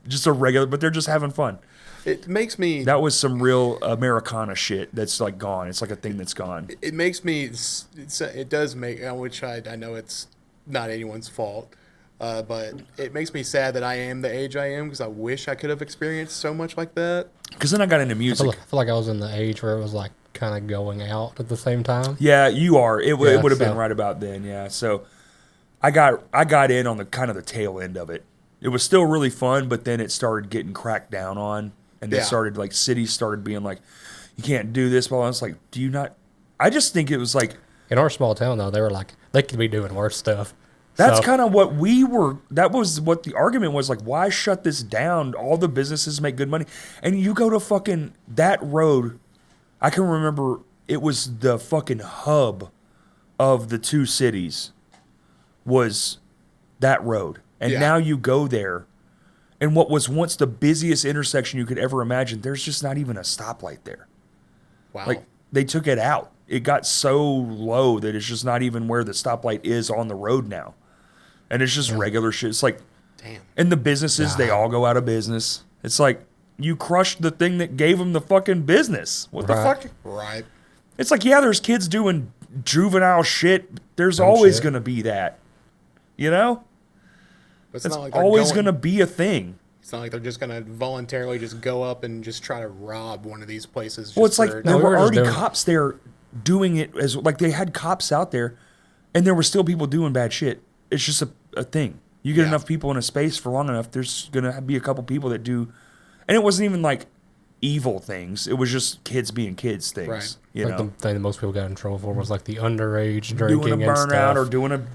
just a regular, but they're just having fun. It makes me. That was some real Americana shit that's like gone. It's like a thing that's gone. It makes me. It does make. Which I know it's not anyone's fault. But it makes me sad that I am the age I am because I wish I could have experienced so much like that. Because then I got into I music. feel like I was in the age where it was like kind of going out at the same time. Yeah, you are. It would have been so- right about then. Yeah. So I got in on the kind of the tail end of it. It was still really fun, but then it started getting cracked down on, and they Yeah. started like cities started being like, you can't do this. Well, I was like, do you not? I just think it was like. In our small town, though, they were like, they could be doing worse stuff. That's So- kind of what we were. That was what the argument was like. Why shut this down? All the businesses make good money, and you go to fucking that road. I can remember it was the fucking hub of the two cities. Was that road, and Yeah. now you go there, and what was once the busiest intersection you could ever imagine, there's just not even a stoplight there. Wow. Like they took it out. It got so low that it's just not even where the stoplight is on the road now. And it's just regular shit. It's like, Damn. and the businesses, they all go out of business. It's like, you crushed the thing that gave them the fucking business. What the Right. fuck? Right. It's like, yeah, there's kids doing juvenile shit. There's Dumb always shit. going to be that. You know? It's That's not like they're always going- going to be a thing. It's not like they're just gonna voluntarily just go up and just try to rob one of these places. Well, just it's like for- there we were were just already doing it. cops there doing it as like they had cops out there, and there were still people doing bad shit. It's just a thing. You get Yeah. enough people in a space for long enough, there's gonna be a couple people that do, and it wasn't even like evil things. It was just kids being kids things. Right. You Like know, the thing that most people got in trouble for was like the underage doing drinking a and burnout stuff. or doing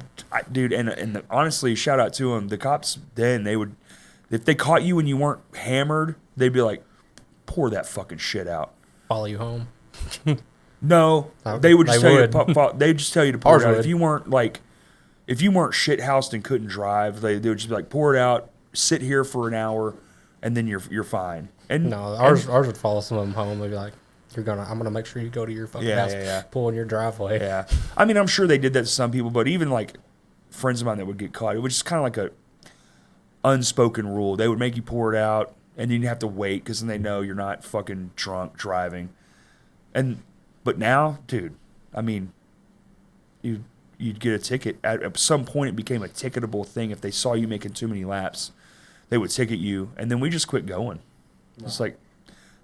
dude. And honestly, shout out to them. The cops then they would, if they caught you and you weren't hammered, they'd be like, pour that fucking shit out. Follow you home. No, Oh, they would just they tell would. you. They just tell you to pour Ours it out. would. If you weren't shit housed and couldn't drive, they would just be like, pour it out, sit here for an hour, and then you're fine. And No, ours would follow some of them home. They'd be like, I'm gonna make sure you go to your fucking Yeah, house, yeah. pull in your driveway. yeah, I mean, I'm sure they did that to some people, but even like friends of mine that would get caught, it was just kind of like a unspoken rule. They would make you pour it out, and then you have to wait because then they know you're not fucking drunk driving. But now, dude, I mean, you'd get a ticket. At some point, it became a ticketable thing. If they saw you making too many laps, they would ticket you, and then we just quit going. It's like,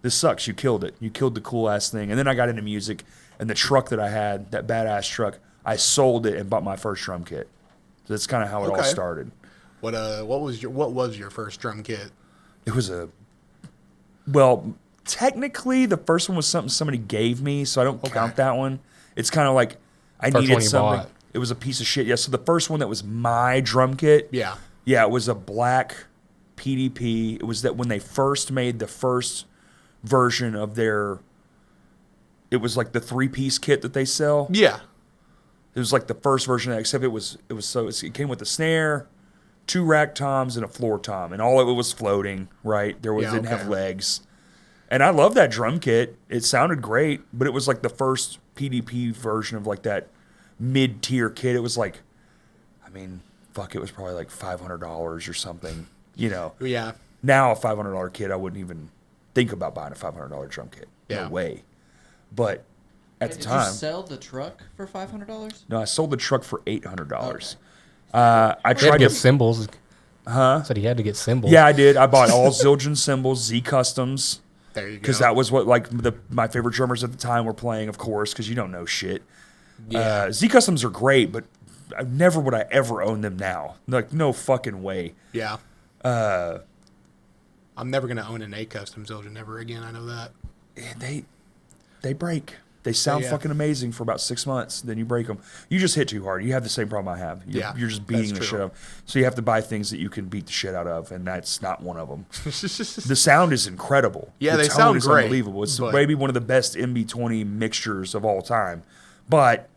this sucks. You killed it. You killed the cool ass thing. And then I got into music, and the truck that I had, that badass truck, I sold it and bought my first drum kit. So that's kind of how it all Okay. started. what was your first drum kit? It was well, technically the first one was something somebody gave me, so I don't count that one. It's kind of like I First needed one you something. bought. It was a piece of shit. Yeah, so the first one that was my drum kit. Yeah. Yeah, it was a black PDP. It was that when they first made the first version of it was like the 3-piece kit that they sell. Yeah. It was like the first version of that, except it came with a snare, 2 rack toms, and a floor tom, and all of it was floating, right? Didn't have okay. legs. And I love that drum kit. It sounded great, but it was like the first PDP version of like that mid-tier kit. It was like, I mean, fuck, it was probably like $500 or something, you know. Yeah. Now a $500 kit, I wouldn't even think about buying a $500 drum kit. Yeah. No way. But at the Did time, you sell the truck for $500? no, I sold the truck for $800. Okay. I He had tried to get to. cymbals. Huh? Said he had to get cymbals. Yeah, I did. I bought all Zildjian cymbals, Z Customs, There you go. because that was what like my favorite drummers at the time were playing, of course, because you don't know shit. Yeah. Z Customs are great, but never would I ever own them now. Like, no fucking way. Yeah. I'm never gonna own an A custom Zildjian ever again. I know that. They break. They sound Yeah. fucking amazing for about 6 months. Then you break them. You just hit too hard. You have the same problem I have. You're just beating that's the true. shit out of. So you have to buy things that you can beat the shit out of, and that's not one of them. The sound is incredible. Yeah, the they tone sound is great, unbelievable. It's but- maybe one of the best MB20 mixtures of all time. But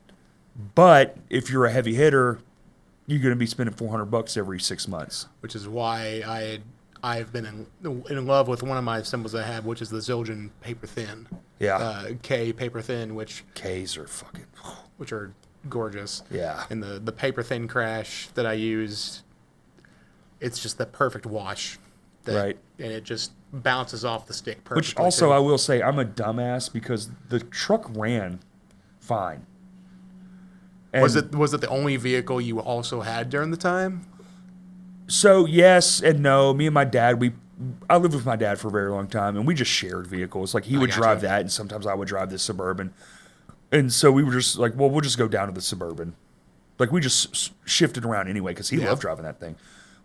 if you're a heavy hitter, you're going to be spending $400 every 6 months. Which is why I've been in love with one of my cymbals I have, which is the Zildjian Paper Thin. Yeah. K Paper Thin, which K's are fucking. are gorgeous. Yeah. And the Paper Thin crash that I used, it's just the perfect wash. Right. And it just bounces off the stick perfectly. Which also, too. I will say, I'm a dumbass because the truck ran fine. was And it the only vehicle you also had during the time? So yes and no. Me and my dad, I lived with my dad for a very long time, and we just shared vehicles. Like he would gotcha. drive that, and sometimes I would drive the Suburban. And so we were just like, well, we'll just go down to the Suburban. Like we just shifted around anyway because he Yeah. loved driving that thing.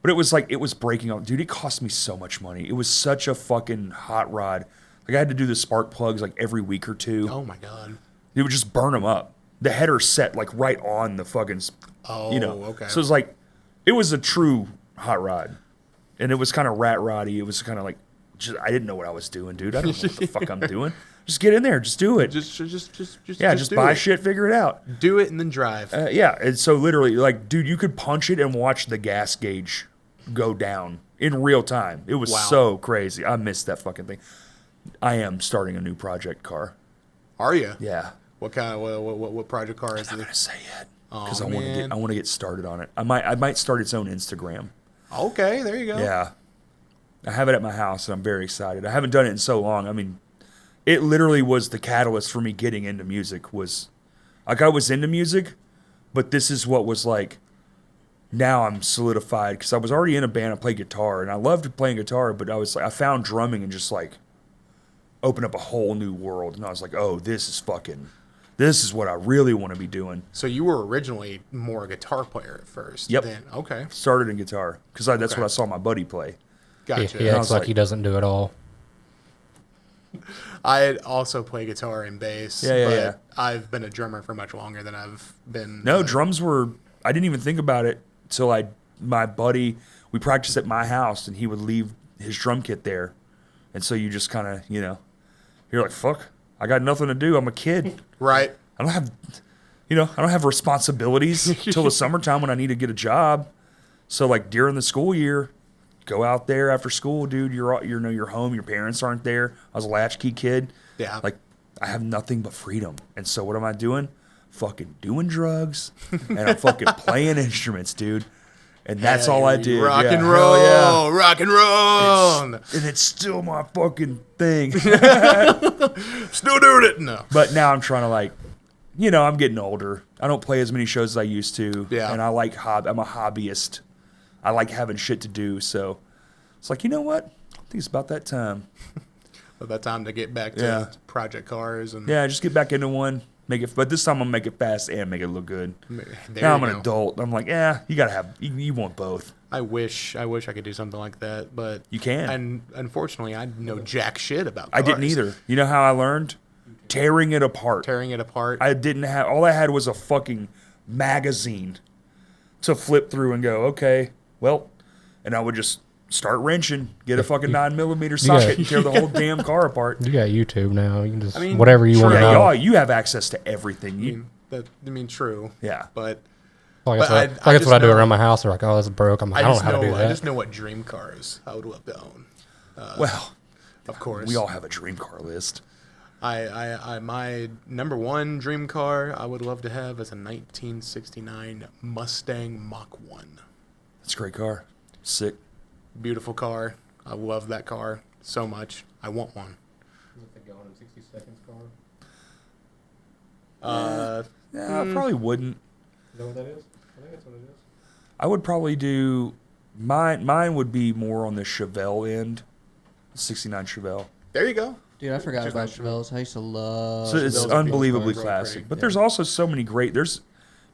But it was like, it was breaking out. Dude, it cost me so much money. It was such a fucking hot rod. Like I had to do the spark plugs like every week or two. Oh my god. It would just burn them up. The header set like right on the fucking, Oh, okay. So it was like, it was a true hot rod. And it was kind of rat roddy. It was kind of like, I didn't know what I was doing, dude. I don't know what the fuck I'm doing. Just get in there. Just do it. Just Just do buy it. shit, figure it out. Do it and then drive. Yeah. And so literally, like, dude, you could punch it and watch the gas gauge go down in real time. It was Wow. so crazy. I missed that fucking thing. I am starting a new project car. Are you? Yeah. What kind of what project car is I'm not it? gonna say yet Oh, because man. I want to get started on it. I might start its own Instagram. Okay, there you go. Yeah. I have it at my house and I'm very excited. I haven't done it in so long. I mean, it literally was the catalyst for me getting into music. Was like I was into music, but this is what was like now I'm solidified because I was already in a band. I played guitar, and I loved playing guitar, but I found drumming and just like opened up a whole new world. And I was like, oh, this is what I really want to be doing. So you were originally more a guitar player at first. Yep. Then okay, Started in guitar because that's Okay. what I saw my buddy play. gotcha. He I acts was like like- he doesn't do it all. I also play guitar and bass. Yeah, but yeah. I've been a drummer for much longer than I've been. No, drums were. I didn't even think about it till my buddy. We practiced at my house, and he would leave his drum kit there, and so you just kind of, you're like, fuck, I got nothing to do. I'm a kid. Right. I don't have responsibilities till the summertime when I need to get a job. So like during the school year, go out there after school, dude. You're home. Your parents aren't there. I was a latchkey kid. Yeah. Like I have nothing but freedom. And so what am I doing? Fucking doing drugs, and I'm fucking playing instruments, dude. And that's all I did. Rock Yeah, and hell roll. yeah. Rock and roll. And it's still my fucking thing. Still doing it. No. But now I'm trying to I'm getting older. I don't play as many shows as I used to. Yeah. And I'm a hobbyist. I like having shit to do. So it's like, you know what? I think it's about that time. About that time to get back to Yeah. project cars and Yeah, just get back into one. But this time I'm gonna make it fast and make it look good. there Now you I'm an go. adult. I'm like, you gotta have. You want both. I wish I could do something like that, but You can. And unfortunately, I know jack shit about I didn't cars. either. You know how I learned? Tearing it apart. Tearing it apart. I didn't have. All I had was a fucking magazine to flip through and go, okay, well, and I would just start wrenching, get a fucking 9mm socket, and tear the whole damn car apart. You got YouTube now. You can just mean, whatever you want to Yeah, know. y'all, you have access to everything. True. Yeah. But Like but that's I what I just do know- around my house. They're like, oh, it's broke. I'm like, I don't know how to do I that. just know what dream cars I would love to own. Well, Of course. we all have a dream car list. My number one dream car I would love to have is a 1969 Mustang Mach 1. It's a great car. Sick. Beautiful car. I love that car so much. I want one. Yeah, I probably wouldn't. Is that what that is? I think that's what it is. I would probably do mine. Mine would be more on the Chevelle end, 69 Chevelle. There you go. Dude, I forgot Just about not Chevelles. I used to love. So it's Chevelle's unbelievably really classic. pretty. But there's also so many great.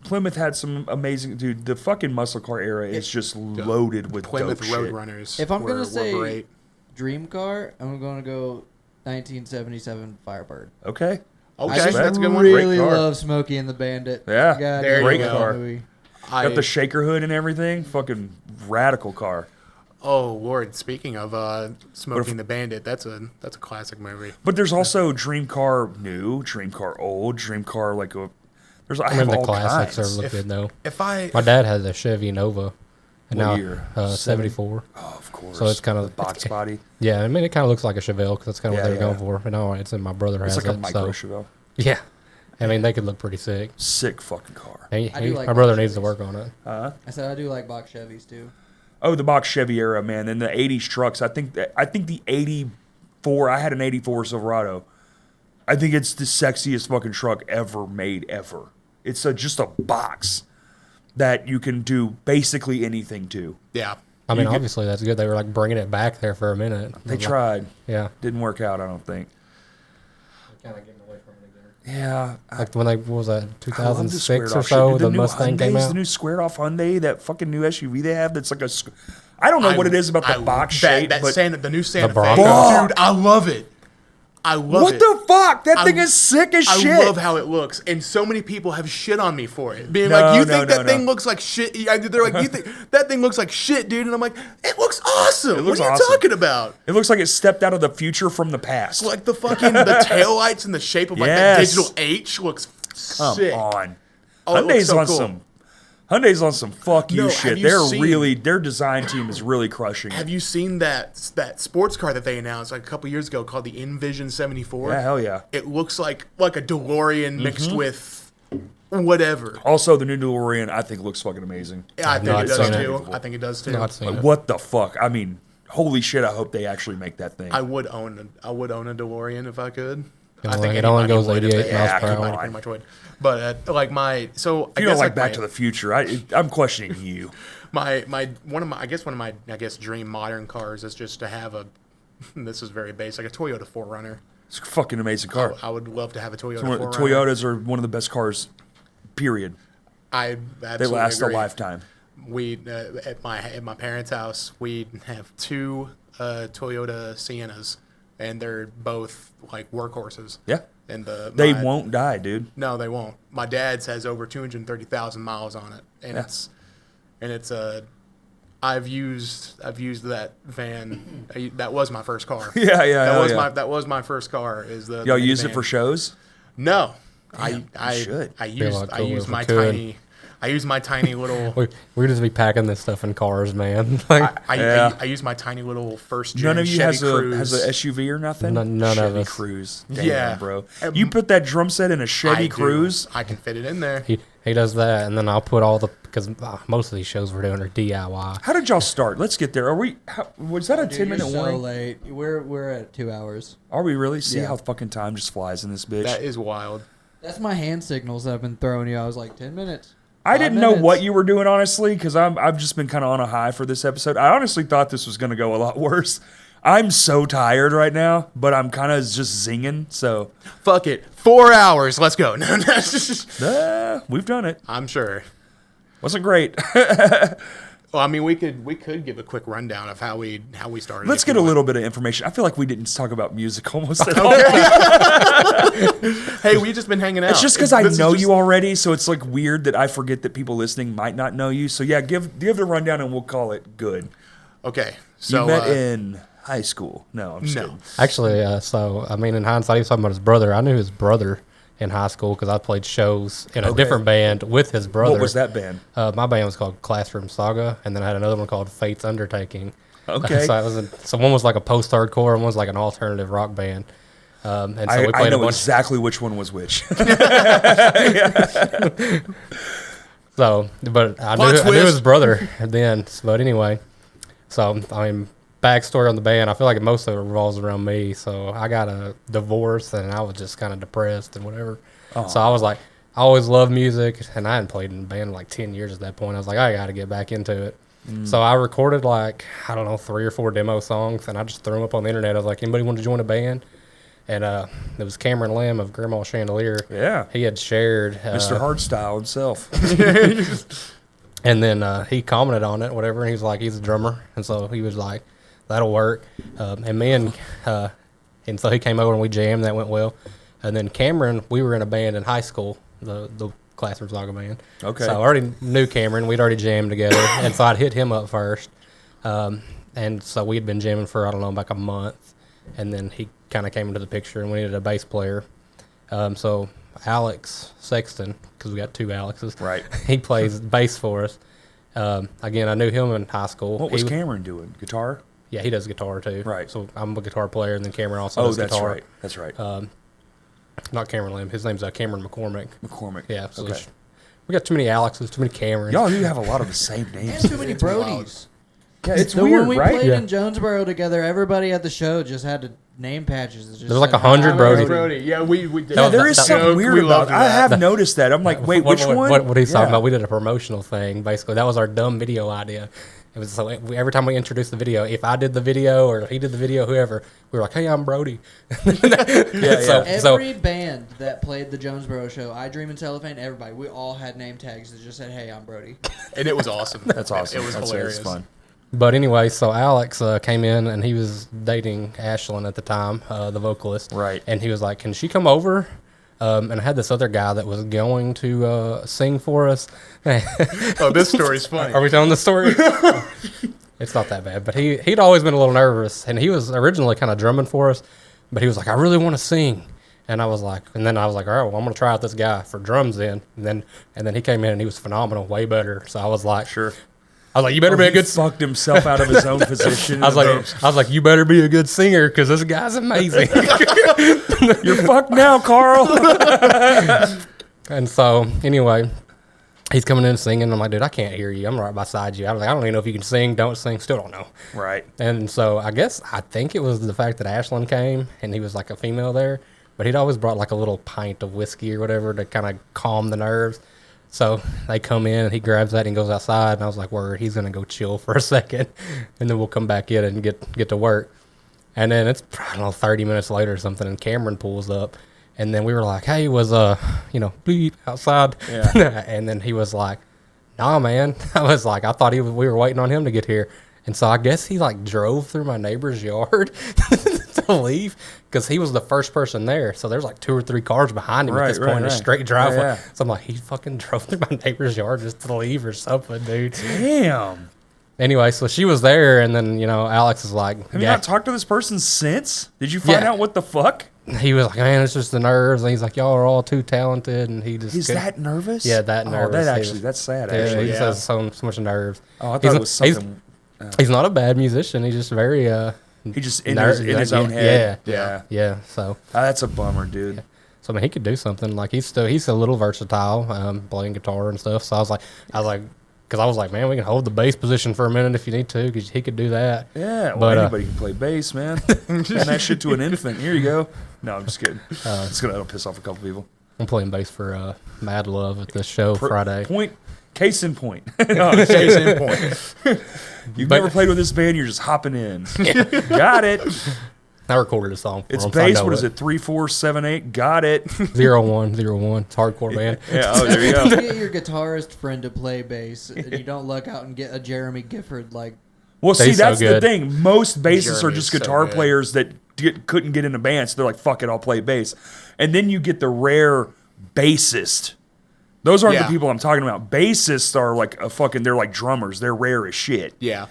Plymouth had some amazing. Dude, the fucking muscle car era is just loaded with Plymouth dope shit. Roadrunners. If I'm were- gonna were say great. dream car, I'm gonna go 1977 Firebird. Okay. Okay, I just that's a good one. really Great car. love Smokey and the Bandit. Yeah, God, there you great go. car. Movie. Got the shaker hood and everything. Fucking radical car. Oh Lord! Speaking of What Smoking if- the Bandit, that's a classic movie. But there's also dream car new, dream car old, dream car like a. There's I I have mean, the all classics kinds. are look good though. If I My dad had a Chevy Nova, and What now year? 74. Oh, of course. So it's kind of the box body. Yeah, I mean, it kind of looks like a Chevelle because that's kind of Yeah, what they were yeah. going for. And now it's in my brother It's has like a it. micro So Chevelle. yeah, I mean, they could look pretty sick. Sick fucking car. He, I do like my brother box needs to Chevys. work on it. I said I do like box Chevys too. Oh, the box Chevy era, man. And the 80s trucks. I think the 84, I had an 84 Silverado. I think it's the sexiest fucking truck ever made, ever. It's just a box that you can do basically anything to. yeah, I mean, You could- obviously that's good. They were like bringing it back there for a minute. They tried. Yeah. Didn't work out, I don't think. Kind of getting away from it again. Yeah. Like when they what was that I love the 2006 squared or off so, shit. the new Mustang came Hyundais, out. The new squared off Hyundai, that fucking new SUV they have that's like a. I don't know what it is about the box shape, but the new Santa Fe, Bronco. dude, I love it. I love what it. the fuck? That I- thing is sick as I shit. love how it looks, and so many people have shit on me for it, being No, like, "You no, think no, that no. thing looks like shit?" Yeah, they're like, "You think that thing looks like shit, dude?" And I'm like, "It looks awesome. looks what are you awesome. talking about?" It looks like it stepped out of the future from the past. It's like the fucking the taillights in the shape of like Yes. that digital H looks Come sick. on. Oh, it looks Hyundai's so on cool. some. Hyundai's on some fuck you No, shit. have you They're seen- really their design team is really crushing it. Have you seen that sports car that they announced like a couple years ago called the Envision 74? Yeah, hell yeah. It looks like a DeLorean mixed Mm-hmm. with whatever. Also, the new DeLorean I think looks fucking amazing. Yeah, I think not it does seen it. too. I think it does too. Not seen Like, it. what the fuck? I mean, holy shit! I hope they actually make that thing. I would own a DeLorean if I could. I think It only anybody goes would if 88 they miles asked. per Anybody hour. pretty much would. But like my so If you don't like Back to the Future, I'm questioning you. one of my dream modern cars is just to have a this is very basic, a Toyota 4Runner. It's a fucking amazing car. I would love to have a Toyota One of 4Runner. Toyotas are one of the best cars, period. I They absolutely last agree. a lifetime. We at my parents' house, we have two Toyota Siennas, and they're both like workhorses. Yeah. And They won't die, dude. No, they won't. My dad's has over 230,000 miles on it, and it's I've used that van. That was my first car. Yeah. That was my first car. Is the Y'all the use it minivan. for shows? No, you should. I Be a lot cooler used if my we could. tiny. I use my tiny little. We just be packing this stuff in cars, man. Like, I use my tiny little first gen None of you Chevy has Cruise. a SUV or nothing? None of Chevy us. Cruise. Damn, Yeah. bro. You put that drum set in a Chevy I do. Cruise? I can fit it in there. he does that, and then I'll put all the because most of these shows we're doing are DIY. How did y'all start? Let's get there. Was that a Dude, 10-minute you're warning? so late. We're at 2 hours. Are we really? See Yeah. how fucking time just flies in this bitch? That is wild. That's my hand signals that I've been throwing you. I was like 10 minutes. I 5 didn't know minutes. what you were doing, honestly, because I've just been kind of on a high for this episode. I honestly thought this was going to go a lot worse. I'm so tired right now, but I'm kind of just zinging. So Fuck it. 4 hours. Let's go. No, we've done it. I'm sure. Wasn't great. Well, I mean, we could give a quick rundown of how we started. Let's if get you a want. little bit of information. I feel like we didn't talk about music almost at all. Hey, we've just been hanging out. It's just because I This is know just- you already, so it's like weird that I forget that people listening might not know you. So yeah, give the rundown and we'll call it good. Okay, so You met in high school. No, I'm just no. kidding. Actually, so I mean, in hindsight, he was talking about his brother. I knew his brother in high school because I played shows in a Okay. different band with his brother. What was that band? My band was called Classroom Saga, and then I had another one called Fate's Undertaking. Okay. So one was like a post-hardcore, and one was like an alternative rock band. And so we I played a know bunch. exactly which one was which. So, but I Plot knew twist. his brother then. But anyway, so I mean, backstory on the band. I feel like most of it revolves around me. So I got a divorce, and I was just kind of depressed and whatever. So I was like, I always loved music, and I hadn't played in a band in like 10 years at that point. I was like, I got to get back into it. So I recorded like, I don't know, 3 or 4 demo songs, and I just threw them up on the internet. I was like, anybody want to join a band? And it was Cameron Lamb of Grandma Chandelier. Yeah. He had shared Mr. Hardstyle himself. and then he commented on it, whatever, and he was like, he's a drummer. And so he was like, that'll work. And so he came over and we jammed. That went well. And then Cameron, we were in a band in high school, the Classroom Saga band. Okay. So I already knew Cameron. We'd already jammed together. And so I'd hit him up first. And so we'd been jamming for, I don't know, like a month. And then he kind of came into the picture, and we needed a bass player. So Alex Sexton, because we got 2 Alexes. Right. He plays bass for us. Again, I knew him in high school. What was He- Cameron doing? Guitar? Yeah, he does guitar too. Right. So I'm a guitar player, and then Cameron also Oh, does that's guitar. right. That's right. Not Cameron Lamb. His name's Cameron McCormick. McCormick. Yeah. So okay. we got too many Alexes, too many Camerons. Y'all do have a lot of the same names. And too many Brodies. Yeah, it's The weird, when we right? played Yeah. in Jonesboro together, everybody at the show just had to name patches. That just There's like said, 100 "Hi, Brody." Brody. Yeah, we did. Yeah, there is That- something joke, weird we about love it. I that. have noticed that. I'm like, wait, which one? What he's talking Yeah. about? We did a promotional thing. Basically, that was our dumb video idea. It was so every time we introduced the video, if I did the video or if he did the video, whoever, we were like, "Hey, I'm Brody." Yeah. Every band that played the Jonesboro show, I Dream and Cellophane, everybody, we all had name tags that just said, "Hey, I'm Brody." And it was awesome. That's awesome. It was That's hilarious. fun. But anyway, so Alex came in and he was dating Ashlyn at the time, the vocalist. Right. And he was like, "Can she come over?" And I had this other guy that was going to sing for us. Oh, this story's funny. Are we telling the story? It's not that bad, but he'd always been a little nervous, and he was originally kind of drumming for us, but he was like, "I really want to sing," and I was like, all right, well, I'm gonna try out this guy for drums then, and then he came in and he was phenomenal, way better. So I was like, Sure. you better be a He good. fucked himself out of his own position. I was like, you better be a good singer because this guy's amazing. You're fucked now, Carl. And so anyway, he's coming in singing. I'm like, dude, I can't hear you. I'm right beside you. I was like, I don't even know if you can sing, don't sing, still don't know. Right. And so I think it was the fact that Ashlyn came and he was like a female there but he'd always brought like a little pint of whiskey or whatever to kind of calm the nerves. So they come in and he grabs that and goes outside, and I was like, word, he's gonna go chill for a second, and then we'll come back in and get to work. And then it's, I don't know, 30 minutes later or something, and Cameron pulls up, and then we were like, hey, was bleep outside? Yeah. And then he was like, nah, man. I was like, I thought we were waiting on him to get here. And so I guess he like drove through my neighbor's yard to leave, because he was the first person there. So there's like 2 or 3 cars behind him at this point in a straight driveway. Yeah. So I'm like, he fucking drove through my neighbor's yard just to leave or something, dude. Damn. Anyway, so she was there, and then, Alex is like, Have you not talked to this person since? Did you find Yeah. out what the fuck? he was like, man, it's just the nerves. And he's like, y'all are all too talented. And he just He's that nervous? Yeah, that Oh, nervous. that's sad, Yeah, actually. he Yeah. says so much nerves. Oh, I thought He's it was not- something. He's not a bad musician. He's just very He just in nervous. his own head. Yeah. Yeah. So Oh, that's a bummer, dude. I mean, he could do something. Like he's a little versatile, playing guitar and stuff. So I was like, man, we can hold the bass position for a minute if you need to, because he could do that. Yeah, well, But, anybody can play bass, man. Hand that shit to an infant. Here you go. No, I'm just kidding. That'll piss off a couple people. I'm playing bass for Mad Love at this show Friday. Case in point. No, case in point. You've But- never played with this band, you're just hopping in. Got it. I recorded a song for It's him, so I bass. know What is it? 3, 4, 7, 8. Got it. 0101. It's a hardcore band. Yeah. Oh, there you You go. get your guitarist friend to play bass, and you don't luck out and get a Jeremy Gifford like. Well, see, He's so that's the good. thing. Most bassists are Jeremy's just so guitar good. players that couldn't get into bands. So they're like, fuck it, I'll play bass. And then you get the rare bassist. Those aren't the Yeah. people I'm talking about. Bassists are like they're like drummers. They're rare as shit. Yeah.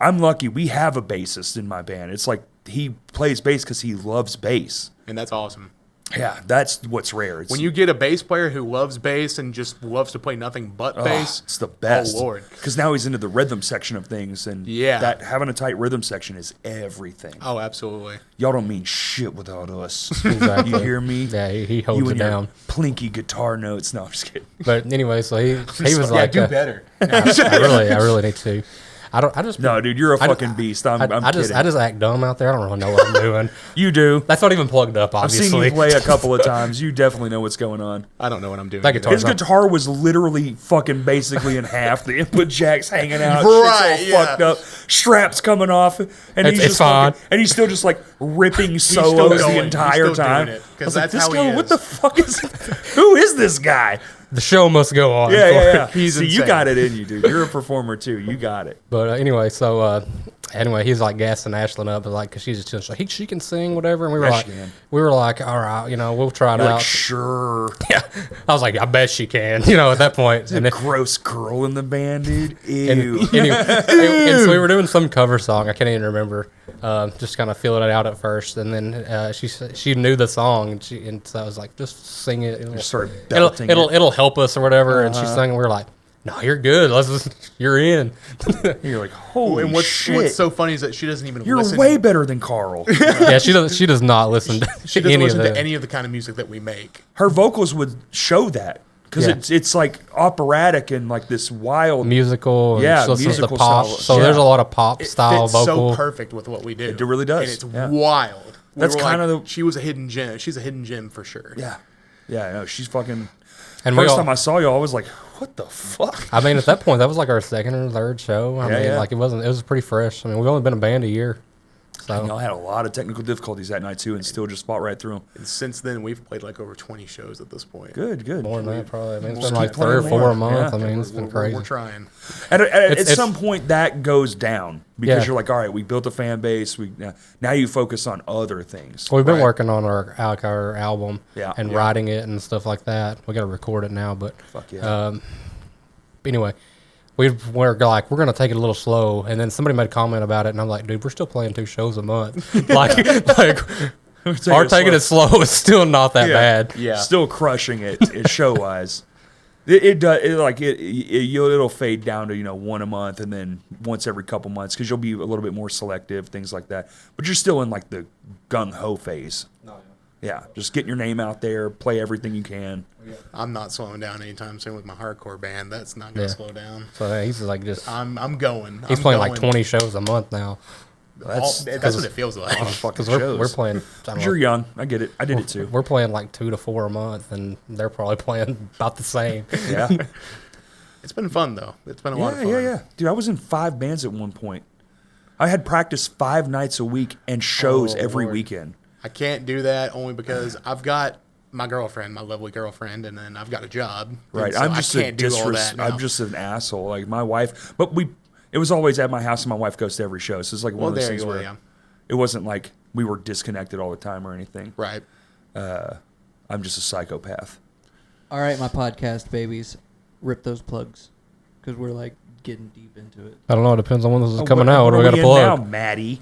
I'm lucky. We have a bassist in my band. It's like he plays bass because he loves bass. And that's awesome. Yeah, that's what's rare. It's, When you get a bass player who loves bass and just loves to play nothing but bass, it's the best. Oh, Lord. Because now he's into the rhythm section of things, and Yeah. that having a tight rhythm section is everything. Oh, absolutely. Y'all don't mean shit without us. Exactly. You hear me? Yeah, he holds You it and your down. plinky guitar notes. No, I'm just kidding. But anyway, so he was Yeah, like, do better. I really need to. I just No, dude, you're a I- fucking beast. I'm I just kidding. act dumb out there. I don't really know what I'm doing. You do. That's not even plugged up, I've obviously. seen you play a couple of times. You definitely know what's going on. I don't know what I'm doing. That either. guitar- His guitar was literally fucking basically in half. The input jack's hanging out. Right, Shit's all fucked up. Straps coming off. And It's just fine. fucking, and he's still just like ripping still solos going. the He's entire still time. doing it, 'cause I was like, that's this how guy, he what is. the fuck is who is this guy? The show must go on. Yeah. He's See, you insane. got it in you, dude. You're a performer too. You got it. But anyway, he's like gassing Ashlyn up, like, cause she's just like, she can sing, whatever. And we were Yeah, like, she can. all right, we'll try it You're out. like, sure. Yeah, I was like, I bet she can, at that point. And then, Gross girl in the band, dude. and, Ew. and so we were doing some cover song. I can't even remember. Just kind of feeling it out at first, and then she knew the song, and so I was like, just sing it. Just started belting It'll help us or whatever. And she sang, and we were like, no, you're good. You're in. You're like, holy And what's shit. so funny is that she doesn't even You're listen. way better than Carl. Yeah, she does not listen to She doesn't any listen of to the any of the kind of music that we make. Her vocals would show that because Yeah. it's like operatic and like this wild. musical. And Yeah, she listens to musical pop. style. So Yeah. there's a lot of pop It style fits vocal. so perfect with what we do. It really does, And it's yeah. wild. We That's were kinda like, the- she was a hidden gem. She's a hidden gem for sure. Yeah, no, she's fucking. And we First all, time I saw you, I was like, what the fuck? I mean, at that point, that was like our second or third show. I Yeah, mean, yeah. like it was pretty fresh. I mean, we've only been a band a year. So Y'all had a lot of technical difficulties that night too, and still just fought right through them. And since then, we've played like over 20 shows at this point. Good. more than that, probably. I mean, it's Just been like keep 3 or playing 4 more. a month. Yeah. I mean, it's been crazy. We're trying. At It's- some point, that goes down because Yeah. you're like, all right, we built a fan base. Now you focus on other things. We've been Right. working on our album Yeah. and Yeah. writing it and stuff like that. We got to record it now, but Fuck yeah. anyway, we're like, we're gonna take it a little slow. And then somebody made a comment about it, and I'm like, dude, we're still playing 2 shows a month. like our taking it slow is still not that bad. Yeah. Still crushing it show wise. It'll fade down to 1 a month and then once every couple months because you'll be a little bit more selective, things like that. But you're still in like the gung ho phase. Yeah, just getting your name out there, play everything you can. I'm not slowing down anytime soon with my hardcore band. That's not going to Yeah. slow down. So he's like just I'm going. he's I'm playing like going. 20 shows a month now. That's That's what it feels like. fucking Because shows. we're playing. I don't You're know, young. I get it. I did it too. we're playing like 2 to 4 a month, and they're probably playing about the same. Yeah. It's been fun though. It's been a lot of fun. Yeah. Dude, I was in 5 bands at one point. I had practice 5 nights a week and shows Oh, every Lord. weekend. I can't do that only because I've got my girlfriend, my lovely girlfriend, and then I've got a job. and Right. so I'm just I can't do all that now. I'm just an asshole. Like my wife, but it was always at my house and my wife goes to every show. So it's like one Well, of those there things you go. where Yeah. it wasn't like we were disconnected all the time or anything. Right. I'm just a psychopath. All right, my podcast babies, rip those plugs, because we're like getting deep into it. I don't know. It depends on when this is Oh, coming out. What do are we got to in plug? now, Maddie?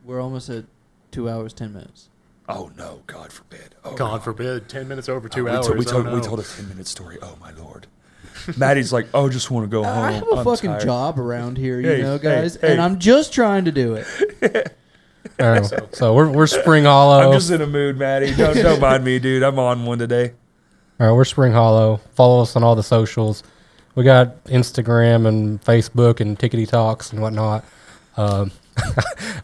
We're almost at 2 hours 10 minutes. Oh no, God forbid. Oh, God no. forbid. 10 minutes over 2 We hours. told, we, Oh, told, no. we told a 10-minute story. Oh my Lord. Maddie's like, oh, just want to go home. I have a I'm fucking tired. job around here, you Hey, know, hey, guys, hey. and I'm just trying to do it. All right, so we're Spring Hollow. I'm just in a mood, Maddie. Don't mind me, dude. I'm on one today. All right, we're Spring Hollow. Follow us on all the socials. We got Instagram and Facebook and Tickety Talks and whatnot. I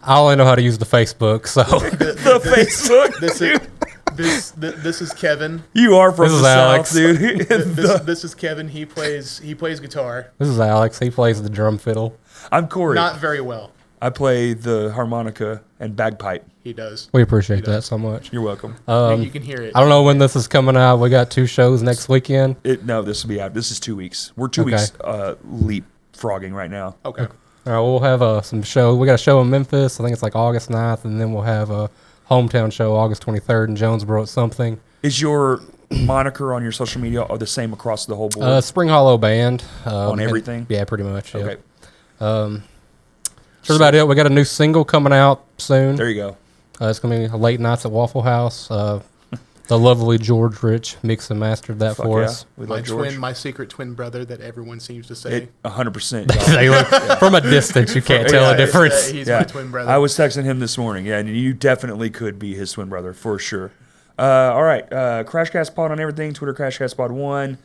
only know how to use the Facebook, so The Facebook. This is Kevin. You are from This the is Alex. South, dude. This is Kevin. He plays guitar. this is Alex. He plays the drum fiddle. I'm Corey. Not very well. I play the harmonica and bagpipe. He does. We appreciate that so much. You're welcome. You can hear it. I don't know when this is coming out. We got 2 shows next weekend. No, this will be out. This is 2 weeks. We're 2 Okay. weeks leapfrogging right now. Okay. All right, we'll have some show. We got a show in Memphis. I think it's like August 9th, and then we'll have a hometown show August 23rd in Jonesboro at something. Is your moniker on your social media are the same across the whole board? Spring Hollow Band. On and- everything? Yeah, pretty much. Yeah. Okay. That's about it. We got a new single coming out soon. There you go. It's going to be Late Nights at Waffle House. The lovely George Rich mixed and mastered that Fuck for yeah. us. We My love George. twin, my secret twin brother that everyone seems to say. 100%. They look, from a distance, you can't tell Yeah, the difference. He's Yeah. my twin brother. I was texting him this morning. Yeah, and you definitely could be his twin brother for sure. All right. Crashcast Pod on everything. Twitter, Crashcast Pod 1.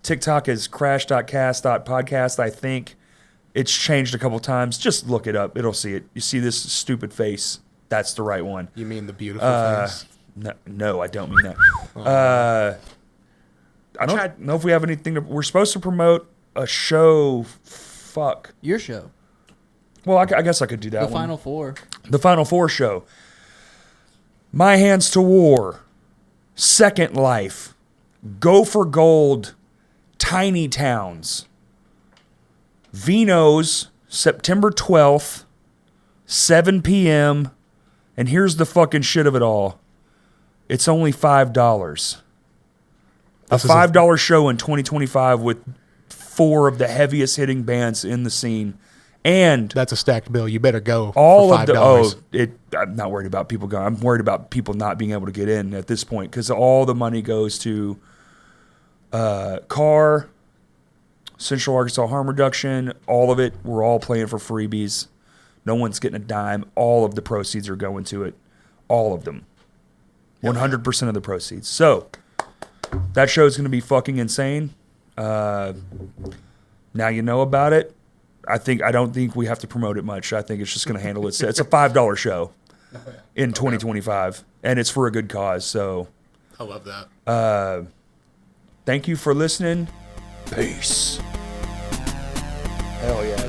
TikTok is crash.cast.podcast, I think. It's changed a couple times. Just look it up. It'll see it. You see this stupid face? That's the right one. You mean the beautiful face? No, I don't mean that. I don't know if we have anything to. We're supposed to promote a show. Fuck. Your show, Well, I guess I could do that the one. Final Four. The Final Four show. My Hands to War. Second Life. Go for Gold. Tiny Towns. Vino's. September 12th. 7 p.m. And here's the fucking shit of it all. It's only $5. A $5 show in 2025 with 4 of the heaviest hitting bands in the scene. And That's a stacked bill. You better go. all for of the $5. I'm not worried about people going. I'm worried about people not being able to get in at this point because all the money goes to CAR, Central Arkansas Harm Reduction, all of it. We're all playing for freebies. No one's getting a dime. All of the proceeds are going to it. All of them. 100% of the proceeds. So that show is going to be fucking insane. Now you know about it. I don't think we have to promote it much. I think it's just going to handle it. It's a $5 show in 2025, and it's for a good cause. So I love that. thank you for listening. Peace. Hell yeah.